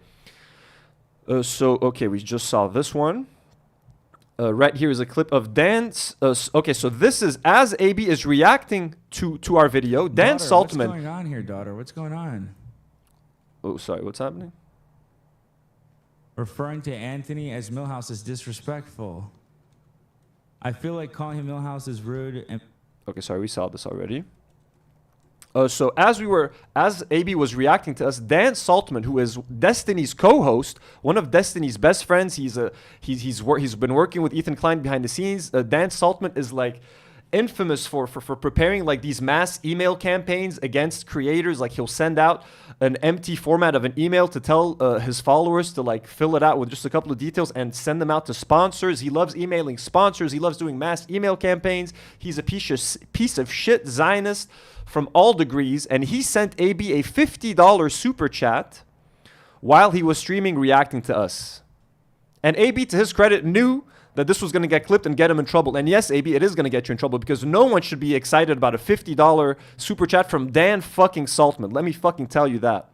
So, okay, we just saw this one. Right here is a clip of Dan's. Okay, so this is as AB is reacting to our video. Dan Daughter, Saltman. What's going on here, daughter? What's going on? Oh, sorry, what's happening? Referring to Anthony as Milhouse is disrespectful. I feel like calling him Milhouse is rude. And okay, sorry, we saw this already. So as AB was reacting to us, Dan Saltman, who is Destiny's co-host, one of Destiny's best friends, he's been working with Ethan Klein behind the scenes. Dan Saltman is like infamous for preparing like these mass email campaigns against creators. Like he'll send out an empty format of an email to tell his followers to like fill it out with just a couple of details and send them out to sponsors. He loves emailing sponsors. He loves doing mass email campaigns. He's a piece of shit Zionist from all degrees, and he sent AB a $50 super chat while he was streaming reacting to us. And AB, to his credit, knew that this was going to get clipped and get him in trouble. And yes, AB, it is going to get you in trouble because no one should be excited about a $50 super chat from Dan fucking Saltman. Let me fucking tell you that.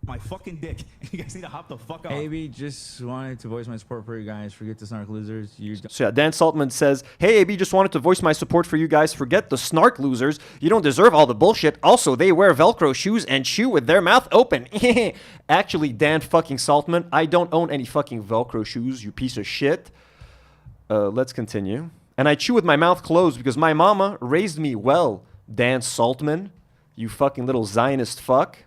My fucking dick. You guys need to hop the fuck off. AB, just wanted to voice my support for you guys. Forget the snark losers. So yeah, Dan Saltman says, hey, AB, just wanted to voice my support for you guys. Forget the snark losers. You don't deserve all the bullshit. Also, they wear Velcro shoes and chew with their mouth open. Actually, Dan fucking Saltman, I don't own any fucking Velcro shoes, you piece of shit. Let's continue. And I chew with my mouth closed because my mama raised me well, Dan Saltman. You fucking little Zionist fuck.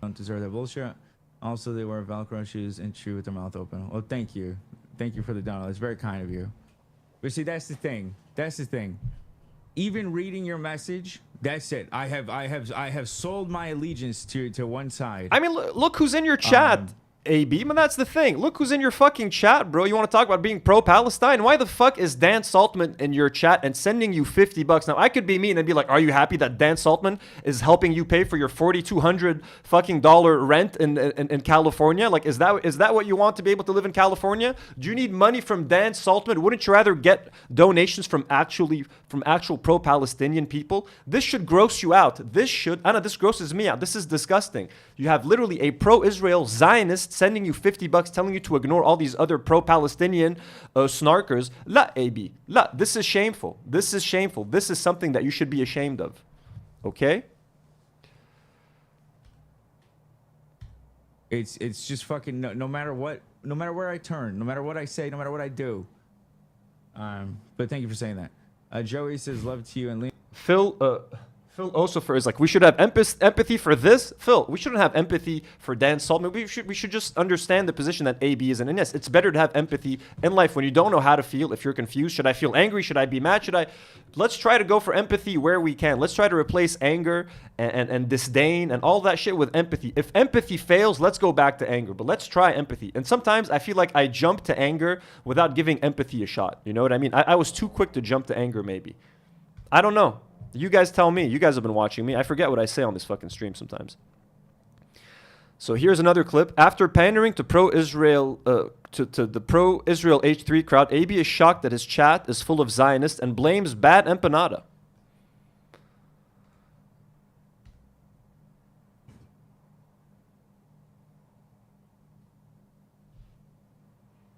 Don't deserve that bullshit. Also, they wear Velcro shoes and chew with their mouth open. Well, thank you. Thank you for the donut. It's very kind of you. But see, that's the thing. That's the thing. Even reading your message, that's it. I have sold my allegiance to one side. I mean, look who's in your chat, AB. Man, that's the thing. Look who's in your fucking chat, bro. You want to talk about being pro-Palestine? Why the fuck is Dan Saltman in your chat and sending you $50? Now, I could be mean and be like, are you happy that Dan Saltman is helping you pay for your $4,200 fucking rent in California? Like, is that what you want to be able to live in California? Do you need money from Dan Saltman? Wouldn't you rather get donations from actual pro-Palestinian people? This should gross you out. Anna, this grosses me out. This is disgusting. You have literally a pro-Israel Zionist sending you $50, telling you to ignore all these other pro-Palestinian snarkers. La, AB. La, this is shameful. This is shameful. This is something that you should be ashamed of. Okay? It's just fucking no matter what, no matter where I turn, no matter what I say, no matter what I do. But thank you for saying that. Joey says love to you and Lena. Phil Osofer is like, we should have empathy for this. Phil, we shouldn't have empathy for Dan Saltman. We should just understand the position that AB is in. And yes, it's better to have empathy in life when you don't know how to feel. If you're confused, should I feel angry? Should I be mad? Let's try to go for empathy where we can. Let's try to replace anger and disdain and all that shit with empathy. If empathy fails, let's go back to anger. But let's try empathy. And sometimes I feel like I jump to anger without giving empathy a shot. You know what I mean? I was too quick to jump to anger, maybe. I don't know. You guys tell me. You guys have been watching me. I forget what I say on this fucking stream sometimes. So here's another clip. After pandering to pro-Israel, to the pro-Israel H3 crowd, AB is shocked that his chat is full of Zionists and blames bad empanada.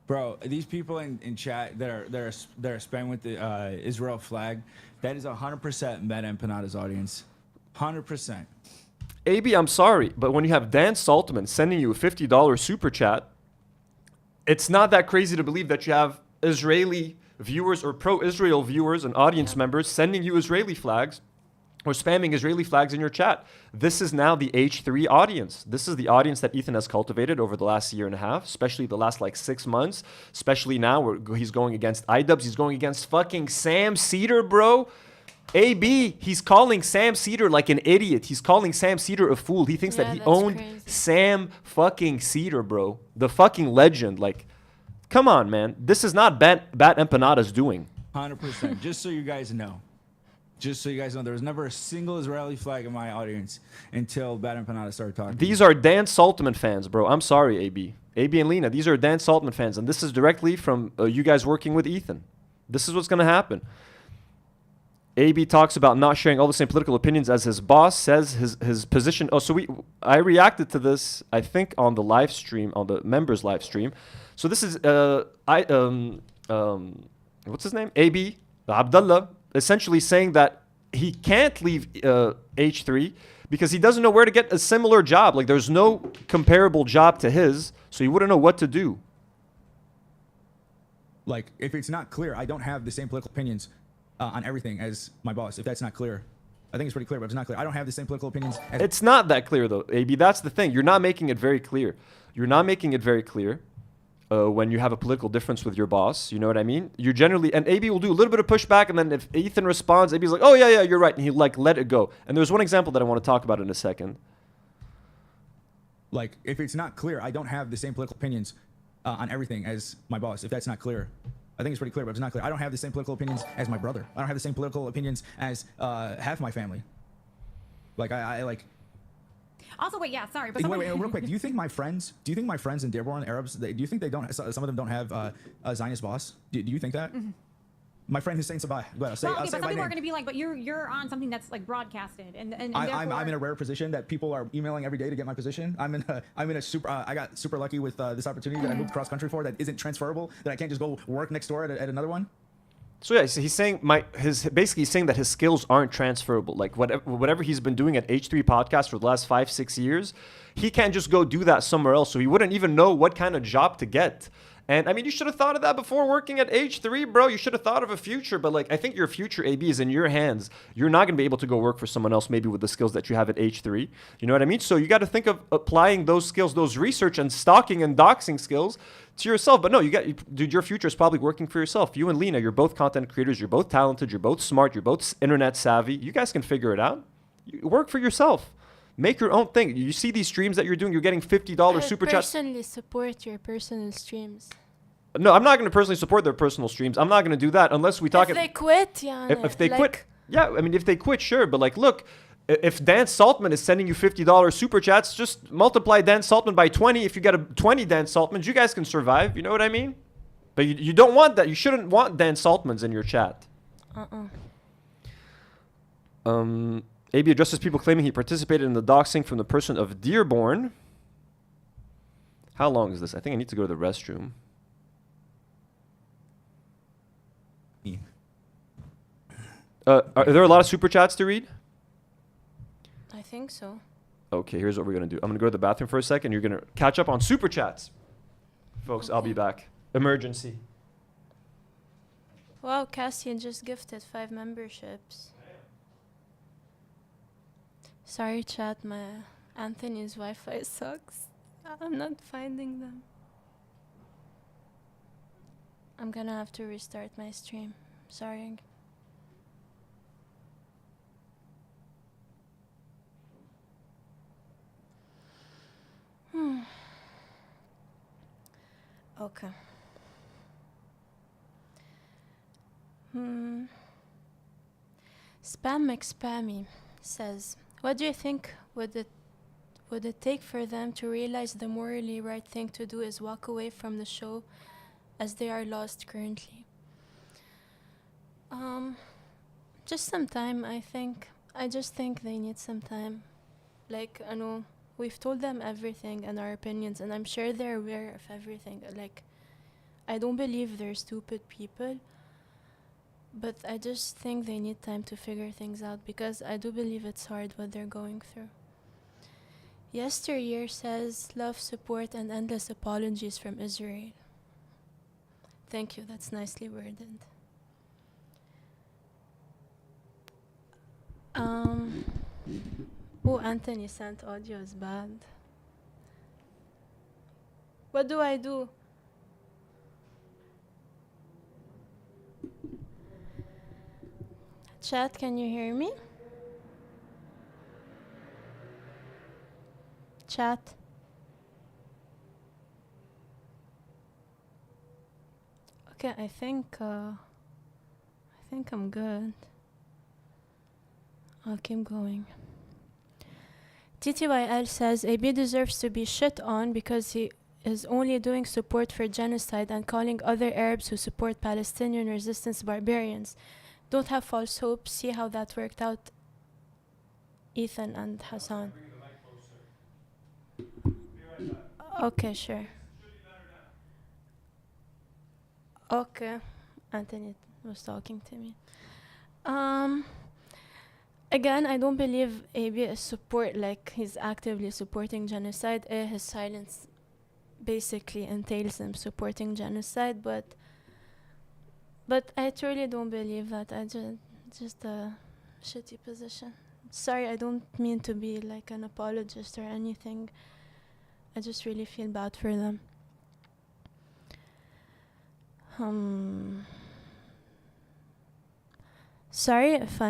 Bro, these people in chat that are spamming with the Israel flag, that is 100% Bad Empanada's audience. 100%. AB, I'm sorry, but when you have Dan Saltman sending you a $50 super chat, it's not that crazy to believe that you have Israeli viewers or pro-Israel viewers and audience members sending you Israeli flags or spamming Israeli flags in your chat. This is now the H3 audience. This is the audience that Ethan has cultivated over the last year and a half, especially the last like 6 months, especially now where he's going against iDubbbz. He's going against fucking Sam Cedar, bro. AB, he's calling Sam Cedar like an idiot. He's calling Sam Cedar a fool. He thinks that he owned crazy. Sam fucking Cedar, bro. The fucking legend. Like, come on, man. This is not Bat Empanada's doing. 100%. Just so you guys know. Just so you guys know, there was never a single Israeli flag in my audience until Bad Empanada started talking. These are Dan Saltman fans, bro. I'm sorry, AB. AB and Lena, these are Dan Saltman fans. And this is directly from you guys working with Ethan. This is what's going to happen. AB talks about not sharing all the same political opinions as his boss, says his position. Oh, so I reacted to this, I think, on the live stream, on the members live stream. So this is, what's his name? AB, Abdullah, essentially saying that he can't leave H3 because he doesn't know where to get a similar job. Like, there's no comparable job to his, so he wouldn't know what to do. Like, if it's not clear, I don't have the same political opinions on everything as my boss. If that's not clear, I think it's pretty clear, but it's not clear. I don't have the same political opinions as... It's not that clear, though, AB. That's the thing. You're not making it very clear. You're not making it very clear when you have a political difference with your boss. You know what I mean? You're generally... And AB will do a little bit of pushback, and then if Ethan responds, AB's like, oh, yeah, you're right. And he'll, like, let it go. And there's one example that I want to talk about in a second. Like, if it's not clear, I don't have the same political opinions on everything as my boss. If that's not clear, I think it's pretty clear, but it's not clear. I don't have the same political opinions as my brother. I don't have the same political opinions as half my family. Like, I like... Also, wait, yeah, sorry, but wait, real quick. Do you think my friends in Dearborn, Arabs, do you think they don't? Some of them don't have a Zionist boss. Do you think that? Mm-hmm. My friend Hussein Sabah. Well, but some people are going to be like, but you're on something that's like broadcasted, and I'm in a rare position that people are emailing every day to get my position. I'm in a super. I got super lucky with this opportunity that I moved cross country for that isn't transferable. That I can't just go work next door at another one. So yeah, so he's saying basically he's saying that his skills aren't transferable. Like whatever he's been doing at H3 Podcast for the last 5-6 years, he can't just go do that somewhere else. So he wouldn't even know what kind of job to get. And I mean, you should have thought of that before working at H3, bro. You should have thought of a future. But like, I think your future, AB, is in your hands. You're not going to be able to go work for someone else, maybe with the skills that you have at H3. You know what I mean? So you got to think of applying those skills, those research and stalking and doxing skills to yourself. But no, dude, your future is probably working for yourself. You and Lena, you're both content creators. You're both talented. You're both smart. You're both internet savvy. You guys can figure it out. You work for yourself. Make your own thing. You see these streams that you're doing, you're getting $50 super chats. Personally support your personal streams. No, I'm not going to personally support their personal streams. I'm not going to do that unless we talk... If they quit, yeah. If they quit, yeah, I mean, if they quit, sure. But like, look, if Dan Saltman is sending you $50 super chats, just multiply Dan Saltman by 20. If you get 20 Dan Saltmans, you guys can survive. You know what I mean? But you don't want that. You shouldn't want Dan Saltmans in your chat. AB addresses people claiming he participated in the doxing from the person of Dearborn. How long is this? I think I need to go to the restroom. Are there a lot of super chats to read? I think so. Okay, here's what we're going to do. I'm going to go to the bathroom for a second. You're going to catch up on super chats. Folks, I'll be back. Emergency. Wow, Cassian just gifted 5 memberships. Sorry, chat, my Anthony's Wi-Fi sucks. I'm not finding them. I'm gonna have to restart my stream. Sorry. Okay. Spam McSpammy says, what do you think would it take for them to realize the morally right thing to do is walk away from the show as they are lost currently? Just some time, I think. I just think they need some time. Like, I know we've told them everything and our opinions, and I'm sure they're aware of everything. Like, I don't believe they're stupid people, but I just think they need time to figure things out, because I do believe it's hard what they're going through. Yesteryear says, love, support, and endless apologies from Israel. Thank you, that's nicely worded. Oh, Anthony sent audio is bad. What do I do? Chat, can you hear me? Chat. Okay, I think I'm good. I'll keep going. TTYL says AB deserves to be shit on because he is only doing support for genocide and calling other Arabs who support Palestinian resistance barbarians. Don't have false hope. See how that worked out, Ethan and Hassan. Okay, sure. Okay, Anthony was talking to me. Again, I don't believe AB is he's actively supporting genocide. His silence basically entails him supporting genocide, but But I truly don't believe that. I just a shitty position. Sorry, I don't mean to be like an apologist or anything. I just really feel bad for them. Sorry if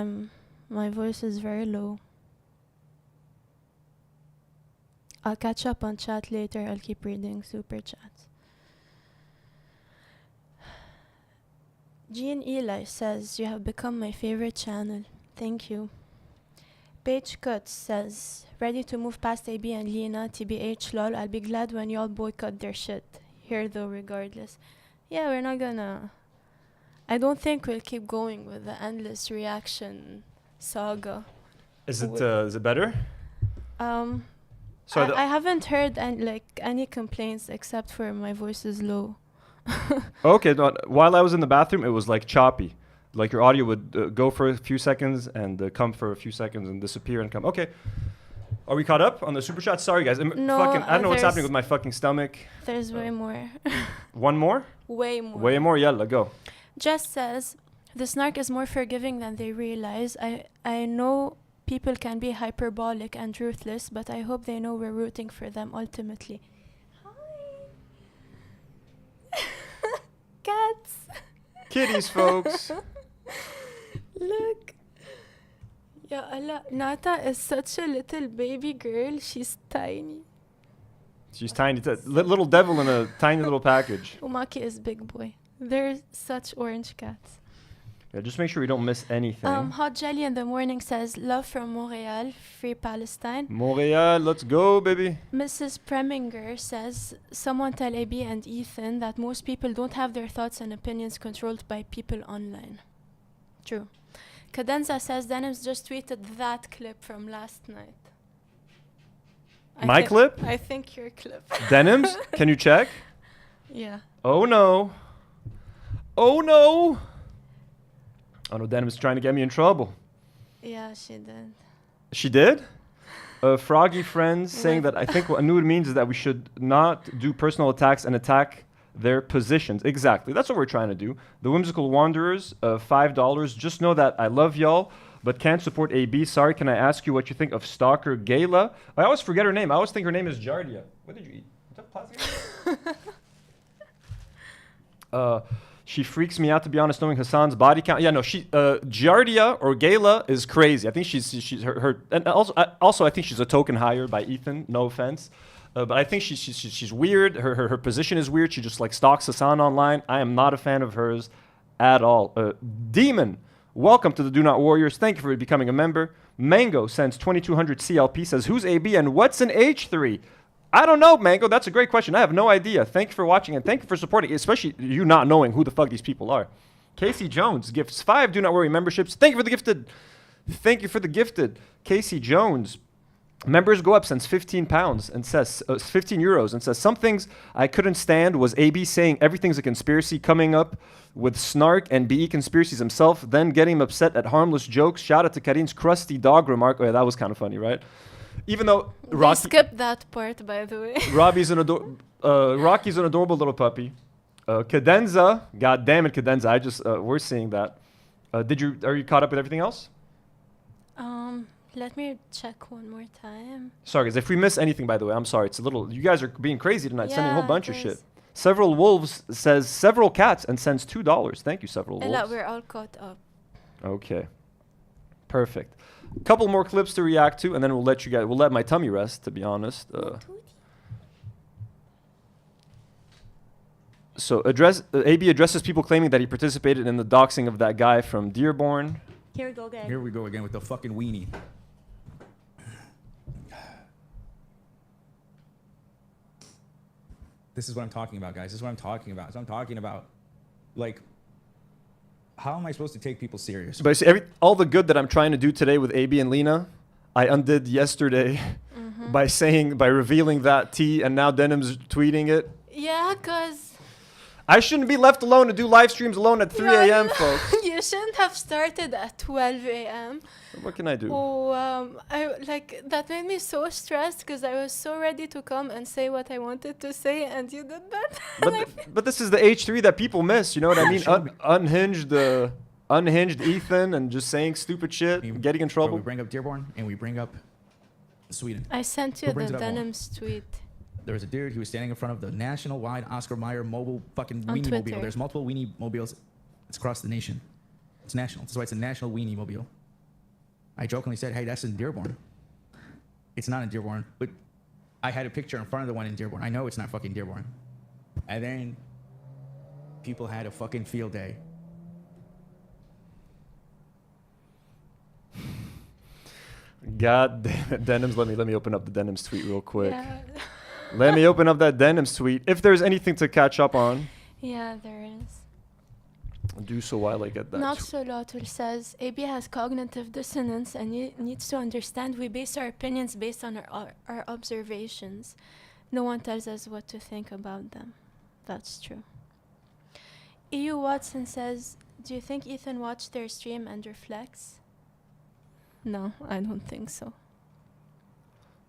my voice is very low. I'll catch up on chat later. I'll keep reading super chats. Jean Eli says, you have become my favorite channel. Thank you. Paige Cuts says, ready to move past AB and Lena, TBH lol. I'll be glad when y'all boycott their shit. Here though, regardless. Yeah, we're not gonna... I don't think we'll keep going with the endless reaction saga. Is it better? I haven't heard any complaints except for my voice is low. Okay, no, while I was in the bathroom, it was like choppy. Like your audio would go for a few seconds and come for a few seconds and disappear and come. Okay. Are we caught up on the super chat? Sorry, guys. No, I don't know what's happening with my fucking stomach. There's way more. One more? Way more. Way more? Yalla, go. Jess says, the snark is more forgiving than they realize. I know people can be hyperbolic and ruthless, but I hope they know we're rooting for them ultimately. Hi. Cats. Kitties, folks. Look. Ya Allah, Nata is such a little baby girl. She's tiny. She's tiny. Little devil in a tiny little package. Umaki is big boy. They're such orange cats. Yeah, just make sure we don't miss anything. Hot Jelly in the morning says, love from Montreal, free Palestine. Montreal, let's go, baby. Mrs. Preminger says, someone tell AB and Ethan that most people don't have their thoughts and opinions controlled by people online. True. Cadenza says, Denims just tweeted that clip from last night. My clip? I think your clip. Denims? Can you check? Yeah. Oh, no. Oh, no. Oh, no, Denims is trying to get me in trouble. Yeah, she did. She did? Froggy Friends saying that I think what Nour means is that we should not do personal attacks and attack their positions. Exactly. That's what we're trying to do. The Whimsical Wanderers, $5. Just know that I love y'all, but can't support AB. Sorry, can I ask you what you think of Stalker Gayla? I always forget her name. I always think her name is Jardia. What did you eat? Is that plastic? She freaks me out, to be honest, knowing Hassan's body count. Yeah, no, Giardia or Gayla is crazy. I think she's her and also I think she's a token hire by Ethan. No offense, but I think she's weird. Her position is weird. She just like stalks Hassan online. I am not a fan of hers at all. Demon, welcome to the Do Not Warriors. Thank you for becoming a member. Mango sends 2200 CLP. Says who's AB and what's an H3? I don't know, Mango. That's a great question. I have no idea. Thank you for watching and thank you for supporting, especially you not knowing who the fuck these people are. Casey Jones gifts 5 Do Not Worry memberships. Thank you for the gifted. Thank you for the gifted. Casey Jones. Members go up since 15 pounds and says 15 euros and says some things I couldn't stand was AB saying everything's a conspiracy, coming up with snark and BE conspiracies himself, then getting him upset at harmless jokes. Shout out to Karine's crusty dog remark. Oh yeah, that was kind of funny, right? Even though Rocky skipped that part, by the way. Rocky's an adorable little puppy. Cadenza, god damn it, Cadenza. We're seeing that. Are you caught up with everything else? Let me check one more time. Sorry, guys. If we miss anything, by the way, I'm sorry. It's a little. You guys are being crazy tonight, sending a whole bunch of shit. Several Wolves says several cats and sends $2. Thank you, Several Wolves. Ella, we're all caught up. Okay. Perfect. Couple more clips to react to, and then we'll let my tummy rest, to be honest. So AB addresses people claiming that he participated in the doxing of that guy from Dearborn. Here we go again. Here we go again with the fucking weenie. This is what I'm talking about, guys. This is what I'm talking about. So I'm talking about, like, how am I supposed to take people serious? But see, all the good that I'm trying to do today with AB and Lena, I undid yesterday by revealing that tea, and now Denim's tweeting it. Yeah, cause I shouldn't be left alone to do live streams alone at 3 a.m., Yeah, folks. You shouldn't have started at 12 a.m. What can I do? Oh, that made me so stressed because I was so ready to come and say what I wanted to say, and you did that. But this is the H3 that people miss. You know what I mean? Unhinged Ethan and just saying stupid shit, getting in trouble. We bring up Dearborn and we bring up Sweden. I sent you Who brings the it up more? Denims tweet. There was a dude who was standing in front of the national-wide Oscar Mayer mobile fucking On weenie Twitter. mobile. There's multiple weenie mobiles. It's across the nation. It's national. That's why it's a national weenie mobile. I jokingly said, hey, that's in Dearborn. It's not in Dearborn, but I had a picture in front of the one in Dearborn. I know it's not fucking Dearborn. And then people had a fucking field day. God damn it, Denims. Let me open up the Denims tweet real quick. Yeah. Let me open up that Denims tweet. If there's anything to catch up on, Yeah, there is. do so while I get that. Noxolotl says AB has cognitive dissonance and needs to understand we base our opinions based on our observations. No one tells us what to think about them. That's true. EU Watson says, do you think Ethan watched their stream and reflects? No, I don't think so.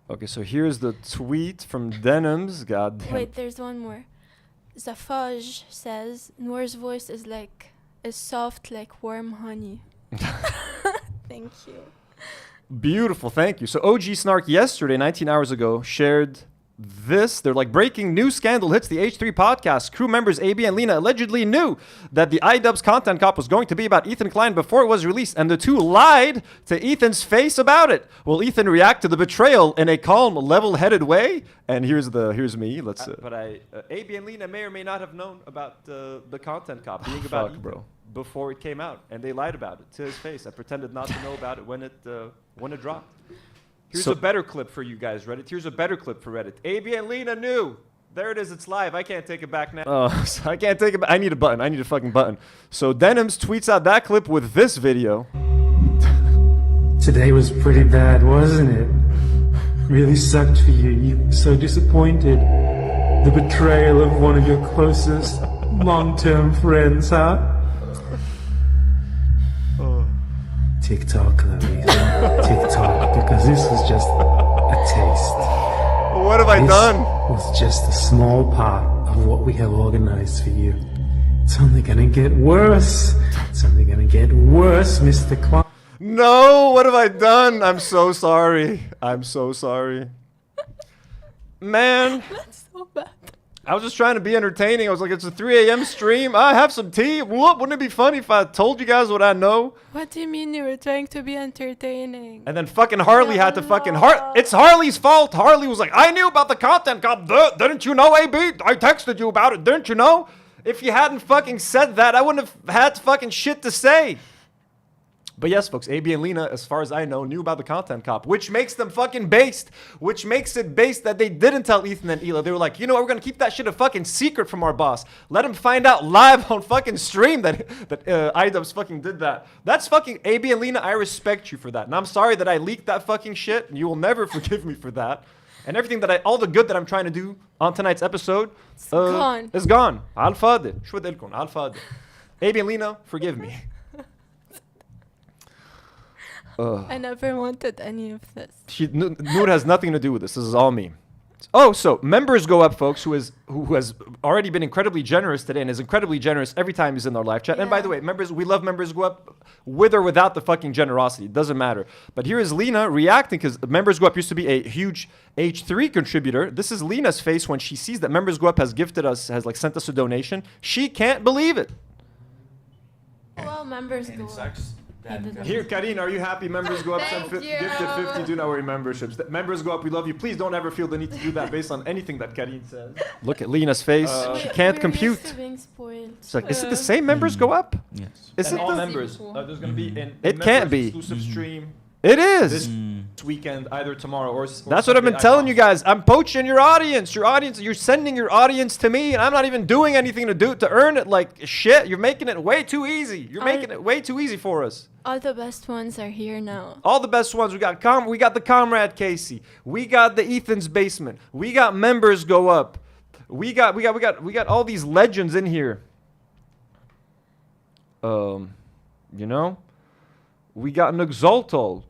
Okay, so here's the tweet from Denims. God damn. Wait, there's one more. Zafaj says, Nour's voice is soft like warm honey. Thank you. Beautiful, thank you. So OG Snark yesterday, 19 hours ago, shared this. They're like, breaking news scandal hits the H3 podcast. Crew members AB and Lena allegedly knew that the iDubbbz content cop was going to be about Ethan Klein before it was released, and the two lied to Ethan's face about it. Will Ethan react to the betrayal in a calm, level-headed way? And here's me. Let's. But AB and Lena may or may not have known about the content cop being Fuck, about Ethan bro. before it came out, and they lied about it to his face. I pretended not to know about it when it dropped. Here's So- a better clip for you guys, Reddit. Here's a better clip for Reddit. AB and Lena knew. There it is. It's live. I can't take it back now. So I can't take it back. I need a button. I need a fucking button. So Denims tweets out that clip with this video. Today was pretty bad, wasn't it? Really sucked for you. You were so disappointed. The betrayal of one of your closest long-term friends, huh? TikTok, Chloe. TikTok, because this was just a taste. What have I done? Was just a small part of what we have organized for you. It's only gonna get worse. It's only gonna get worse, Mr. Klein. No, what have I done? I'm so sorry. I'm so sorry. Man. That's so bad. I was just trying to be entertaining. I was like, it's a 3 a.m. stream. I have some tea. Whoop, wouldn't it be funny if I told you guys what I know? What do you mean you were trying to be entertaining? And then fucking Harley had to fucking... It's Harley's fault. Harley was like, I knew about the content cop. Didn't you know, AB? I texted you about it. Didn't you know? If you hadn't fucking said that, I wouldn't have had fucking shit to say. But yes, folks, AB and Lena, as far as I know, knew about the content cop, which makes them fucking based, which makes it based that they didn't tell Ethan and Hila. They were like, you know what, we're going to keep that shit a fucking secret from our boss. Let him find out live on fucking stream that iDubbbz fucking did that. That's fucking AB and Lena, I respect you for that. And I'm sorry that I leaked that fucking shit, and you will never forgive me for that. And everything all the good that I'm trying to do on tonight's episode gone. is gone. Al fadi. شو بدي لكم؟ Al fadi. AB and Lena, forgive me. I never wanted any of this. Nour has nothing to do with this. This is all me. Oh, so members go up, folks, who has already been incredibly generous today and is incredibly generous every time he's in our live chat. And by the way, members, we love members go up with or without the fucking generosity. It doesn't matter. But here is Lena reacting because members go up used to be a huge H3 contributor. This is Lena's face when she sees that members go up has sent us a donation. She can't believe it. Well, members go up. Here, Karine, are you happy? Members go up, gifted 50 do not worry memberships. Members go up, we love you. Please don't ever feel the need to do that based on anything that Karine says. Look at Lena's face. She can't compute. Being spoiled. It's like, is it the same members go up? Yes. Is it all the members? There's going to be an It can't be. exclusive stream. It is. This weekend, either tomorrow or That's what I've been telling you guys. I'm poaching your audience. You're sending your audience to me, and I'm not even doing anything to earn it. Like shit, you're making it way too easy. You're making it way too easy for us. All the best ones are here now. All the best ones. We got the Comrade Casey. We got the Ethan's Basement. We got members go up. We got all these legends in here. You know, we got Nuxalto,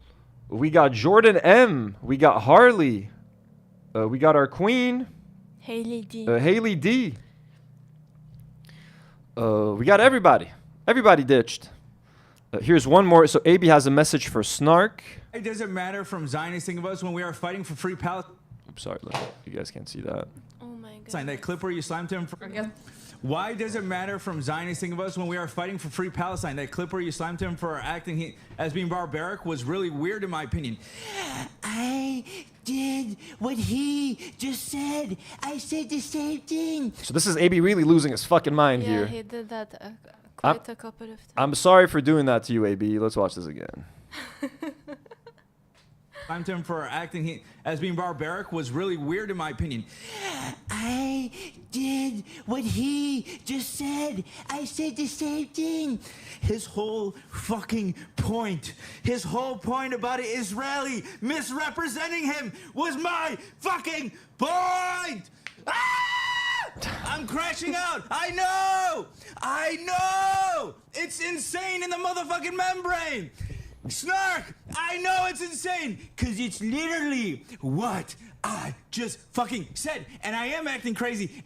we got Jordan M, we got Harley, we got our queen, Haley D. Haley D. We got everybody. Everybody ditched. Here's one more. So AB has a message for Snark. It doesn't matter from Zionist thing of us when we are fighting for free Palestine. Oops, sorry, look, you guys can't see that. Oh my god. That clip where you slammed him. Why does it matter from Zionist thing of us when we are fighting for free Palestine? That clip where you slammed him for acting as being barbaric was really weird in my opinion. I did what he just said. I said the same thing. So this is AB really losing his fucking mind Yeah, here. he did that quite a couple of times. I'm sorry for doing that to you, AB. Let's watch this again. Slammed him for acting as being barbaric was really weird in my opinion. I did what he just said. I said the same thing. His whole fucking point, his whole point about it, Israeli misrepresenting him was my fucking point. I'm crashing out. I know. It's insane in the motherfucking membrane. Snark, I know it's insane, because it's literally what I just fucking said, and I am acting crazy.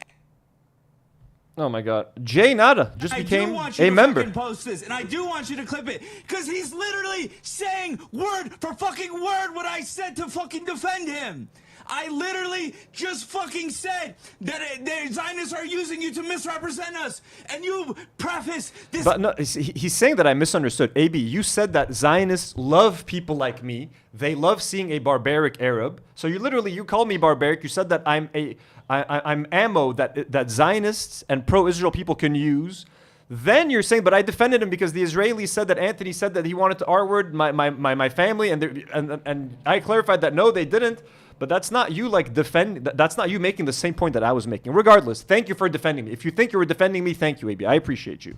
Oh my god. Jay Nada just became a member. Post this, and I do want you to clip it, because he's literally saying word for fucking word what I said to fucking defend him. I literally just fucking said that the Zionists are using you to misrepresent us, and you preface this. But no, he's saying that I misunderstood. AB, you said that Zionists love people like me. They love seeing a barbaric Arab. So you called me barbaric. You said that I'm ammo that Zionists and pro-Israel people can use. Then you're saying, but I defended him because the Israelis said that Anthony said that he wanted to R-word my family, and I clarified that no, they didn't. But that's not you that's not you making the same point that I was making. Regardless, thank you for defending me. If you think you were defending me, thank you, AB. I appreciate you.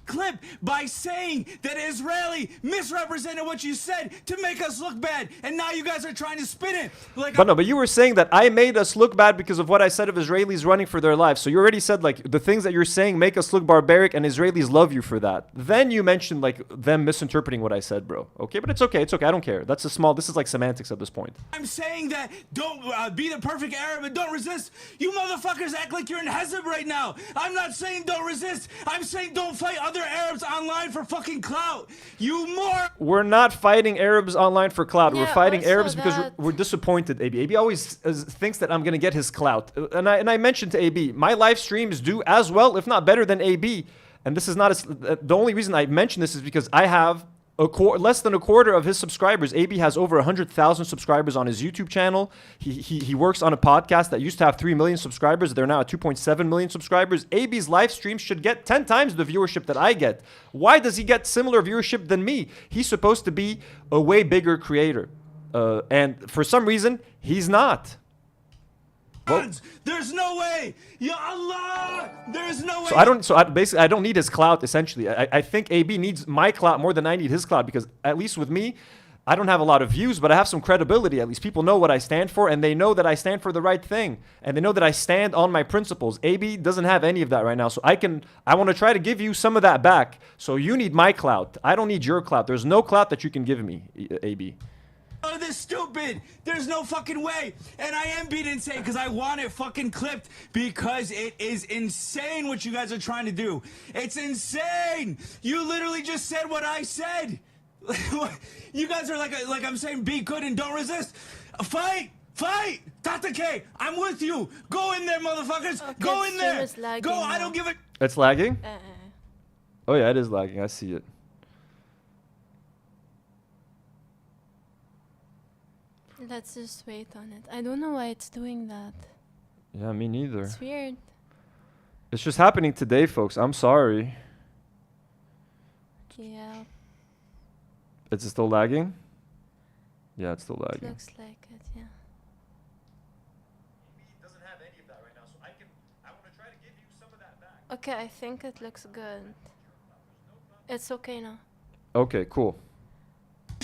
Clip by saying that Israeli misrepresented what you said to make us look bad, and now you guys are trying to spin it like. But you were saying that I made us look bad because of what I said of Israelis running for their lives. So you already said the things that you're saying make us look barbaric, and Israelis love you for that. Then you mentioned them misinterpreting what I said, bro. Okay, but it's okay. It's okay. I don't care. This is like semantics at this point. I'm saying that don't be the perfect Arab and don't resist. You motherfuckers act like you're in Hezeb right now. I'm not saying don't resist. I'm saying don't fight other Arabs online for fucking clout. We're not fighting Arabs online for clout. Yeah, we're fighting also Arabs because that- we're disappointed, AB. AB always thinks that I'm going to get his clout. And I mentioned to AB, my live streams do as well, if not better than AB. And this is not the only reason I mention this is because I have less than a quarter of his subscribers. AB has over 100,000 subscribers on his YouTube channel. He works on a podcast that used to have 3 million subscribers. They're now at 2.7 million subscribers. AB's live streams should get 10 times the viewership that I get. Why does he get similar viewership than me? He's supposed to be a way bigger creator. And for some reason, he's not. There's no way. Ya Allah. There's no way. So I don't need his clout, essentially. I think AB needs my clout more than I need his clout, because at least with me, I don't have a lot of views, but I have some credibility. At least people know what I stand for, and they know that I stand for the right thing, and they know that I stand on my principles. AB doesn't have any of that right now, so I want to try to give you some of that back. So you need my clout. I don't need your clout. There's no clout that you can give me, AB. Oh, this stupid. There's no fucking way. And I am being insane because I want it fucking clipped because it is insane what you guys are trying to do. It's insane. You literally just said what I said. You guys are like I'm saying be good and don't resist. Fight. Tata K, I'm with you. Go in there, motherfuckers. Okay, Go in there. Go. I don't give a. It's lagging? Oh, yeah, it is lagging. I see it. Let's just wait on it. I don't know why it's doing that. Yeah, me neither. It's weird. It's just happening today, folks. I'm sorry. Yeah. Is it still lagging? Yeah, it's still It lagging. looks like it, yeah. Okay, I think it looks good. It's okay now. Okay, cool.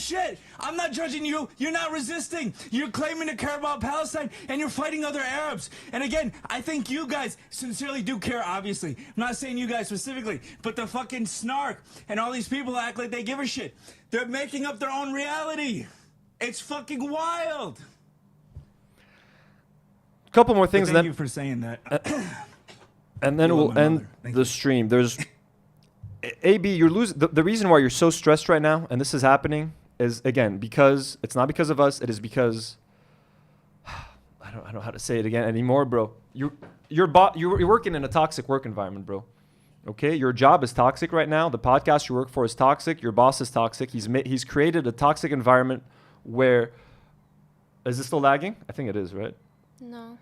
shit. I'm not judging you. You're not resisting. You're claiming to care about Palestine, and you're fighting other Arabs. And again, I think you guys sincerely do care, obviously. I'm not saying you guys specifically, but the fucking snark and all these people act like they give a shit. They're making up their own reality. It's fucking wild. A couple more things. Thank you for saying that. And then You we'll love my end mother. the stream. There's AB. You're losing. The reason why you're so stressed right now, and this is happening, is again because it's not because of us. It is because I don't know how to say it again anymore, bro. You're working in a toxic work environment, bro. Okay, your job is toxic right now. The podcast you work for is toxic. Your boss is toxic. He's created a toxic environment where. Is this still lagging? I think it is, right? No.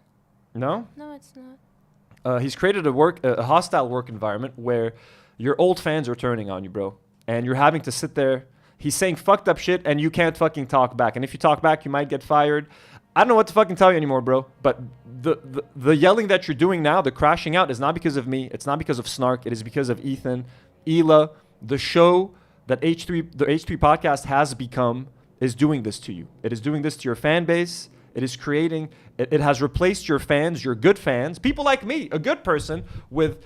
No? No, it's not. He's created a hostile work environment where your old fans are turning on you, bro. And you're having to sit there. He's saying fucked up shit and you can't fucking talk back. And if you talk back, you might get fired. I don't know what to fucking tell you anymore, bro. But the yelling that you're doing now, the crashing out, is not because of me. It's not because of Snark. It is because of Ethan, Ela, the show that the H3 podcast has become is doing this to you. It is doing this to your fan base. It is creating, it has replaced your fans, your good fans, people like me, a good person, with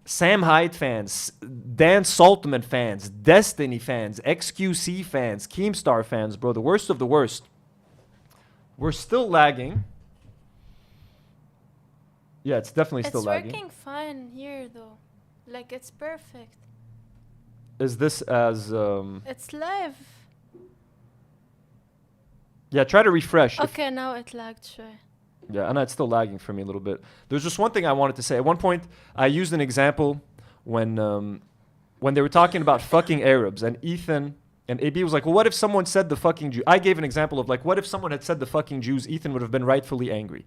Sam Hyde fans, Dan Saltman fans, Destiny fans, XQC fans, Keemstar fans, bro, the worst of the worst. We're still lagging. Yeah, it's definitely still lagging. It's working fine here, though. Like, it's perfect. Is this as... It's live. Yeah, try to refresh. Okay, now it lagged, sure. Yeah, and it's still lagging for me a little bit. There's just one thing I wanted to say. At one point, I used an example when they were talking about fucking Arabs, and Ethan and AB was like, well, what if someone said the fucking Jew? I gave an example of like, what if someone had said the fucking Jews? Ethan would have been rightfully angry.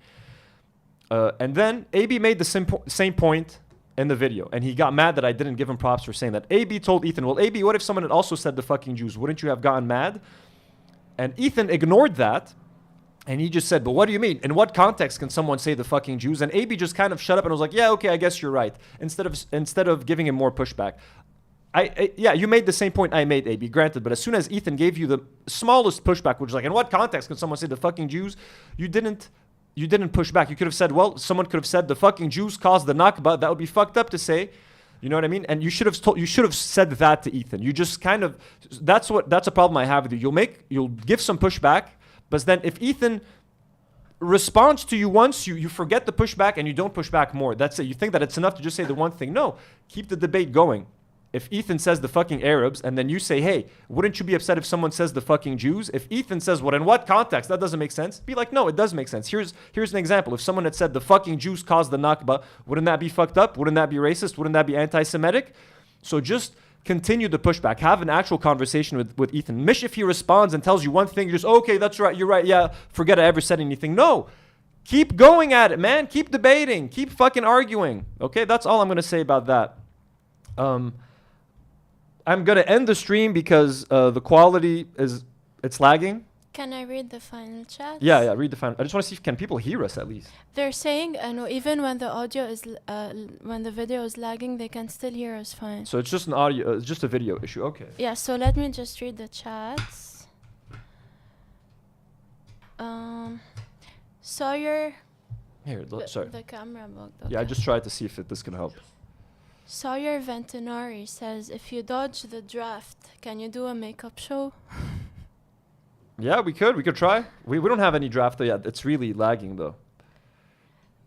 And then AB made the same point in the video, and he got mad that I didn't give him props for saying that. AB told Ethan, well, AB, what if someone had also said the fucking Jews? Wouldn't you have gotten mad? And Ethan ignored that, and he just said, but what do you mean? In what context can someone say the fucking Jews? And AB just kind of shut up and was like, yeah, okay, I guess you're right. Instead of giving him more pushback. Yeah, you made the same point I made, AB, granted, but as soon as Ethan gave you the smallest pushback, which is like, in what context can someone say the fucking Jews? You didn't push back. You could have said, well, someone could have said the fucking Jews caused the Nakba. That would be fucked up to say. You know what I mean? And you should have said that to Ethan. You just kind of, that's a problem I have with you. You'll give some pushback, but then if Ethan responds to you once, you forget the pushback and you don't push back more. That's it. You think that it's enough to just say the one thing. No, keep the debate going. If Ethan says the fucking Arabs and then you say, hey, wouldn't you be upset if someone says the fucking Jews? If Ethan says, well, in what context? That doesn't make sense. Be like, no, it does make sense. Here's an example. If someone had said the fucking Jews caused the Nakba, wouldn't that be fucked up? Wouldn't that be racist? Wouldn't that be anti-Semitic? So just continue the pushback. Have an actual conversation with Ethan. Mish, if he responds and tells you one thing, you're just, okay, that's right, you're right, yeah, forget I ever said anything. No. Keep going at it, man. Keep debating. Keep fucking arguing. Okay, that's all I'm going to say about that. I'm going to end the stream because the quality it's lagging. Can I read the final chat? Yeah, read the final. I just want to see if can people hear us at least. They're saying, no, even when the audio is, when the video is lagging, they can still hear us fine. So it's just an audio, it's just a video issue. Okay. Yeah, so let me just read the chats. Sawyer. Here, sorry. The camera bugged. Yeah, I just tried to see if this can help. Sawyer Ventinari says, if you dodge the draft, can you do a makeup show? Yeah, we could try. We don't have any draft yet. It's really lagging though.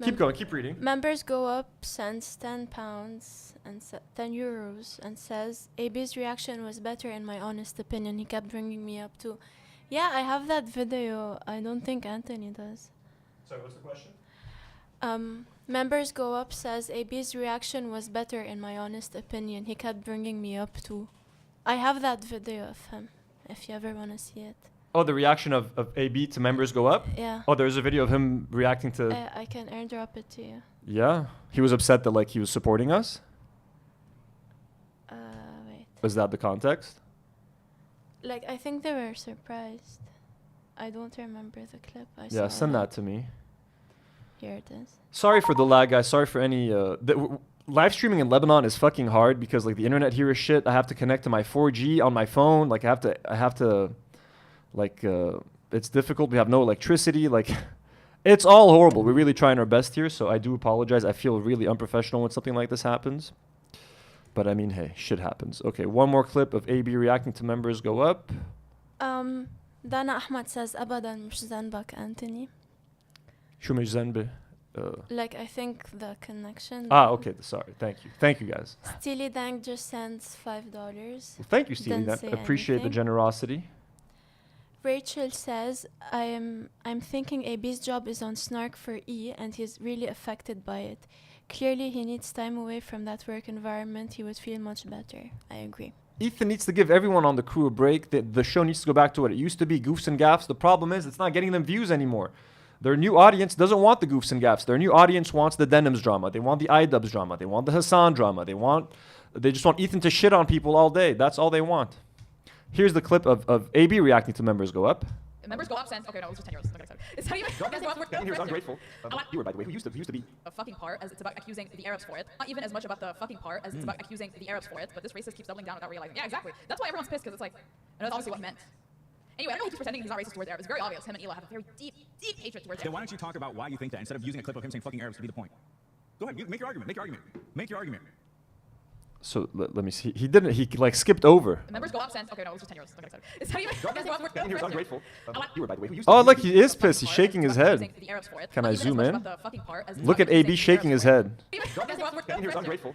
Keep going, keep reading. Members go up, sends £10 and €10 and says, AB's reaction was better in my honest opinion. He kept bringing me up too. Yeah, I have that video. I don't think Anthony does. Sorry, what's the question? Members go up says, AB's reaction was better in my honest opinion. He kept bringing me up too. I have that video of him, if you ever want to see it. Oh, the reaction of AB to members go up? Yeah. Oh, there's a video of him reacting to... I can airdrop it to you. Yeah? He was upset that, like, he was supporting us? Wait. Was that the context? Like, I think they were surprised. I don't remember the clip. Yeah, send that to me. Here it is. Sorry for the lag, guys. Sorry for any... live streaming in Lebanon is fucking hard because, like, the internet here is shit. I have to connect to my 4G on my phone. Like, I have to Like, it's difficult. We have no electricity. Like, it's all horrible. We're really trying our best here, so I do apologize. I feel really unprofessional when something like this happens. But I mean, hey, shit happens. Okay, one more clip of AB reacting to members go up. Dana Ahmad says أبدا مش ذنبك Anthony. شو مش ذنبي? Like, I think the connection. Okay, sorry. Thank you guys. Steely Dan just sends $5. Well, thank you, Steely. Didn't Dan. say Appreciate the anything. generosity. Rachel says, I'm thinking AB's job is on Snark for E and he's really affected by it. Clearly he needs time away from that work environment. He would feel much better. I agree. Ethan needs to give everyone on the crew a break. The show needs to go back to what it used to be, goofs and gaffs. The problem is it's not getting them views anymore. Their new audience doesn't want the goofs and gaffs. Their new audience wants the Denims drama. They want the iDubbbz drama. They want the Hassan drama. They just want Ethan to shit on people all day. That's all they want. Here's the clip of AB reacting to members go up. Members go up since, okay, no, it was just 10 euros. Okay, sorry. It's not even. Here's ungrateful. You were, by the way, who used to be. The fucking part as it's about accusing the Arabs for it. Not even as much about the fucking part as it's about accusing the Arabs for it. But this racist keeps doubling down without realizing. Yeah, exactly. That's why everyone's pissed because it's like, and that's obviously what he meant. Anyway, I don't know he keeps pretending he's not racist towards Arabs. It's very obvious. Him and Ela have a very deep, deep hatred towards Then Arabs. why don't you talk about why you think that instead of using a clip of him saying fucking Arabs to be the point? Go ahead, make your argument. Make your argument. Make your argument. So let me see. He didn't. He like skipped over. The members go up since, okay, no, it was just 10 euros. Okay, sorry. It's not even. Here's ungrateful. You were, by the way, Oh, look, he is pissed. He's shaking his head. Can I zoom in? Look at AB shaking his head. Here's ungrateful.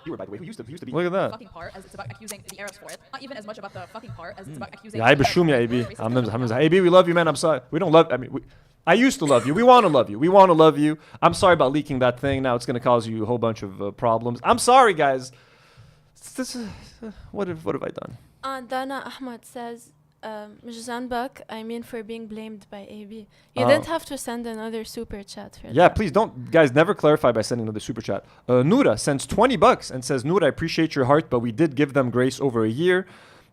You were, by the way, who used to be. Look at that. Fucking part as it's about accusing the Arabs for it. Not even as much about the fucking part as it's about accusing. Yeah, AB, we love you, man. I'm sorry. We don't love. I mean, I used to love you. We want to love you. We want to love you. I'm sorry about leaking that thing. Now it's going to cause you a whole bunch of problems. I'm sorry, guys. What have I done? Dana Ahmad says, مش ذنبك, I mean for being blamed by AB. You didn't have to send another super chat for that. Yeah, please don't. Guys, never clarify by sending another super chat. Nour sends $20 and says, Nour, I appreciate your heart, but we did give them grace over a year.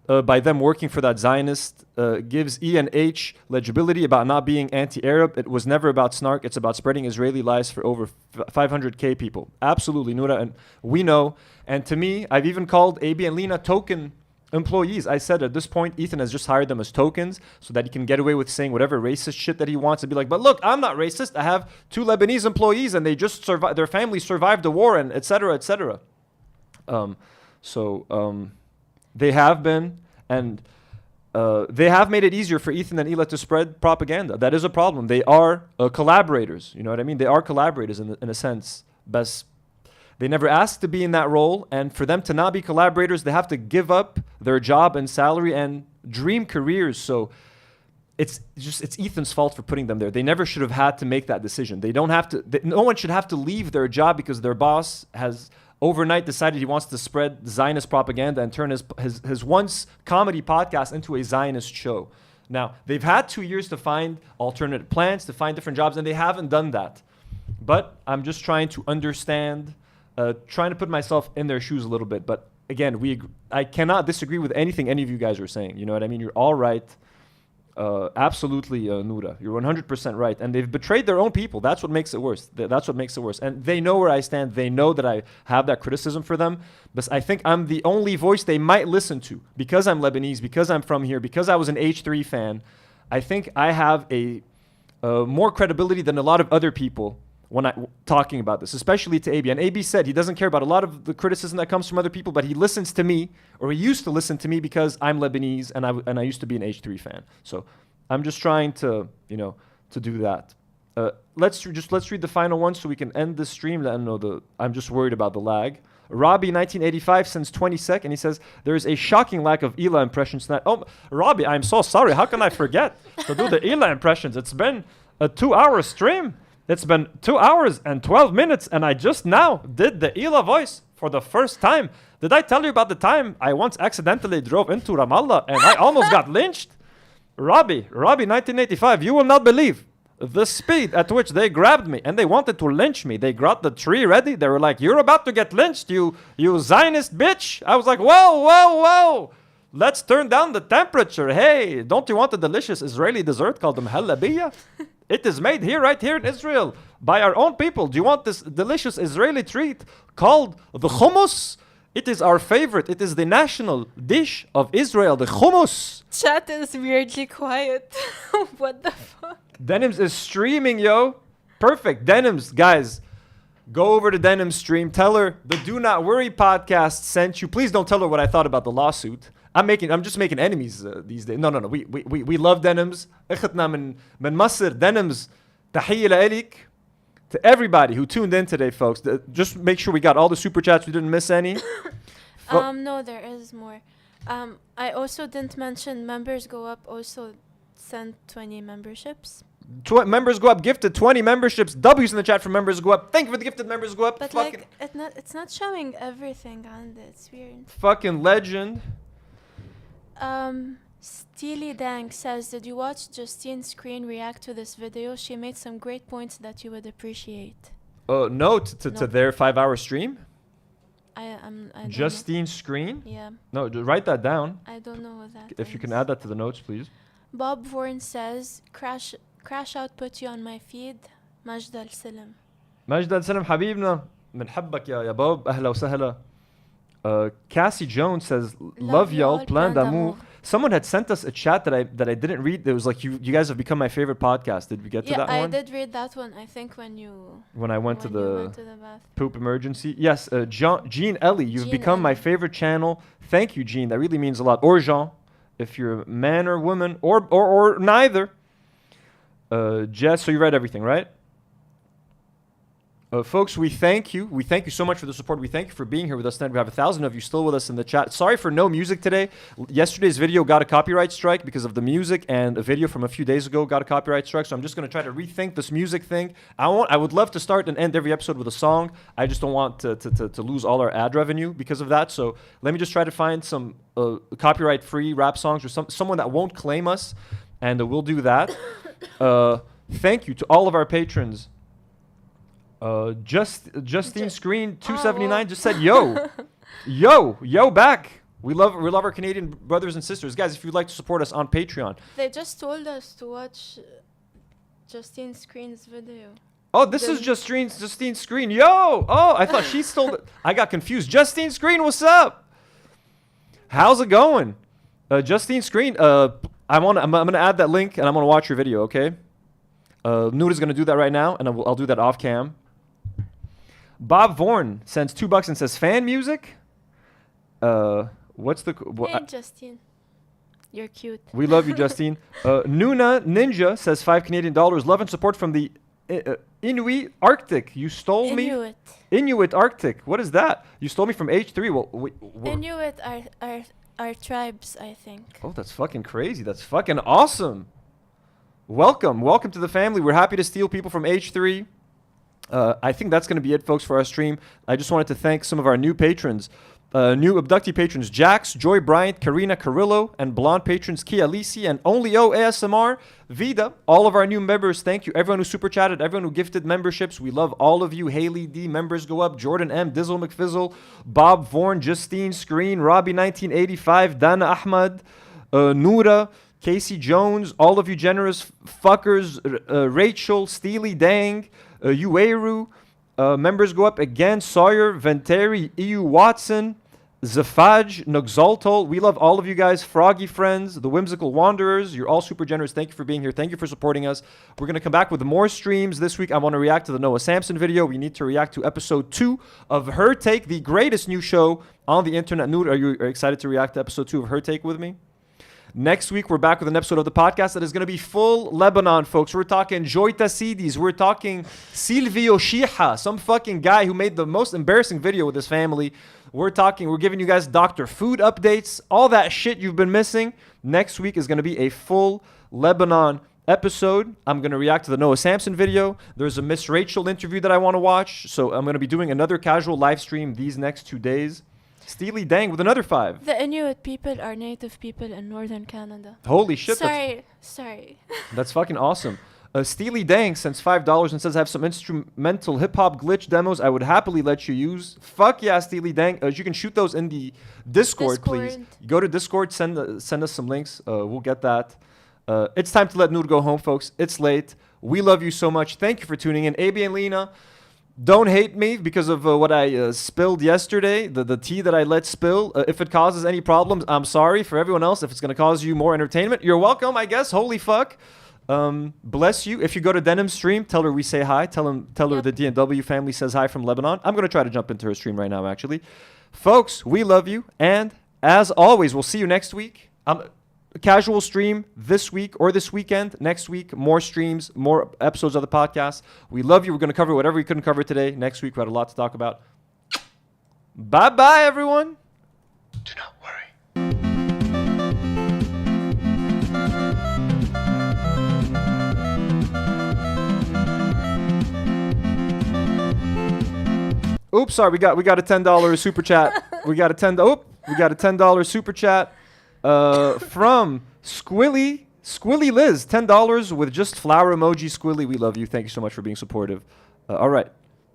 By them working for that Zionist gives E and H legibility about not being anti-Arab. It was never about snark. It's about spreading Israeli lies for over 500K people. Absolutely, Noura, and we know. And to me, I've even called AB and Lena token employees. I said at this point, Ethan has just hired them as tokens so that he can get away with saying whatever racist shit that he wants and be like, but look, I'm not racist. I have 2 Lebanese employees and they just survived. Their families survived the war and et cetera, et cetera. They have been, and they have made it easier for Ethan and Ela to spread propaganda. That is a problem. They are collaborators. You know what I mean? They are collaborators in a sense. They never asked to be in that role, and for them to not be collaborators, they have to give up their job and salary and dream careers. So it's Ethan's fault for putting them there. They never should have had to make that decision. They don't have to. No one should have to leave their job because their boss has overnight decided he wants to spread Zionist propaganda and turn his once comedy podcast into a Zionist show. Now, they've had 2 years to find alternate plans, to find different jobs, and they haven't done that. But I'm just trying to understand, trying to put myself in their shoes a little bit. But again, I cannot disagree with anything any of you guys are saying. You know what I mean? You're all right. Absolutely, Noura. You're 100% right. And they've betrayed their own people. That's what makes it worse. That's what makes it worse. And they know where I stand. They know that I have that criticism for them. But I think I'm the only voice they might listen to because I'm Lebanese, because I'm from here, because I was an H3 fan. I think I have a more credibility than a lot of other people when I'm talking about this, especially to AB. And AB said he doesn't care about a lot of the criticism that comes from other people, but he listens to me, or he used to listen to me because I'm Lebanese and I used to be an H3 fan. So I'm just trying to, to do that. Let's read the final one so we can end the stream. I'm just worried about the lag. Robbie 1985 sends 20 sec and he says, there is a shocking lack of Ela impressions tonight. Oh, Robbie, I'm so sorry. How can I forget to do the Ela impressions? It's been a 2-hour stream. It's been 2 hours and 12 minutes, and I just now did the Ela voice for the first time. Did I tell you about the time I once accidentally drove into Ramallah and I almost got lynched? Robbie 1985, you will not believe the speed at which they grabbed me and they wanted to lynch me. They got the tree ready. They were like, you're about to get lynched, you Zionist bitch. I was like, whoa. Let's turn down the temperature. Hey, don't you want a delicious Israeli dessert called the Mahalabiya? It is made right here in Israel by our own people. Do you want this delicious Israeli treat called the hummus? It is our favorite. It is the national dish of Israel, the hummus. Chat is weirdly quiet. What the fuck? Denims is streaming, yo. Perfect. Denims, guys, go over to Denims stream. Tell her the Do Not Worry podcast sent you. Please don't tell her what I thought about the lawsuit. I'm just making enemies these days. No. We love Denims. اختنا من مصر. Denims. تحية لإلك. To everybody who tuned in today, folks. Just make sure we got all the super chats. We didn't miss any. No, there is more. I also didn't mention members go up also sent 20 memberships. Members go up gifted 20 memberships. W's in the chat for members go up. Thank you for the gifted members go up. But like it's not showing everything on it. It's weird. Fucking legend. Steely Dang says, did you watch Justine's screen react to this video? She made some great points that you would appreciate. No, to their 5-hour stream? I Justine's screen? Yeah. No, write that down. I don't know what that If is. you can add that to the notes, please. Bob Vorn says, crash out put you on my feed. Majd al-Salam. مجد السلام حبيبنا بنحبك يا بوب أهلا وسهلا. Cassie Jones says, love y'all, plein d'amour. Someone had sent us a chat that I didn't read. It was like, you guys have become my favorite podcast. Did we get to that one? Yeah, I did read that one. I think when I went to the bath. Poop emergency. Yes, Jean Ellie, you've become my favorite channel. Thank you, Jean. That really means a lot. Or Jean, if you're a man or woman, or neither. Jess, so you read everything, right? Folks, we thank you. We thank you so much for the support. We thank you for being here with us tonight. We have 1,000 of you still with us in the chat. Sorry for no music today. Yesterday's video got a copyright strike because of the music, and a video from a few days ago got a copyright strike. So I'm just going to try to rethink this music thing. I would love to start and end every episode with a song. I just don't want to lose all our ad revenue because of that. So let me just try to find some copyright-free rap songs or someone that won't claim us, and we'll do that. Thank you to all of our patrons. Justine Screen 279 just said yo back. We love our Canadian brothers and sisters. Guys, if you'd like to support us on Patreon. They just told us to watch Justine Screen's video. Oh, this is Justine Screen. Yo! Oh, I thought she stole it. I got confused. Justine Screen, what's up? How's it going? Justine Screen, I'm gonna add that link and I'm gonna watch your video, okay? Nour is gonna do that right now, and I'll do that off cam. Bob Vorn sends $2 and says fan music. What's the? Hey, Justine, you're cute. We love you, Justine. Nuna Ninja says $5 Canadian. Love and support from the Inuit Arctic. You stole me. Inuit Arctic. What is that? You stole me from H3. Well, Inuit are tribes, I think. Oh, that's fucking crazy. That's fucking awesome. Welcome to the family. We're happy to steal people from H3. I think that's going to be it, folks, for our stream. I just wanted to thank some of our new patrons, new abductee patrons, Jax, Joy Bryant, Karina Carrillo, and blonde patrons, Kia Lisi, and Only O ASMR, Vida, all of our new members. Thank you. Everyone who super chatted, everyone who gifted memberships. We love all of you. Haley D, members go up. Jordan M, Dizzle McFizzle, Bob Vorn, Justine Screen, Robbie 1985, Dana Ahmad, Noura, Casey Jones, all of you generous fuckers, Rachel, Steely Dang, Ueru, members go up again, Sawyer, Venteri, EU Watson, Zafaj, Nuxaltol. We love all of you guys, Froggy Friends, the Whimsical Wanderers. You're all super generous. Thank you for being here. Thank you for supporting us. We're going to come back with more streams this week. I want to react to the Noah Samson video. We need to react to episode 2 of Her Take, the greatest new show on the internet. Noor, are you excited to react to episode 2 of Her Take with me? Next week, we're back with an episode of the podcast that is going to be full Lebanon, folks. We're talking Joyta Sidis. We're talking Silvio Shiha, some fucking guy who made the most embarrassing video with his family. We're giving you guys Dr. Food updates, all that shit you've been missing. Next week is going to be a full Lebanon episode. I'm going to react to the Noah Samson video. There's a Miss Rachel interview that I want to watch. So I'm going to be doing another casual live stream these next 2 days. Steely Dang with another 5. The Inuit people are native people in northern Canada. Holy shit. Sorry. That's fucking awesome. Steely Dang sends $5 and says, I have some instrumental hip-hop glitch demos I would happily let you use. Fuck yeah, Steely Dang. You can shoot those in the Discord, please. Go to Discord, send us some links. We'll get that. It's time to let Noor go home, folks. It's late. We love you so much. Thank you for tuning in. AB and Lena, Don't hate me because of what I spilled yesterday, the tea that I let spill. If it causes any problems, I'm sorry. For everyone else, if it's going to cause you more entertainment, you're welcome, I guess. Holy fuck. Bless you. If you go to Denim's stream, tell her we say hi. Tell her the DNW family says hi from Lebanon. I'm going to try to jump into her stream right now, actually. Folks, we love you. And as always, we'll see you next week. Casual stream this week or this weekend. Next week, more streams, more episodes of the podcast. We love you. We're going to cover whatever we couldn't cover today. Next week, we had a lot to talk about. Bye-bye, everyone. Do not worry. Oops, sorry. We got a $10 super chat. We got a $10 super chat. From Squilly Liz, $10 with just flower emoji. Squilly, we love you. Thank you so much for being supportive. All right,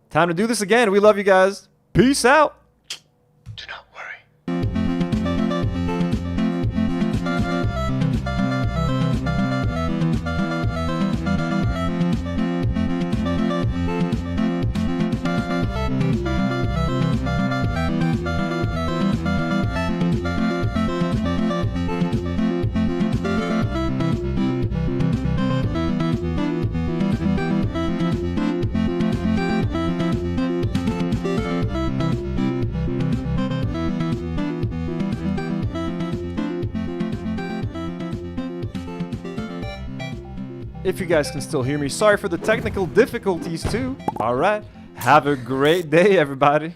time to do this again. We love you guys. Peace out. Do not worry. If you guys can still hear me, sorry for the technical difficulties too. All right, have a great day, everybody.